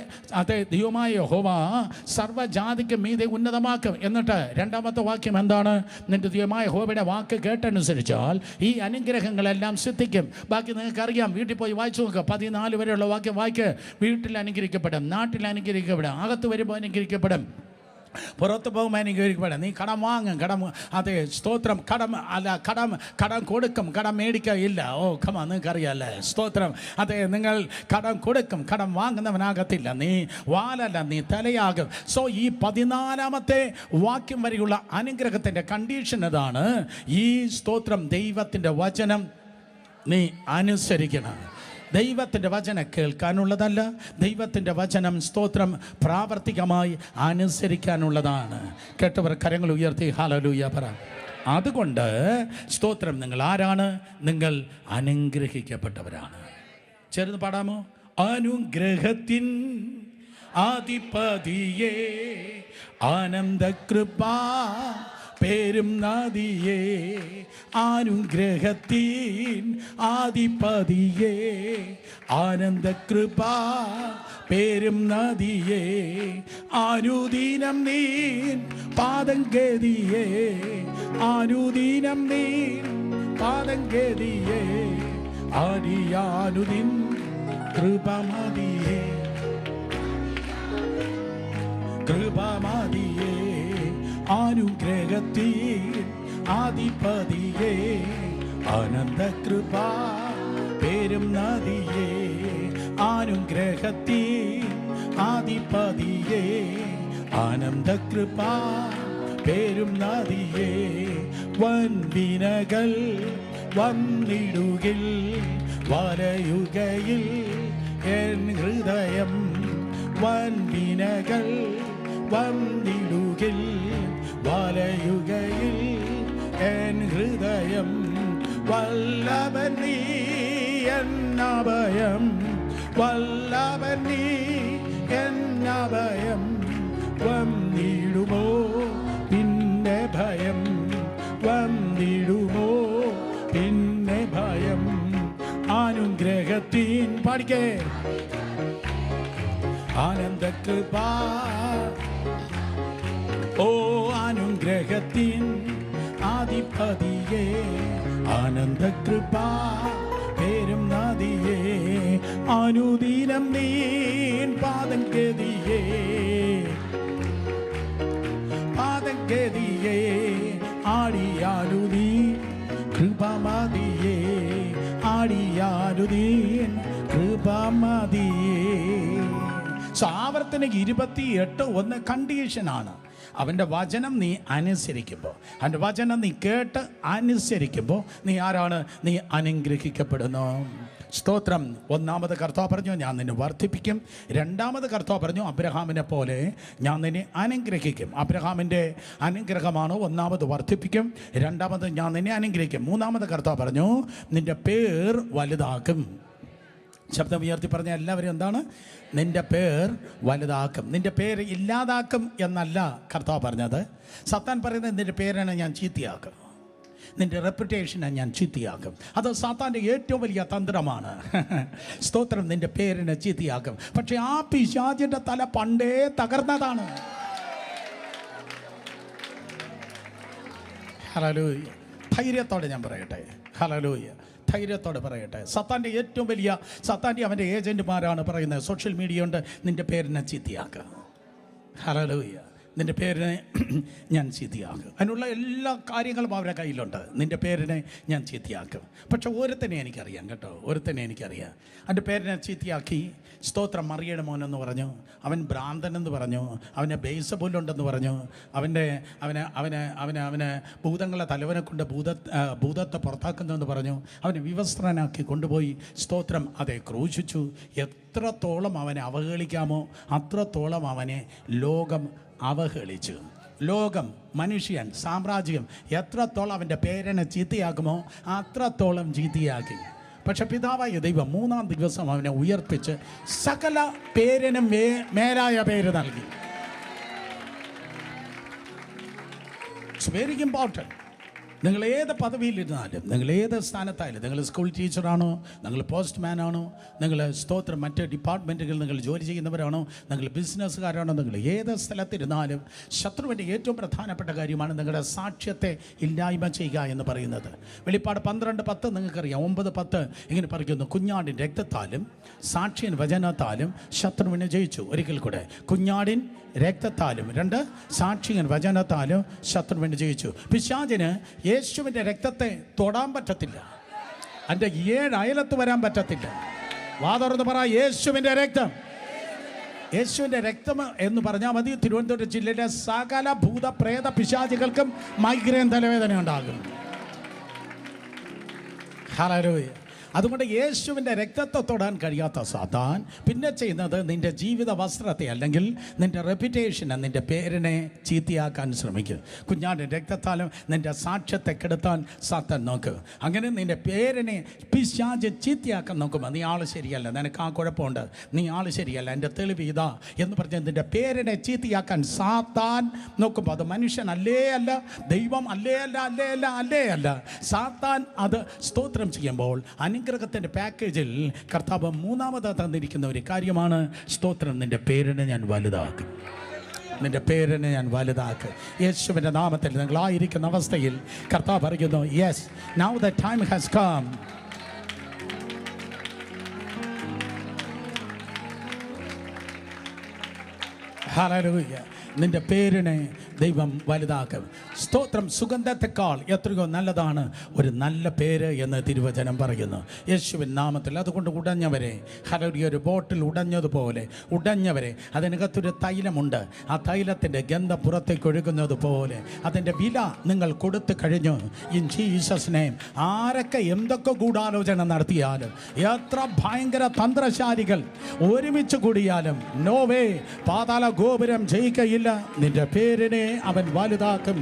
ദൈവമായ യഹോവ സർവ്വജാതിക്ക് മീതെ ഉന്നതമാക്കും. എന്നിട്ട് 2ാമത്തെ വാക്യം എന്താണ്? നിന്റെ ദൈവമായ യഹോവയുടെ വാക്ക് കേട്ടനുസരിച്ചാൽ ഈ അനുഗ്രഹങ്ങളെല്ലാം സിദ്ധിക്കും. ബാക്കി നിങ്ങൾക്കറിയാം, വീട്ടിൽ പോയി വായിച്ചു നോക്കുക. 14 വരെയുള്ള വാക്യം വായിക്ക്. വീട്ടിൽ അനുഗ്രഹിക്കപ്പെടും, നാട്ടിൽ അനുഗ്രഹിക്കപ്പെടും, അകത്ത് വരുമ്പോൾ അനുഗ്രഹിക്കപ്പെടും, പുറത്ത് പോകുമ്പോൾ അനുഗ്രഹിക്കപ്പെടും. നീ കടം വാങ്ങും, സ്തോത്രം. കടം കൊടുക്കും, കടം മേടിക്കുക ഇല്ല. നിങ്ങൾക്കറിയാമല്ലേ? സ്തോത്രം. നിങ്ങൾ കടം കൊടുക്കും, കടം വാങ്ങുന്നവനാകത്തില്ല. നീ വാലല്ല, നീ തലയാകും. സോ ഈ 14ാമത്തെ വാക്യം വരെയുള്ള അനുഗ്രഹത്തിൻ്റെ കണ്ടീഷൻ ഇതാണ്. ഈ സ്തോത്രം ദൈവത്തിൻ്റെ വചനം നീ അനുസരിക്കണം. ദൈവത്തിൻ്റെ വചനം കേൾക്കാനുള്ളതല്ല, ദൈവത്തിൻ്റെ വചനം സ്തോത്രം പ്രാവർത്തികമായി അനുസരിക്കാനുള്ളതാണ്. കേട്ടവർ കരങ്ങൾ ഉയർത്തി ഹല്ലേലൂയ പറ. അതുകൊണ്ട് സ്തോത്രം, നിങ്ങൾ ആരാണ്? നിങ്ങൾ അനുഗ്രഹിക്കപ്പെട്ടവരാണ്. ചേർന്ന് പാടാമോ? അനുഗ്രഹത്തിൻ ആധിപതിയേ ആനന്ദകൃപ പേരും നദിയേ, അനുഗ്രഹത്തിൻ ആധിപതിയേ ആനന്ദകൃപ പേരും നദിയേ, അനുദിനം നീൻ പാദം ഗതിയേ, അനുദിനം നീൻ പാദം ഗതിയേ, അനുദിൻ കൃപമതിയേ, കൃപമതിയേ, അനുഗ്രഹത്തിൻ ആധിപതിയേ ആനന്ദകൃപ പേരും നദിയേ, അനുഗ്രഹത്തിൻ ആധിപതിയേ ആനന്ദകൃപ പേരും നദിയേ, വൻവിനകൾ വന്നിടുകിൽ വലയുകയിൽ എൻ ഹൃദയം, വൻവിനകൾ വന്നിടുകിൽ വലയുകയിൽ എൻ ഹൃദയം, വല്ലഭൻ നീ എന്നഭയം, വല്ലഭൻ നീ എന്നഭയം, വന്നിടുമോ പിന്നെ ഭയം, വന്നിടുമോ പിന്നെ ഭയം, അനുഗ്രഹത്തിൻ പാടിക്കേ ആനന്ദകൃപ, ഓ അനുഗ്രഹത്തിൻ ആധിപതിയേ ആനന്ദകൃപ പേരും നദിയേ, അനുദിനം നീൻ പാദം ഗതിയേ, പാദം ഗതിയേ, ആടിയാലുദീ കൃപമതിയേ, ആടിയാലുദീൻ കൃപമതിയേ. ആവർത്തന 28:1 കണ്ടീഷനാണ്. അവൻ്റെ വചനം നീ അനുസരിക്കുമ്പോൾ, അവൻ്റെ വചനം നീ കേട്ട് അനുസരിക്കുമ്പോൾ നീ ആരാണ്? നീ അനുഗ്രഹിക്കപ്പെടുന്നു. സ്തോത്രം. ഒന്നാമത് കർത്താവ് പറഞ്ഞു, ഞാൻ നിന്നെ വർദ്ധിപ്പിക്കും. രണ്ടാമത് കർത്താവ് പറഞ്ഞു, അബ്രഹാമിനെ പോലെ ഞാൻ നിന്നെ അനുഗ്രഹിക്കും. അബ്രഹാമിൻ്റെ അനുഗ്രഹമാണ് ഒന്നാമത് വർദ്ധിപ്പിക്കും, രണ്ടാമത് ഞാൻ നിന്നെ അനുഗ്രഹിക്കും. മൂന്നാമത് കർത്താവ് പറഞ്ഞു, നിൻ്റെ പേർ വലുതാക്കും. ശബ്ദം ഉയർത്തി പറഞ്ഞ എല്ലാവരും എന്താണ്? നിൻ്റെ പേർ വലുതാക്കും. നിൻ്റെ പേര് ഇല്ലാതാക്കും എന്നല്ല കർത്താവ് പറഞ്ഞത്. സത്താൻ പറയുന്നത് നിൻ്റെ പേരാണ് ഞാൻ ചീത്തയാക്കും, നിൻ്റെ റെപ്യൂട്ടേഷനെ ഞാൻ ചീത്തയാക്കും. അത് സാത്താൻ്റെ ഏറ്റവും വലിയ തന്ത്രമാണ്. സ്തോത്രം. നിൻ്റെ പേരിനെ ചീത്തയാക്കും. പക്ഷെ ആ പിശാചിൻ്റെ തല പണ്ടേ തകർന്നതാണ്. ഹല്ലേലൂയ. ധൈര്യത്തോടെ ഞാൻ പറയട്ടെ, ഹല്ലേലൂയ, ധൈര്യത്തോടെ പറയട്ടെ. സാത്താൻ്റെ അവൻ്റെ ഏജൻറ്റുമാരാണ് പറയുന്നത്, സോഷ്യൽ മീഡിയ കൊണ്ട് നിൻ്റെ പേരിനെ ചീത്തയാക്കുക. ഹല്ലേലൂയ. നിൻ്റെ പേരിനെ ഞാൻ ചീത്തയാക്കും. അതിനുള്ള എല്ലാ കാര്യങ്ങളും അവരുടെ കയ്യിലുണ്ട്. നിൻ്റെ പേരിനെ ഞാൻ ചീത്തയാക്കും. പക്ഷെ ഒരുത്തനെ എനിക്കറിയാം കേട്ടോ, ഒരുത്തനെ എനിക്കറിയാം. അവൻ്റെ പേരിനെ ചീത്തയാക്കി. സ്തോത്രം. മറിയയുടെ മോനെന്ന് പറഞ്ഞു, അവൻ ഭ്രാന്തനെന്ന് പറഞ്ഞു, അവന് ബേസബുല്ലുണ്ടെന്ന് പറഞ്ഞു, അവന് ഭൂതങ്ങളെ തലവനെ കൊണ്ട് ഭൂതത്തെ പുറത്താക്കുന്നെന്ന് പറഞ്ഞു, അവനെ വിവസ്ത്രനാക്കി കൊണ്ടുപോയി. സ്തോത്രം. അതെ, ക്രൂശിച്ചു. എത്രത്തോളം അവനെ അവഹേളിക്കാമോ അത്രത്തോളം അവനെ ലോകം അവഹേളിച്ചു. ലോകം, മനുഷ്യൻ, സാമ്രാജ്യം എത്രത്തോളം അവൻ്റെ പേരിനെ ചീത്തയാക്കുമോ അത്രത്തോളം ചീത്തയാക്കി. പക്ഷെ പിതാവായ ദൈവം മൂന്നാം ദിവസം അവനെ ഉയർപ്പിച്ച് സകല പേരിനും മേലായ പേര് നൽകി. It's very important. നിങ്ങൾ ഏത് പദവിയിലിരുന്നാലും, നിങ്ങൾ ഏത് സ്ഥാനത്തായാലും, നിങ്ങൾ സ്കൂൾ ടീച്ചറാണോ, നിങ്ങൾ പോസ്റ്റ്മാനാണോ, നിങ്ങൾ സ്തോത്രം മറ്റ് ഡിപ്പാർട്ട്മെൻറ്റുകളിൽ നിങ്ങൾ ജോലി ചെയ്യുന്നവരാണോ, നിങ്ങൾ ബിസിനസ്സുകാരാണോ, നിങ്ങൾ ഏത് സ്ഥലത്തിരുന്നാലും ശത്രുവിൻ്റെ ഏറ്റവും പ്രധാനപ്പെട്ട കാര്യമാണ് നിങ്ങളുടെ സാക്ഷ്യത്തെ ഇല്ലായ്മ ചെയ്യുക എന്ന് പറയുന്നത്. വെളിപ്പാട് 12:10 നിങ്ങൾക്കറിയാം. 9:10 ഇങ്ങനെ പറയുന്നു, കുഞ്ഞാടിൻ രക്തത്താലും സാക്ഷ്യൻ വചനത്താലും ശത്രുവിനെ ജയിച്ചു. ഒരിക്കൽ കൂടെ, കുഞ്ഞാടിൻ രക്തത്താലും, 2 സാക്ഷിയൻ വചനത്താലും ശത്രുവിനെ ജയിച്ചു. പിശാചിന് യേശുവിൻ്റെ രക്തത്തെ തൊടാൻ പറ്റത്തില്ല, അതിൻ്റെ 7 അയലത്ത് വരാൻ പറ്റത്തില്ല. വാതുറന്ന് പറ, യേശുവിൻ്റെ രക്തം. യേശുവിൻ്റെ രക്തം എന്ന് പറഞ്ഞാൽ മതി, തിരുവനന്തപുരം ജില്ലയിലെ സകല ഭൂത പ്രേത പിശാചികൾക്കും മൈഗ്രെയിൻ തലവേദന ഉണ്ടാകും. ഹല്ലേലൂയ. അതുകൊണ്ട് യേശുവിൻ്റെ രക്തത്തെ തൊടാൻ കഴിയാത്ത സാത്താൻ പിന്നെ ചെയ്യുന്നത് നിൻ്റെ ജീവിത വസ്ത്രത്തെ അല്ലെങ്കിൽ നിൻ്റെ റെപ്യൂട്ടേഷനെ, നിൻ്റെ പേരിനെ ചീത്തയാക്കാൻ ശ്രമിക്കും. കുഞ്ഞാടിൻ്റെ രക്തത്താലും നിൻ്റെ സാക്ഷ്യത്തെ കെടുത്താൻ സാത്താൻ നോക്കും. അങ്ങനെ നിൻ്റെ പേരിനെ പിശാച് ചീത്തയാക്കാൻ നോക്കുമ്പോൾ നീ ആൾ ശരിയല്ല, നിനക്ക് ആ കുഴപ്പമുണ്ട്, നീ ആൾ ശരിയല്ല, എൻ്റെ തെളിവ് ഇതാ എന്ന് പറഞ്ഞ് നിൻ്റെ പേരിനെ ചീത്തയാക്കാൻ സാത്താൻ നോക്കുമ്പോൾ അത് മനുഷ്യൻ അല്ലേ അല്ല, ദൈവം അല്ലേ അല്ല, അല്ലേ അല്ല, അല്ലേ അല്ല, സാത്താൻ അത് സ്തോത്രം ചെയ്യുമ്പോൾ അനുഗ്രഹത്തിൻ്റെ പാക്കേജിൽ കർത്താവ് മൂന്നാമത് തന്നിരിക്കുന്ന ഒരു കാര്യമാണ് സ്തോത്രം. നിൻ്റെ പേരിനെ ഞാൻ വലുതാക്കും, നിൻ്റെ പേരിനെ ഞാൻ വലുതാക്കും. യേശുവിൻ്റെ നാമത്തിൽ നിങ്ങളായിരിക്കുന്ന അവസ്ഥയിൽ കർത്താവ് പറയുന്നു, yes, now the time has come. Hallelujah. നിൻ്റെ പേരിനെ ദൈവം വലുതാക്കും. സ്തോത്രം. സുഗന്ധത്തെക്കാൾ എത്രയോ നല്ലതാണ് ഒരു നല്ല പേര് എന്ന് തിരുവചനം പറയുന്നു യേശുവിൻ നാമത്തിൽ. അതുകൊണ്ട് ഉടഞ്ഞവരെ, ഹല്ലേലൂയ, ഒരു ബോട്ടിൽ ഉടഞ്ഞതുപോലെ ഉടഞ്ഞവരെ, അതിനകത്തൊരു തൈലമുണ്ട്, ആ തൈലത്തിൻ്റെ ഗന്ധം പുറത്തേക്ക് ഒഴുകുന്നത് പോലെ അതിൻ്റെ വില നിങ്ങൾ കൊടുത്തു കഴിഞ്ഞു. In Jesus name. ആരൊക്കെ എന്തൊക്കെ ഗൂഢാലോചന നടത്തിയാലും, എത്ര ഭയങ്കര തന്ത്രശാലികൾ ഒരുമിച്ച് കൂടിയാലും, നോവേ, പാതാള ഗോപുരം ജയിക്കയില്ല. നിന്റെ പേരിനെ അവൻ വലുതാക്കും.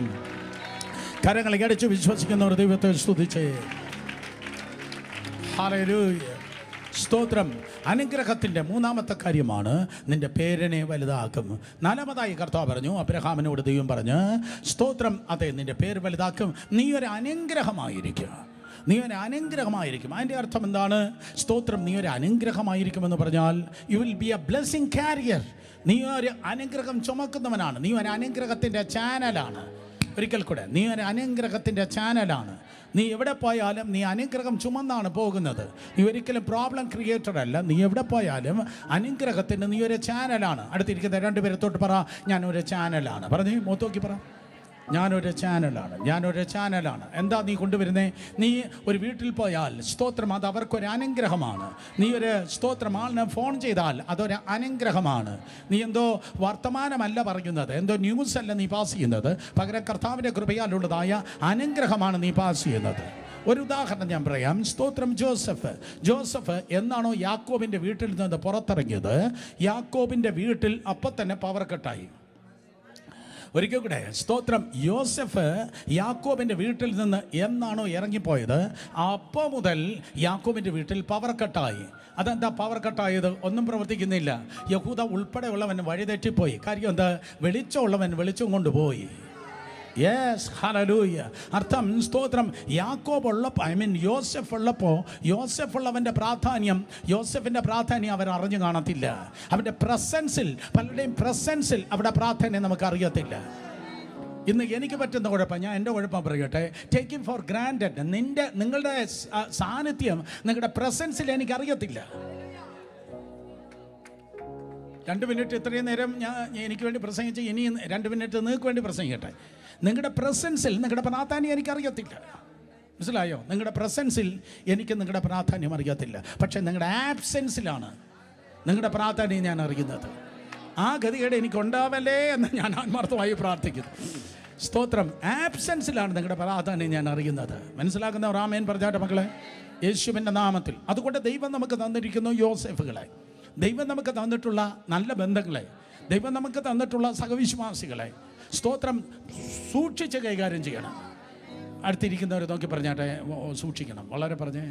കരങ്ങളെ അടിച്ച് വിശ്വസിക്കുന്നവർ ദൈവത്തെ സ്തുതിച്ചേ. ഹല്ലേലൂയ. സ്തോത്രം. അനുഗ്രഹത്തിൻ്റെ മൂന്നാമത്തെ കാര്യമാണ് നിൻ്റെ പേരിനെ വലുതാക്കും. നാലാമതായി കർത്താവ് പറഞ്ഞു, അബ്രഹാമിനോട് ദൈവം പറഞ്ഞ്, സ്തോത്രം, അതെ, നിൻ്റെ പേര് വലുതാക്കും, നീ ഒരു അനുഗ്രഹമായിരിക്കും, നീ ഒരു അനുഗ്രഹമായിരിക്കും. അതിൻ്റെ അർത്ഥം എന്താണ്? സ്തോത്രം. നീ ഒരു അനുഗ്രഹമായിരിക്കുമെന്ന് പറഞ്ഞാൽ you will be A blessing carrier. നീ ഒരു അനുഗ്രഹം ചുമക്കുന്നവനാണ്, നീ ഒരു അനുഗ്രഹത്തിൻ്റെ ചാനലാണ്. ഒരിക്കൽ കൂടെ, നീ ഒരു അനുഗ്രഹത്തിൻ്റെ ചാനലാണ്. നീ എവിടെ പോയാലും നീ അനുഗ്രഹം ചുമന്നാണ് പോകുന്നത്. നീ ഒരിക്കലും പ്രോബ്ലം ക്രിയേറ്റർ അല്ല. നീ എവിടെ പോയാലും അനുഗ്രഹത്തിന് നീ ഒരു ചാനലാണ്. അടുത്തിരിക്കുന്ന 2 പേരെ തൊട്ട് പറ, ഞാനൊരു ചാനലാണ്. പറഞ്ഞ് മൂത്തോക്കി പറ, ഞാനൊരു ചാനലാണ്. എന്താ നീ കൊണ്ടുവരുന്നേ? നീ ഒരു വീട്ടിൽ പോയാൽ സ്തോത്രം, അത് അവർക്കൊരു അനുഗ്രഹമാണ്. നീ ഒരു സ്തോത്രം ആളിന് ഫോൺ ചെയ്താൽ അതൊരു അനുഗ്രഹമാണ്. നീ എന്തോ വർത്തമാനമല്ല പറയുന്നത്, എന്തോ ന്യൂസ് അല്ല നീ പാസ് ചെയ്യുന്നത്, പകരം കർത്താവിൻ്റെ കൃപയാലുള്ളതായ അനുഗ്രഹമാണ് നീ പാസ് ചെയ്യുന്നത്. ഒരു ഉദാഹരണം ഞാൻ പറയാം. സ്തോത്രം, ജോസഫ് എന്നാണോ യാക്കോബിൻ്റെ വീട്ടിൽ നിന്ന് പുറത്തിറങ്ങിയത്, യാക്കോബിൻ്റെ വീട്ടിൽ അപ്പം തന്നെ പവർ കട്ടായി. ഒരിക്കൽ കൂടെ സ്തോത്രം, യോസഫ് യാക്കോബിൻ്റെ വീട്ടിൽ നിന്ന് എന്നാണോ ഇറങ്ങിപ്പോയത്, അപ്പോൾ മുതൽ യാക്കോബിൻ്റെ വീട്ടിൽ പവർ കട്ടായി. അതെന്താ പവർ കട്ടായത്? ഒന്നും പ്രവർത്തിക്കുന്നില്ല. യഹൂദ ഉൾപ്പെടെയുള്ളവൻ വഴിതെറ്റിപ്പോയി. കാര്യം എന്താ? വെളിച്ചമുള്ളവൻ വെളിച്ചം കൊണ്ടുപോയി. Yes, hallelujah. അർത്ഥം സ്തോത്രം, യാക്കോബ് ഉള്ളപ്പോൾ, യോസഫ് ഉള്ളപ്പോൾ, യോസഫുള്ളവൻ്റെ പ്രാധാന്യം, യോസഫിൻ്റെ പ്രാധാന്യം അവർ അറിഞ്ഞു കാണത്തില്ല. അവൻ്റെ പ്രസൻസിൽ, പലരുടെയും പ്രസൻസിൽ അവിടെ പ്രാധാന്യം നമുക്ക് അറിയത്തില്ല. ഇന്ന് എനിക്ക് പറ്റുന്ന കുഴപ്പം, ഞാൻ എൻ്റെ കുഴപ്പം പറയട്ടെ, ടേക്കിംഗ് ഫോർ ഗ്രാൻഡഡ്. നിങ്ങളുടെ സാന്നിധ്യം, നിങ്ങളുടെ പ്രസൻസിൽ എനിക്കറിയത്തില്ല. 2 മിനിറ്റ് ഇത്രയും നേരം എനിക്ക് വേണ്ടി പ്രസംഗിച്ച്, ഇനി 2 മിനിറ്റ് നിങ്ങൾക്ക് വേണ്ടി പ്രസംഗിക്കട്ടെ. നിങ്ങളുടെ പ്രസൻസിൽ നിങ്ങളുടെ പ്രാധാന്യം എനിക്കറിയത്തില്ല. മനസ്സിലായോ? നിങ്ങളുടെ പ്രസൻസിൽ എനിക്ക് നിങ്ങളുടെ പ്രാധാന്യം അറിയത്തില്ല. പക്ഷേ നിങ്ങളുടെ ആബ്സെൻസിലാണ് നിങ്ങളുടെ പ്രാധാന്യം ഞാൻ അറിയുന്നത്. ആ ഗതികേട് എനിക്കുണ്ടാവല്ലേ എന്ന് ഞാൻ ആത്മാർത്ഥമായി പ്രാർത്ഥിക്കുന്നു. സ്തോത്രം, ആബ്സെൻസിലാണ് നിങ്ങളുടെ പ്രാധാന്യം ഞാൻ അറിയുന്നത്. മനസ്സിലാക്കുന്നവർ ആമേൻ പറഞ്ഞാട്ടെ മക്കളെ, യേശുവിൻ്റെ നാമത്തിൽ. അതുകൊണ്ട് ദൈവം നമുക്ക് തന്നിരിക്കുന്നു യോസേഫുകളെ, ദൈവം നമുക്ക് തന്നിട്ടുള്ള നല്ല ബന്ധങ്ങളെ, ദൈവം നമുക്ക് തന്നിട്ടുള്ള സഹവിശ്വാസികളെ സ്തോത്രം സൂക്ഷിച്ച് കൈകാര്യം ചെയ്യണം. അടുത്തിരിക്കുന്നവർ നോക്കി പറഞ്ഞാട്ടെ, സൂക്ഷിക്കണം, വളരെ പറഞ്ഞ്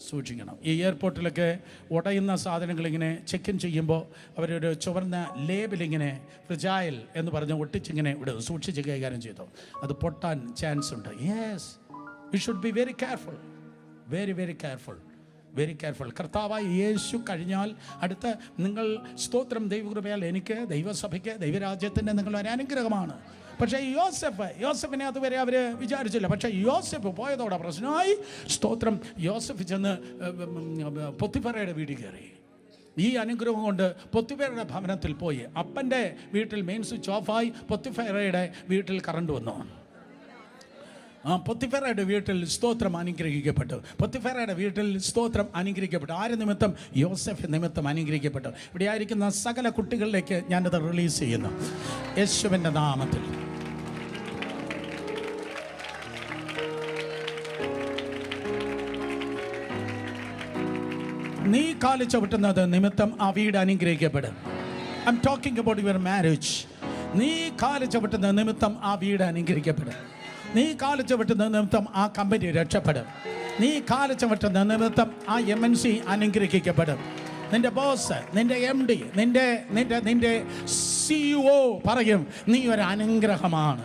സൂക്ഷിക്കണം. ഈ എയർപോർട്ടിലൊക്കെ ഉടയുന്ന സാധനങ്ങളിങ്ങനെ ചെക്ക് ഇൻ ചെയ്യുമ്പോൾ അവരൊരു ചുവന്ന ലേബിലിങ്ങനെ ഫ്രിജായിൽ എന്ന് പറഞ്ഞ് ഒട്ടിച്ചിങ്ങനെ ഇടും. സൂക്ഷിച്ച് കൈകാര്യം ചെയ്തോ, അത് പൊട്ടാൻ ചാൻസ് ഉണ്ട്. Yes, we should be very careful, very careful. കർത്താവായ യേശു കഴിഞ്ഞാൽ അടുത്ത നിങ്ങൾ സ്തോത്രം, ദൈവകൃപയാൽ എനിക്ക്, ദൈവസഭയ്ക്ക്, ദൈവരാജ്യത്തിൻ്റെ നിങ്ങളൊരു അനുഗ്രഹമാണ്. പക്ഷേ യോസഫിനെ അതുവരെ അവർ വിചാരിച്ചില്ല. പക്ഷേ യോസഫ് പോയതോടെ പ്രശ്നമായി. സ്തോത്രം, യോസഫ് ചെന്ന് പൊത്തിഫറയുടെ വീട്ടിൽ കയറി. ഈ അനുഗ്രഹം കൊണ്ട് പൊത്തിഫറയുടെ ഭവനത്തിൽ പോയി. അപ്പൻ്റെ വീട്ടിൽ മെയിൻ സ്വിച്ച് ഓഫായി, പൊത്തിഫറയുടെ വീട്ടിൽ കറണ്ട് വന്നു. പൊത്തിഫറയുടെ വീട്ടിൽ സ്തോത്രം അനുഗ്രഹിക്കപ്പെട്ടു. പൊത്തിഫറയുടെ വീട്ടിൽ സ്തോത്രം അനുഗ്രഹിക്കപ്പെട്ടു. ആര് നിമിത്തം? യോസഫ് നിമിത്തം അനുഗ്രഹിക്കപ്പെട്ടു. ഇവിടെ ആയിരിക്കുന്ന സകല കുട്ടികളിലേക്ക് ഞാനത് റിലീസ് ചെയ്യുന്നു യേശുവിൻ്റെ നാമത്തിൽ. നീ കാല് ചവിട്ടുന്നത് നിമിത്തം ആ വീട് അനുഗ്രഹിക്കപ്പെടും. I'm talking about your marriage. നീ കാല് ചവിട്ടുന്ന നിമിത്തം ആ വീട് അനുഗ്രഹിക്കപ്പെടും. നീ കാല് ചവിട്ടുന്ന നിമിത്തം ആ കമ്പനി രക്ഷപ്പെടും. നീ കാല് ചവിട്ടുന്ന നിമിത്തം ആ MNC അനുഗ്രഹിക്കപ്പെടും. നിന്റെ ബോസ്, നിന്റെ MD, നിന്റെ CEO പറയും നീ ഒരു അനുഗ്രഹമാണ്.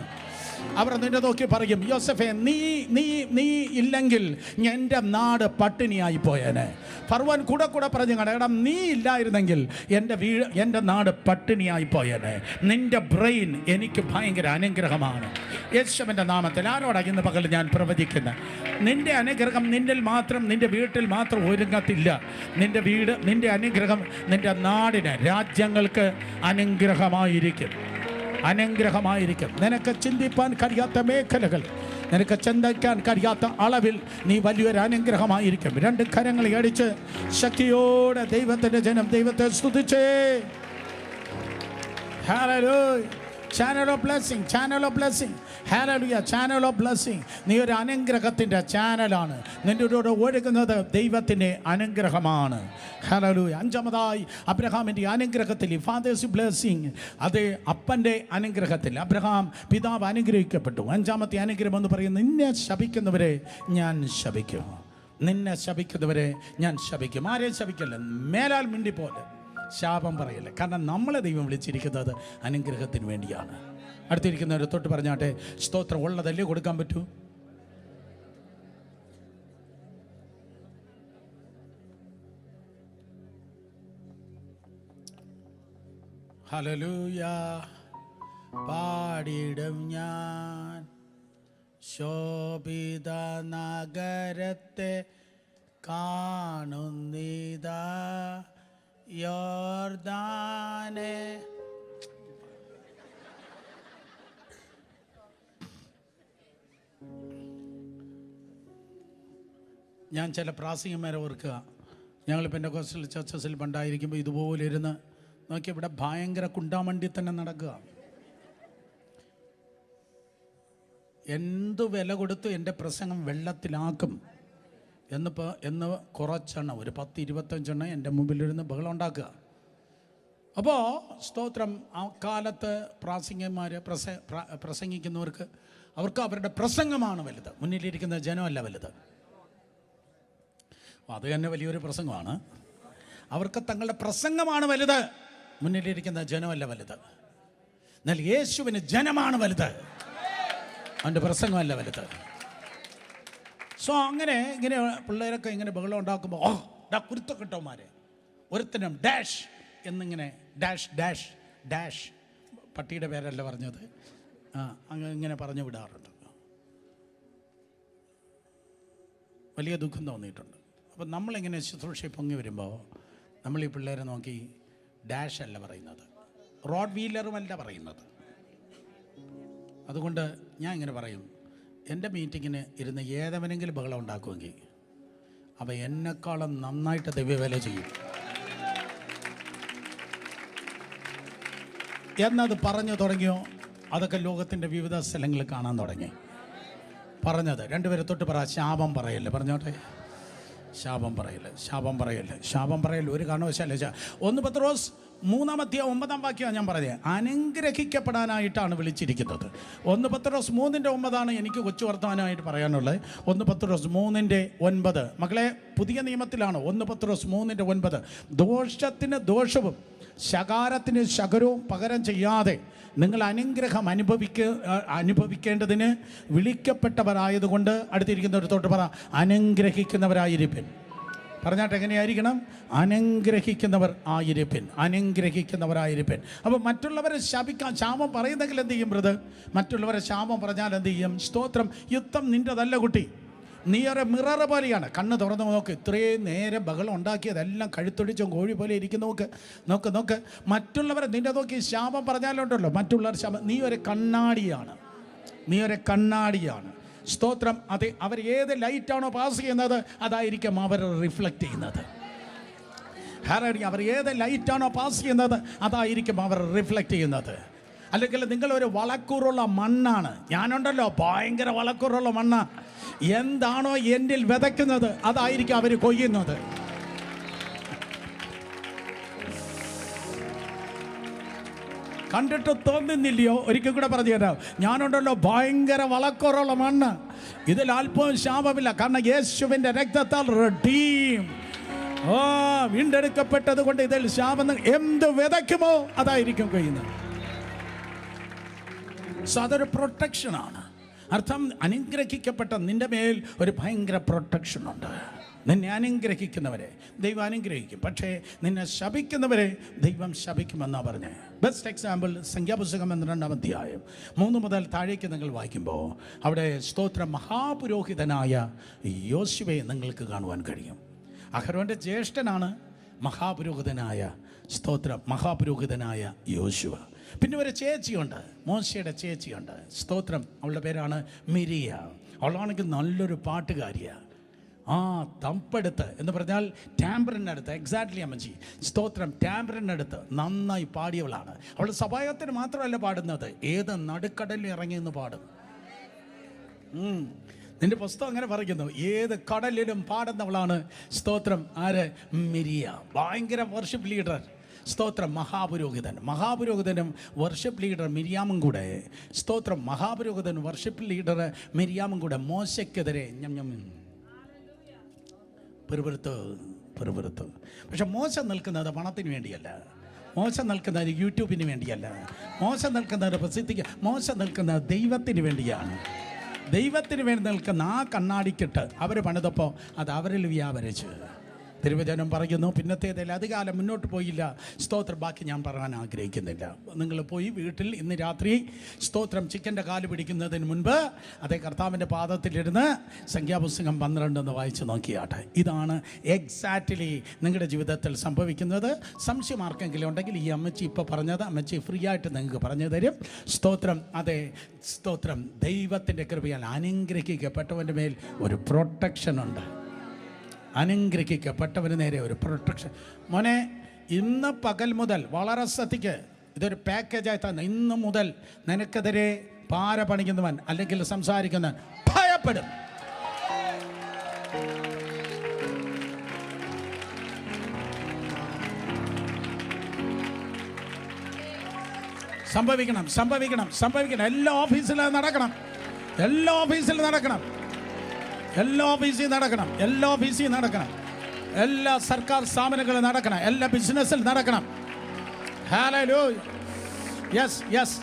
അവർ നിന്നെ നോക്കി പറയും, യോസഫേ, നീ ഇല്ലെങ്കിൽ എൻ്റെ നാട് പട്ടിണിയായി പോയേനെ. ഫർവോൻ കൂടെ പറഞ്ഞു കടകടം, നീ ഇല്ലായിരുന്നെങ്കിൽ എൻ്റെ നാട് പട്ടിണിയായി പോയേനെ. നിൻ്റെ ബ്രെയിൻ എനിക്ക് ഭയങ്കര അനുഗ്രഹമാണ്. യേശുവിൻ്റെ നാമത്തിൽ ആരോടാ ഇന്ന് പകൽ ഞാൻ പ്രവചിക്കുന്നത്? നിൻ്റെ അനുഗ്രഹം നിന്നിൽ മാത്രം, നിൻ്റെ വീട്ടിൽ മാത്രം ഒരുങ്ങത്തില്ല. നിൻ്റെ വീട്, നിൻ്റെ അനുഗ്രഹം നിൻ്റെ നാടിന്, രാജ്യങ്ങൾക്ക് അനുഗ്രഹമായിരിക്കും. നിനക്ക് ചിന്തിപ്പാൻ കഴിയാത്ത മേഖലകൾ, നിനക്ക് ചിന്തിക്കാൻ കഴിയാത്ത അളവിൽ നീ വലിയൊരു അനുഗ്രഹമായിരിക്കും. 2 കരങ്ങളെ അടിച്ച് ശക്തിയോടെ ദൈവത്തിൻ്റെ ജനം ദൈവത്തെ സ്തുതിച്ചേ. Hallelujah. Channel of blessing. Hallelujah. Channel of blessing. നീ ഒരു അനുഗ്രഹത്തിൻ്റെ ചാനലാണ്. നിൻ്റെ കൂടെ ഒഴുകുന്നത് ദൈവത്തിൻ്റെ അനുഗ്രഹമാണ്. ഹല്ലേലൂയ. 5-മതായി അബ്രഹാമിൻ്റെ അനുഗ്രഹത്തിൽ, ഫാദേഴ്സ് ബ്ലെസ്സിങ്, അത് അപ്പൻ്റെ അനുഗ്രഹത്തിൽ അബ്രഹാം പിതാവ് അനുഗ്രഹിക്കപ്പെട്ടു. 5-മത്തെ അനുഗ്രഹം എന്ന് പറയുന്നത്, നിന്നെ ശപിക്കുന്നവരെ ഞാൻ ശപിക്കും. ആരെയും ശപിക്കല്ല, മേലാൽ മിണ്ടി പോലെ ശാപം പറയില്ല. കാരണം നമ്മളെ ദൈവം വിളിച്ചിരിക്കുന്നത് അനുഗ്രഹത്തിന് വേണ്ടിയാണ്. അടുത്തിരിക്കുന്നവരെ തൊട്ട് പറഞ്ഞാട്ടെ, സ്തോത്രം ഉള്ളതല്ലേ കൊടുക്കാൻ പറ്റൂ. ഹല്ലേലൂയ. പാടിടും ഞാൻ ശോഭിത നഗരത്തെ കാണുന്നിതാ, യോർദാനെ. ഞാൻ ചില പ്രാസംഗികന്മാരെ ഓർക്കുക. ഞങ്ങൾ പെന്തക്കോസ്റ്റൽ ചർച്ചസിൽ പണ്ടായിരിക്കുമ്പോൾ ഇതുപോലെ ഇരുന്ന് നോക്കി, ഇവിടെ ഭയങ്കര കുണ്ടാമണ്ടി തന്നെ നടക്കുക. എന്ത് വില കൊടുത്ത് എൻ്റെ പ്രസംഗം വെള്ളത്തിലാക്കും എന്ന് കുറച്ചെണ്ണം, ഒരു 10-25 എണ്ണം എൻ്റെ മുമ്പിലിരുന്ന് ബഹളം ഉണ്ടാക്കുക. അപ്പോൾ സ്തോത്രം, ആ കാലത്ത് പ്രാസംഗികന്മാർ പ്രസംഗിക്കുന്നവർക്ക് അവർക്ക് അവരുടെ പ്രസംഗമാണ് വലുത്, മുന്നിലിരിക്കുന്ന ജനമല്ല വലുത്. അത് തന്നെ വലിയൊരു പ്രസംഗമാണ്. അവർക്ക് തങ്ങളുടെ പ്രസംഗമാണ് വലുത്, മുന്നിലിരിക്കുന്ന ജനമല്ല വലുത്. എന്നാൽ യേശുവിന് ജനമാണ് വലുത്, അവൻ്റെ പ്രസംഗമല്ല വലുത്. സോ ഇങ്ങനെ പിള്ളേരൊക്കെ ഇങ്ങനെ ബഹളം ഉണ്ടാക്കുമ്പോൾ, കുരുത്തക്കെട്ടവന്മാരെ ഒരുത്തനും ഡാഷ് എന്നിങ്ങനെ ഡാഷ് ഡാഷ് ഡാഷ്, പട്ടിയുടെ പേരല്ല പറഞ്ഞത്, ഇങ്ങനെ പറഞ്ഞു വിടാറുണ്ട്. വലിയ ദുഃഖം തോന്നിയിട്ടുണ്ട്. അപ്പം നമ്മളിങ്ങനെ ശുശ്രൂഷ പൊങ്ങി വരുമ്പോൾ നമ്മൾ ഈ പിള്ളേരെ നോക്കി ഡാഷ് അല്ല പറയുന്നത്, റോഡ് വീലറുമല്ല പറയുന്നത്. അതുകൊണ്ട് ഞാൻ ഇങ്ങനെ പറയും, എൻ്റെ മീറ്റിങ്ങിന് ഇരുന്ന് ഏതെവനെങ്കിലും ബഹളം ഉണ്ടാക്കുമെങ്കിൽ അവ എന്നെക്കാളും നന്നായിട്ട് ദൈവവേല ചെയ്യും എന്നത് പറഞ്ഞു തുടങ്ങിയോ. അതൊക്കെ ലോകത്തിൻ്റെ വിവിധ സ്ഥലങ്ങളിൽ കാണാൻ തുടങ്ങി. പറഞ്ഞത് രണ്ടുപേരെ തൊട്ട് പറ, ശാപം പറയല്ലേ, പറഞ്ഞോട്ടെ, ശാപം പറയല്ലേ, ശാപം പറയല്ലേ, ശാപം പറയല്ലേ, ഒരു കാരണവശാല. 1 പത്രോസ് 3:9 ഞാൻ പറഞ്ഞത്, അനുഗ്രഹിക്കപ്പെടാനായിട്ടാണ് വിളിച്ചിരിക്കുന്നത്. 1 പത്രോസ് 3:9 എനിക്ക് കൊച്ചു വർത്തമാനമായിട്ട് പറയാനുള്ളത്. 1 പത്രോസ് 3:9 മക്കളെ, പുതിയ നിയമത്തിലാണ്. 1 പത്രോസ് 3:9 ദോഷത്തിന് ദോഷവും ശകാരത്തിന് ശകരവും പകരം ചെയ്യാതെ നിങ്ങൾ അനുഗ്രഹം അനുഭവിക്കേണ്ടതിന് വിളിക്കപ്പെട്ടവരായതുകൊണ്ട്, അടുത്തിരിക്കുന്നവരത്തോട്ട് പറ, അനുഗ്രഹിക്കുന്നവരായിരിപ്പിൻ. പറഞ്ഞാട്ട് എങ്ങനെയായിരിക്കണം? അനുഗ്രഹിക്കുന്നവർ ആയിരിപ്പിൻ, അനുഗ്രഹിക്കുന്നവരായിരിപ്പിൻ. അപ്പോൾ മറ്റുള്ളവരെ ശപിക്കാൻ, ശാപം പറയുന്നെങ്കിൽ എന്ത് ചെയ്യും ബ്രദർ? മറ്റുള്ളവരെ ശാപം പറഞ്ഞാൽ എന്ത് ചെയ്യും? സ്തോത്രം, യുദ്ധം നിൻ്റെതല്ല കുട്ടി, നീ ഒരു മിറർ പോലെയാണ്. കണ്ണ് തുറന്ന് നോക്ക്, ഇത്രയും നേരം ബഹളം ഉണ്ടാക്കിയതെല്ലാം കഴുത്തൊടിച്ചും കോഴി പോലെ ഇരിക്കും. നോക്ക് മറ്റുള്ളവരെ നിന്റെ നോക്കി ശാപം പറഞ്ഞാലുണ്ടല്ലോ, മറ്റുള്ളവർ ശാപം. നീ ഒരു കണ്ണാടിയാണ്. സ്തോത്രം, അത് അവർ ഏത് ലൈറ്റാണോ പാസ് ചെയ്യുന്നത് അതായിരിക്കും അവർ റിഫ്ലക്റ്റ് ചെയ്യുന്നത്. അവർ ഏത് ലൈറ്റാണോ പാസ് ചെയ്യുന്നത് അതായിരിക്കും അവർ റിഫ്ലക്റ്റ് ചെയ്യുന്നത്. അല്ലെങ്കിൽ നിങ്ങളൊരു വളക്കൂറുള്ള മണ്ണാണ്. ഞാനുണ്ടല്ലോ ഭയങ്കര വളക്കൂറുള്ള മണ്ണ. എന്താണോ എന്നിൽ വിതയ്ക്കുന്നത് അതായിരിക്കും അവർ കൊയ്യുന്നത്. കണ്ടിട്ട് തോന്നുന്നില്ലയോ? ഒരിക്കൽ കൂടെ പറഞ്ഞു തരാം. ഞാനുണ്ടല്ലോ ഭയങ്കര വളക്കൂറുള്ള മണ്ണ്. ഇതിൽ അല്പവും ശാപമില്ല, കാരണം യേശുവിൻ്റെ രക്തത്താൽ റെഡീം, വീണ്ടെടുക്കപ്പെട്ടത് കൊണ്ട് ഇതിൽ ശാപം എന്ത് വിതയ്ക്കുമോ അതായിരിക്കും കൊയ്യുന്നത്. സോ അതൊരു പ്രൊട്ടക്ഷനാണ്. അർത്ഥം, അനുഗ്രഹിക്കപ്പെട്ട നിന്റെ മേൽ ഒരു ഭയങ്കര പ്രൊട്ടക്ഷനുണ്ട്. നിന്നെ അനുഗ്രഹിക്കുന്നവരെ ദൈവം അനുഗ്രഹിക്കും, പക്ഷേ നിന്നെ ശപിക്കുന്നവരെ ദൈവം ശപിക്കുമെന്നാണ് പറഞ്ഞത്. ബെസ്റ്റ് എക്സാമ്പിൾ സംഖ്യാപുസ്തകം 12-ാം അധ്യായം 3 മുതൽ താഴേക്ക് നിങ്ങൾ വായിക്കുമ്പോൾ അവിടെ സ്തോത്രം, മഹാപുരോഹിതനായ യോശുവയെ നിങ്ങൾക്ക് കാണുവാൻ കഴിയും. അഹരോൻ്റെ ജ്യേഷ്ഠനാണ് മഹാപുരോഹിതനായ യോശുവ. പിന്നെ ഒരു ചേച്ചിയുണ്ട്, മോശയുടെ ചേച്ചിയുണ്ട്. സ്തോത്രം, അവളുടെ പേരാണ് മിരിയ. അവളാണെങ്കിൽ നല്ലൊരു പാട്ടുകാരിയാണ്. തമ്പെടുത്ത് എന്ന് പറഞ്ഞാൽ ടാമ്പറിനടുത്ത്, എക്സാക്ട്ലി അമ്മച്ചി, സ്തോത്രം, ടാമ്പറിനടുത്ത് നന്നായി പാടിയവളാണ്. അവൾ സഭായത്തിന് മാത്രമല്ല പാടുന്നത്, ഏത് നടുക്കടലിൽ ഇറങ്ങിയെന്ന് പാടും. നിന്റെ പുസ്തകം അങ്ങനെ പറയുന്നു, ഏത് കടലിലും പാടുന്നവളാണ്. സ്തോത്രം, ആര്? മിരിയ. ഭയങ്കര വർഷിപ്പ് ലീഡർ. സ്തോത്രം, മഹാപുരോഹിതനും വർഷിപ്പ് ലീഡർ മിരിയാമും കൂടെ, സ്തോത്രം, മഹാപുരോഹിതനും വർഷിപ്പ് ലീഡർ മിരിയാമും കൂടെ മോശയ്ക്കെതിരെ പെറുപെറുത്തു. പക്ഷെ മോശ നിൽക്കുന്നത് പണത്തിന് വേണ്ടിയല്ല, മോശ നിൽക്കുന്നത് യൂട്യൂബിന് വേണ്ടിയല്ല, മോശ നിൽക്കുന്നത് പ്രസിദ്ധിക്ക്, മോശ നിൽക്കുന്നത് ദൈവത്തിന് വേണ്ടിയാണ്. ദൈവത്തിന് വേണ്ടി നിൽക്കുന്ന ആ കണ്ണാടിക്കിട്ട് അവർ പണിതപ്പോൾ അത് അവരിൽ വ്യാപരിച്ച്. തിരുവചനം പറയുന്നു, പിന്നത്തേതിൽ അധികാലം മുന്നോട്ട് പോയില്ല. സ്തോത്രം, ബാക്കി ഞാൻ പറയാൻ ആഗ്രഹിക്കുന്നില്ല. നിങ്ങൾ പോയി വീട്ടിൽ ഇന്ന് രാത്രി സ്തോത്രം ചിക്കൻ്റെ കാല് പിടിക്കുന്നതിന് മുൻപ് അതേ കർത്താവിൻ്റെ പാദത്തിലിരുന്ന് സംഖ്യാപുസ്തകം 12 വായിച്ച് നോക്കിയാട്ടെ. ഇതാണ് എക്സാക്റ്റ്ലി നിങ്ങളുടെ ജീവിതത്തിൽ സംഭവിക്കുന്നത്. സംശയം ആർക്കെങ്കിലും ഉണ്ടെങ്കിൽ ഈ അമ്മച്ചി ഇപ്പോൾ പറഞ്ഞത് അമ്മച്ചി ഫ്രീ ആയിട്ട് നിങ്ങൾക്ക് പറഞ്ഞു തരും. സ്തോത്രം, അതെ, സ്തോത്രം, ദൈവത്തിൻ്റെ കൃപയാൽ അനുഗ്രഹിക്കപ്പെട്ടവൻ്റെ മേൽ ഒരു പ്രൊട്ടക്ഷനുണ്ട്. അനുഗ്രഹിക്കപ്പെട്ടവന് നേരെ ഒരു പ്രൊട്ടക്ഷൻ. മോനെ, ഇന്ന് പകൽ മുതൽ വളരെ ശ്രദ്ധിക്ക്, ഇതൊരു പാക്കേജായി തന്നെ. ഇന്ന് മുതൽ നിനക്കെതിരെ പാര പണിക്കുന്നവൻ അല്ലെങ്കിൽ സംസാരിക്കുന്നവൻ ഭയപ്പെടും. സംഭവിക്കണം, സംഭവിക്കണം, സംഭവിക്കണം. എല്ലാ ഓഫീസിലും നടക്കണം, എല്ലാ ഓഫീസിലും നടക്കണം, എല്ലാ ഓഫീസിൽ നടക്കണം, എല്ലാ ഓഫീസിൽ നടക്കണം, എല്ലാ സർക്കാർ സ്ഥാപനങ്ങളും നടക്കണം, എല്ലാ ബിസിനസ്സിൽ നടക്കണം. ഹല്ലേലൂയ. Yes yes.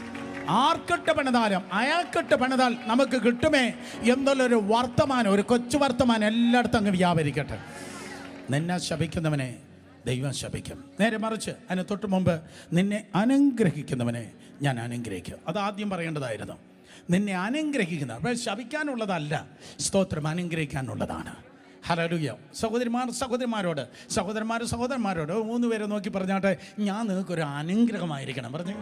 ആർക്കിട്ട് പണിതാലും അയാൾക്കിട്ട് പണിതാൽ നമുക്ക് കിട്ടുമേ എന്നുള്ളൊരു വർത്തമാനം, ഒരു കൊച്ചു വർത്തമാനം എല്ലായിടത്തും അങ്ങ് വ്യാപരിക്കട്ടെ. നിന്നെ ശപിക്കുന്നവനെ ദൈവം ശപിക്കും. നേരെ മറിച്ച് അതിന് തൊട്ട് മുമ്പ് നിന്നെ അനുഗ്രഹിക്കുന്നവനെ ഞാൻ അനുഗ്രഹിക്കും. അത് ആദ്യം പറയേണ്ടതായിരുന്നു. നിന്നെ അനുഗ്രഹിക്കുന്ന, അപ്പോൾ ശപിക്കാനുള്ളതല്ല, സ്തോത്രം, അനുഗ്രഹിക്കാനുള്ളതാണ്. ഹല്ലേലൂയ. സഹോദരന്മാരോട് 3 പേരെ നോക്കി പറഞ്ഞാട്ടെ, ഞാൻ നിങ്ങൾക്കൊരു അനുഗ്രഹമായിരിക്കണം. പറഞ്ഞു.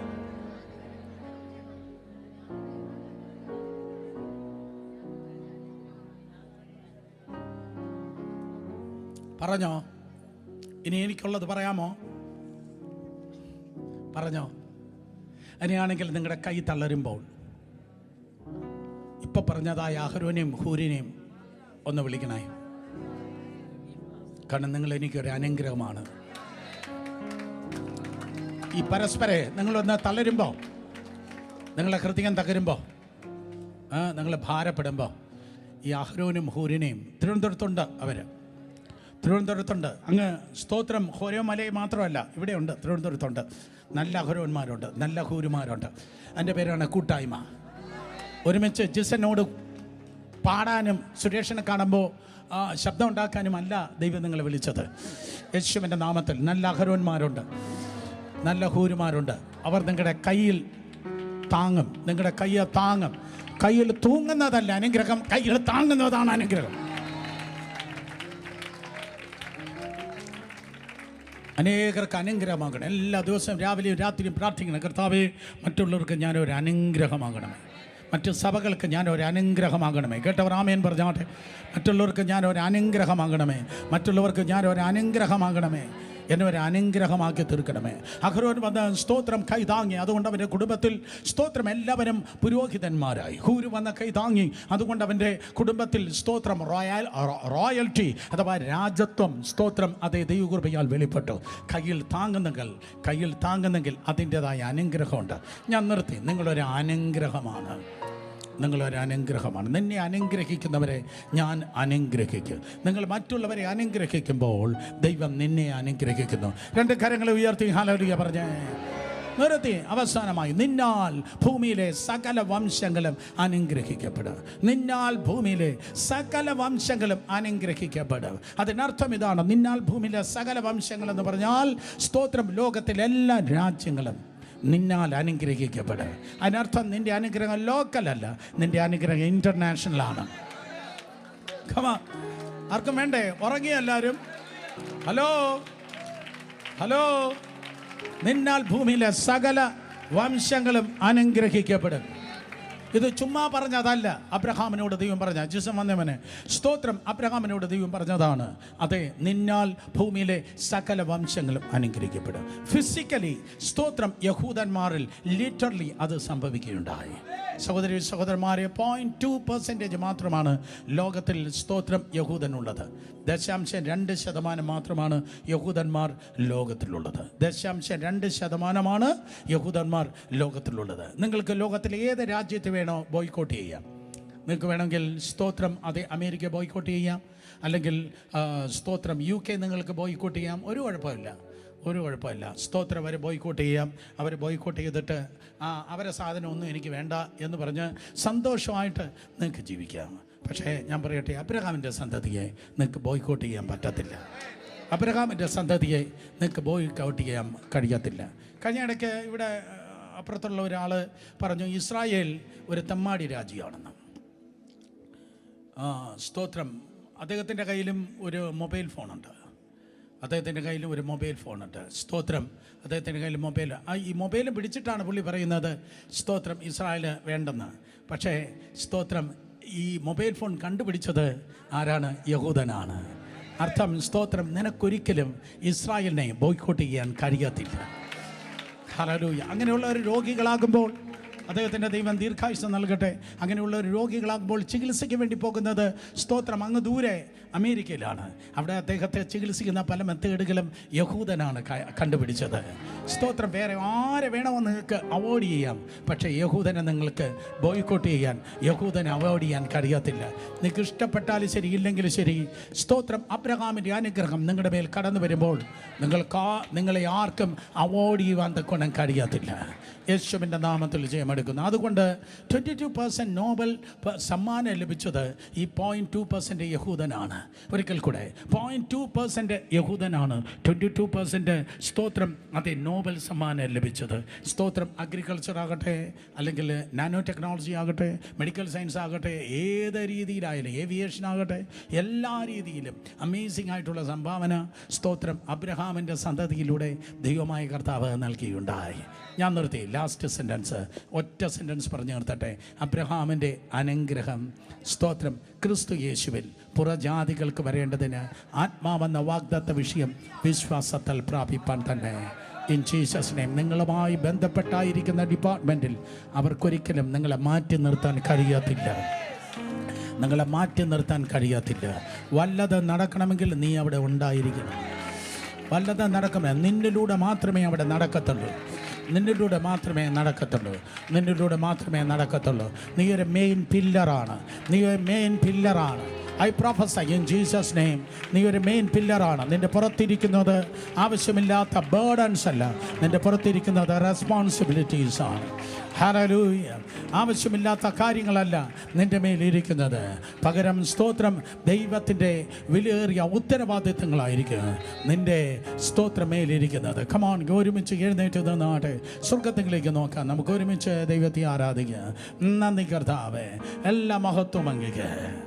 പറഞ്ഞോ? ഇനി എനിക്കുള്ളത് പറയാമോ? പറഞ്ഞോ? അങ്ങനെയാണെങ്കിൽ നിങ്ങളുടെ കൈ തളരുമ്പോൾ ഇപ്പൊ പറഞ്ഞതായ അഹരോനെയും ഹൂരിനെയും ഒന്ന് വിളിക്കണേ. കാരണം നിങ്ങൾ എനിക്കൊരു അനുഗ്രഹമാണ്. ഈ പരസ്പരെ നിങ്ങളൊന്ന് തളരുമ്പോൾ, നിങ്ങളെ ഹൃദയം തകരുമ്പോൾ, നിങ്ങൾ ഭാരപ്പെടുമ്പോൾ, ഈ അഹരോനും ഹൂരിനെയും തിരുവനന്തപുരത്തുണ്ട്. തിരുവനന്തപുരത്തുണ്ട്. അങ്ങ് സ്തോത്രം, ഹോരമലയിൽ മാത്രമല്ല, ഇവിടെയുണ്ട്. തിരുവനന്തപുരത്തുണ്ട് നല്ല അഹരോന്മാരുണ്ട്, നല്ല ഹൂരുമാരുണ്ട്. എൻ്റെ പേരാണ് കൂട്ടായ്മ. ഒരുമിച്ച് ജിസനോട് പാടാനും സുരേഷിനെ കാണുമ്പോൾ ശബ്ദം ഉണ്ടാക്കാനും അല്ല ദൈവം നിങ്ങളെ വിളിച്ചത്. യേശുവിൻ്റെ നാമത്തിൽ നല്ല അഹരോന്മാരുണ്ട്, നല്ല ഹൂരുമാരുണ്ട്. അവർ നിങ്ങളുടെ കയ്യിൽ താങ്ങും, നിങ്ങളുടെ കയ്യെ താങ്ങും. കയ്യിൽ തൂങ്ങുന്നതല്ല അനുഗ്രഹം, കയ്യിൽ താങ്ങുന്നതാണ് അനുഗ്രഹം. അനേകർക്ക് അനുഗ്രഹമാകണം. എല്ലാ ദിവസവും രാവിലെയും രാത്രിയും പ്രാർത്ഥിക്കണം, കർത്താവേ മറ്റുള്ളവർക്ക് ഞാനൊരു അനുഗ്രഹമാകണമേ, മറ്റു സഭകൾക്ക് ഞാനൊരു അനുഗ്രഹമാകണമേ. കേട്ടവർ ആമേൻ പറഞ്ഞാട്ടെ. മറ്റുള്ളവർക്ക് ഞാനൊരു അനുഗ്രഹമാകണമേ, മറ്റുള്ളവർക്ക് ഞാനൊരു അനുഗ്രഹമാകണമേ, എന്നെ ഒരു അനുഗ്രഹമാക്കി തീർക്കണമേ. അഹരോൻ വന്ന് സ്തോത്രം കൈതാങ്ങി, അതുകൊണ്ട് അവൻ്റെ കുടുംബത്തിൽ സ്തോത്രം എല്ലാവരും പുരോഹിതന്മാരായി. ഹൂര് വന്ന കൈതാങ്ങി, അതുകൊണ്ട് അവൻ്റെ കുടുംബത്തിൽ സ്തോത്രം റോയൽറ്റി അഥവാ രാജത്വം സ്തോത്രം അതേ ദൈവകൃപയാൽ വെളിപ്പെട്ടു. കയ്യിൽ താങ്ങുന്നെങ്കിൽ അതിൻ്റെതായ അനുഗ്രഹമുണ്ട്. ഞാൻ നിർത്തി. നിങ്ങളൊരു അനുഗ്രഹമാണ്, നിങ്ങളൊരു അനുഗ്രഹമാണ്. നിന്നെ അനുഗ്രഹിക്കുന്നവരെ ഞാൻ അനുഗ്രഹിക്കും. നിങ്ങൾ മറ്റുള്ളവരെ അനുഗ്രഹിക്കുമ്പോൾ ദൈവം നിന്നെ അനുഗ്രഹിക്കുന്നു. 2 കരങ്ങളെ ഉയർത്തി ഹല്ലേലൂയ പറഞ്ഞേ. നിർത്തി. അവസാനമായി, നിന്നാൽ ഭൂമിയിലെ സകല വംശങ്ങളും അനുഗ്രഹിക്കപ്പെടും. നിന്നാൽ ഭൂമിയിലെ സകല വംശങ്ങളും അനുഗ്രഹിക്കപ്പെടും. അതിനർത്ഥം ഇതാണ്. നിന്നാൽ ഭൂമിയിലെ സകല വംശങ്ങൾ എന്ന് പറഞ്ഞാൽ സ്തോത്രം ലോകത്തിലെ എല്ലാ രാജ്യങ്ങളും നിന്നാൽ അനുഗ്രഹിക്കപ്പെടുക. അതിനർത്ഥം നിന്റെ അനുഗ്രഹം ലോക്കലല്ല, നിന്റെ അനുഗ്രഹം ഇന്റർനാഷണലാണ്. ആർക്കും വേണ്ടേ? ഉറങ്ങിയ എല്ലാവരും? ഹലോ. നിന്നാൽ ഭൂമിയിലെ സകല വംശങ്ങളും അനുഗ്രഹിക്കപ്പെടും. ഇത് ചുമ്മാ പറഞ്ഞതല്ല. അബ്രഹാമിനോട് ദൈവം പറഞ്ഞ, ജിസം വന്നവന് സ്തോത്രം, അബ്രഹാമിനോട് ദൈവം പറഞ്ഞതാണ്. അതെ, നിന്നാൽ ഭൂമിയിലെ സകല വംശങ്ങളും അനുഗ്രഹിക്കപ്പെടും. ഫിസിക്കലി സ്തോത്രം യഹൂദന്മാരിൽ ലിറ്ററലി അത് സംഭവിക്കുകയുണ്ടായി. സഹോദരന്മാരെ 0.2% മാത്രമാണ് ലോകത്തിൽ സ്തോത്രം യഹൂദനുള്ളത്. 0.2% മാത്രമാണ് യഹൂദന്മാർ ലോകത്തിലുള്ളത്. 0.2% യഹൂദന്മാർ ലോകത്തിലുള്ളത്. നിങ്ങൾക്ക് ലോകത്തിലെ ഏത് രാജ്യത്ത് വേണോ ബോയ്ക്കോട്ട് ചെയ്യാം. നിങ്ങൾക്ക് വേണമെങ്കിൽ സ്തോത്രം അതേ അമേരിക്ക ബോയ്ക്കോട്ട് ചെയ്യാം, അല്ലെങ്കിൽ സ്തോത്രം UK നിങ്ങൾക്ക് ബോയ്ക്കോട്ട് ചെയ്യാം. ഒരു കുഴപ്പമില്ല. സ്തോത്രം അവരെ ബോയ്ക്കോട്ട് ചെയ്യാം. അവർ ബോയ്ക്കോട്ട് ചെയ്തിട്ട് അവരെ സാധനം ഒന്നും എനിക്ക് വേണ്ട എന്ന് പറഞ്ഞ് സന്തോഷമായിട്ട് നിങ്ങൾക്ക് ജീവിക്കാം. പക്ഷേ ഞാൻ പറയട്ടെ, അബ്രഹാമിൻ്റെ സന്തതിയെ നിങ്ങൾക്ക് ബോയ്ക്കോട്ട് ചെയ്യാൻ പറ്റത്തില്ല. അബ്രഹാമിൻ്റെ സന്തതിയെ നിങ്ങൾക്ക് ബോയ്ക്കോട്ട് ചെയ്യാൻ കഴിയത്തില്ല. കഴിഞ്ഞ ഇടയ്ക്ക് ഇവിടെ അപ്പുറത്തുള്ള ഒരാൾ പറഞ്ഞു, ഇസ്രായേൽ ഒരു തെമ്മാടി രാജ്യമാണെന്ന്. സ്തോത്രം. അദ്ദേഹത്തിൻ്റെ കയ്യിലും ഒരു മൊബൈൽ ഫോണുണ്ട്. സ്തോത്രം. അദ്ദേഹത്തിൻ്റെ കയ്യിൽ ഈ മൊബൈൽ പിടിച്ചിട്ടാണ് പുള്ളി പറയുന്നത് സ്തോത്രം ഇസ്രായേൽ വേണ്ടെന്ന്. പക്ഷേ സ്തോത്രം ഈ മൊബൈൽ ഫോൺ കണ്ടുപിടിച്ചത് ആരാണ്? യഹൂദനാണ്. അർത്ഥം സ്തോത്രം, നിനക്കൊരിക്കലും ഇസ്രായേലിനെ ബോയ്ക്കോട്ട് ചെയ്യാൻ കഴിയത്തില്ല. ഹല്ലേലൂയ. അങ്ങനെയുള്ള ഒരു രോഗികളാകുമ്പോൾ അദ്ദേഹത്തിൻ്റെ ദൈവം ദീർഘായുസ്സ് നൽകട്ടെ. അങ്ങനെയുള്ള ഒരു രോഗികളാകുമ്പോൾ ചികിത്സയ്ക്ക് വേണ്ടി പോകുന്നത് സ്തോത്രം അങ്ങ് ദൂരെ അമേരിക്കയിലാണ്. അവിടെ അദ്ദേഹത്തെ ചികിത്സിക്കുന്ന പല മെത്തേഡുകളും യഹൂദനാണ് കണ്ടുപിടിച്ചത്. സ്തോത്രം, വേറെ ആരെ വേണമെന്ന് നിങ്ങൾക്ക് അവോയ്ഡ് ചെയ്യാം, പക്ഷേ യഹൂദനെ നിങ്ങൾക്ക് ബോയ്ക്കോട്ട് ചെയ്യാൻ, യഹൂദനെ അവോയ്ഡ് ചെയ്യാൻ കഴിയത്തില്ല. നിങ്ങൾക്ക് ഇഷ്ടപ്പെട്ടാലും ശരി, ഇല്ലെങ്കിലും ശരി. സ്തോത്രം, അബ്രഹാമിൻ്റെ അനുഗ്രഹം നിങ്ങളുടെ മേൽ കടന്നു വരുമ്പോൾ നിങ്ങളെ ആർക്കും അവോയ്ഡ് ചെയ്യുവാൻ തക്കോണം കഴിയത്തില്ല. യേശുവിൻ്റെ നാമത്തിൽ ജയമെടുക്കുന്നു. അതുകൊണ്ട് 22% നോബൽ സമ്മാനം ലഭിച്ചത് ഈ 0.2% യഹൂദനാണ്. ഒരിക്കൽ കൂടെ 0.2% യഹൂദനാണ്, 22% സ്തോത്രം അതേ നോബൽ സമ്മാനം ലഭിച്ചത്. സ്തോത്രം, അഗ്രികൾച്ചർ ആകട്ടെ, അല്ലെങ്കിൽ നാനോ ടെക്നോളജി ആകട്ടെ, മെഡിക്കൽ സയൻസ് ആകട്ടെ, ഏത് രീതിയിലായാലും, ഏവിയേഷൻ ആകട്ടെ, എല്ലാ രീതിയിലും അമേസിംഗ് ആയിട്ടുള്ള സംഭാവന സ്തോത്രം അബ്രഹാമിൻ്റെ സന്തതിയിലൂടെ ദൈവമായ കർത്താവ് നൽകിയുണ്ടായി. ഞാൻ നിർത്തി. ലാസ്റ്റ് സെൻറ്റൻസ്, ഒറ്റ സെൻറ്റൻസ് പറഞ്ഞു നിർത്തട്ടെ. അബ്രഹാമിൻ്റെ അനുഗ്രഹം സ്തോത്രം ക്രിസ്തു യേശുവിൽ പുറജാതികൾക്ക് വരേണ്ടതിന് ആത്മാവെന്ന വാഗ്ദത്ത വിഷയം വിശ്വാസത്താൽ പ്രാപിപ്പാൻ തന്നെ. In Jesus name. നിങ്ങളുമായി ബന്ധപ്പെട്ടായിരിക്കുന്ന ഡിപ്പാർട്ട്മെൻറ്റിൽ അവർക്കൊരിക്കലും നിങ്ങളെ മാറ്റി നിർത്താൻ കഴിയത്തില്ല. നിങ്ങളെ മാറ്റി നിർത്താൻ കഴിയത്തില്ല. വല്ലത് നടക്കണമെങ്കിൽ നീ അവിടെ ഉണ്ടായിരിക്കണം. വല്ലത് നടക്കണം, നിന്നിലൂടെ മാത്രമേ അവിടെ നടക്കത്തുള്ളൂ. നിന്നിലൂടെ മാത്രമേ നടക്കത്തുള്ളൂ. നിന്നിലൂടെ മാത്രമേ നടക്കത്തുള്ളൂ. നീ ഒരു മെയിൻ പില്ലറാണ്. നീ ഒരു മെയിൻ പില്ലറാണ്. I prophesy in Jesus name. നീ ഒരു മെയിൻ പില്ലറാണ്. നിൻ്റെ പുറത്തിരിക്കുന്നത് ആവശ്യമില്ലാത്ത ബേർഡൻസ് അല്ല, നിൻ്റെ പുറത്തിരിക്കുന്നത് റെസ്പോൺസിബിലിറ്റീസ് ആണ്. ഹല്ലേലൂയ. ആവശ്യമില്ലാത്ത കാര്യങ്ങളല്ല നിൻ്റെ മേലിരിക്കുന്നത്, പകരം സ്തോത്രം ദൈവത്തിൻ്റെ വിലയേറിയ ഉത്തരവാദിത്തങ്ങളായിരിക്കും നിൻ്റെ സ്തോത്രമേലിരിക്കുന്നത്. കമാൺ, ഒരുമിച്ച് എഴുന്നേറ്റ് നിന്നാട്ടെ, സ്വർഗത്തിലേക്ക് നോക്കാം. നമുക്ക് ഒരുമിച്ച് ദൈവത്തെ ആരാധിക്കാം. നന്ദി കർത്താവേ, എല്ലാ മഹത്വം അങ്ങേക്ക്.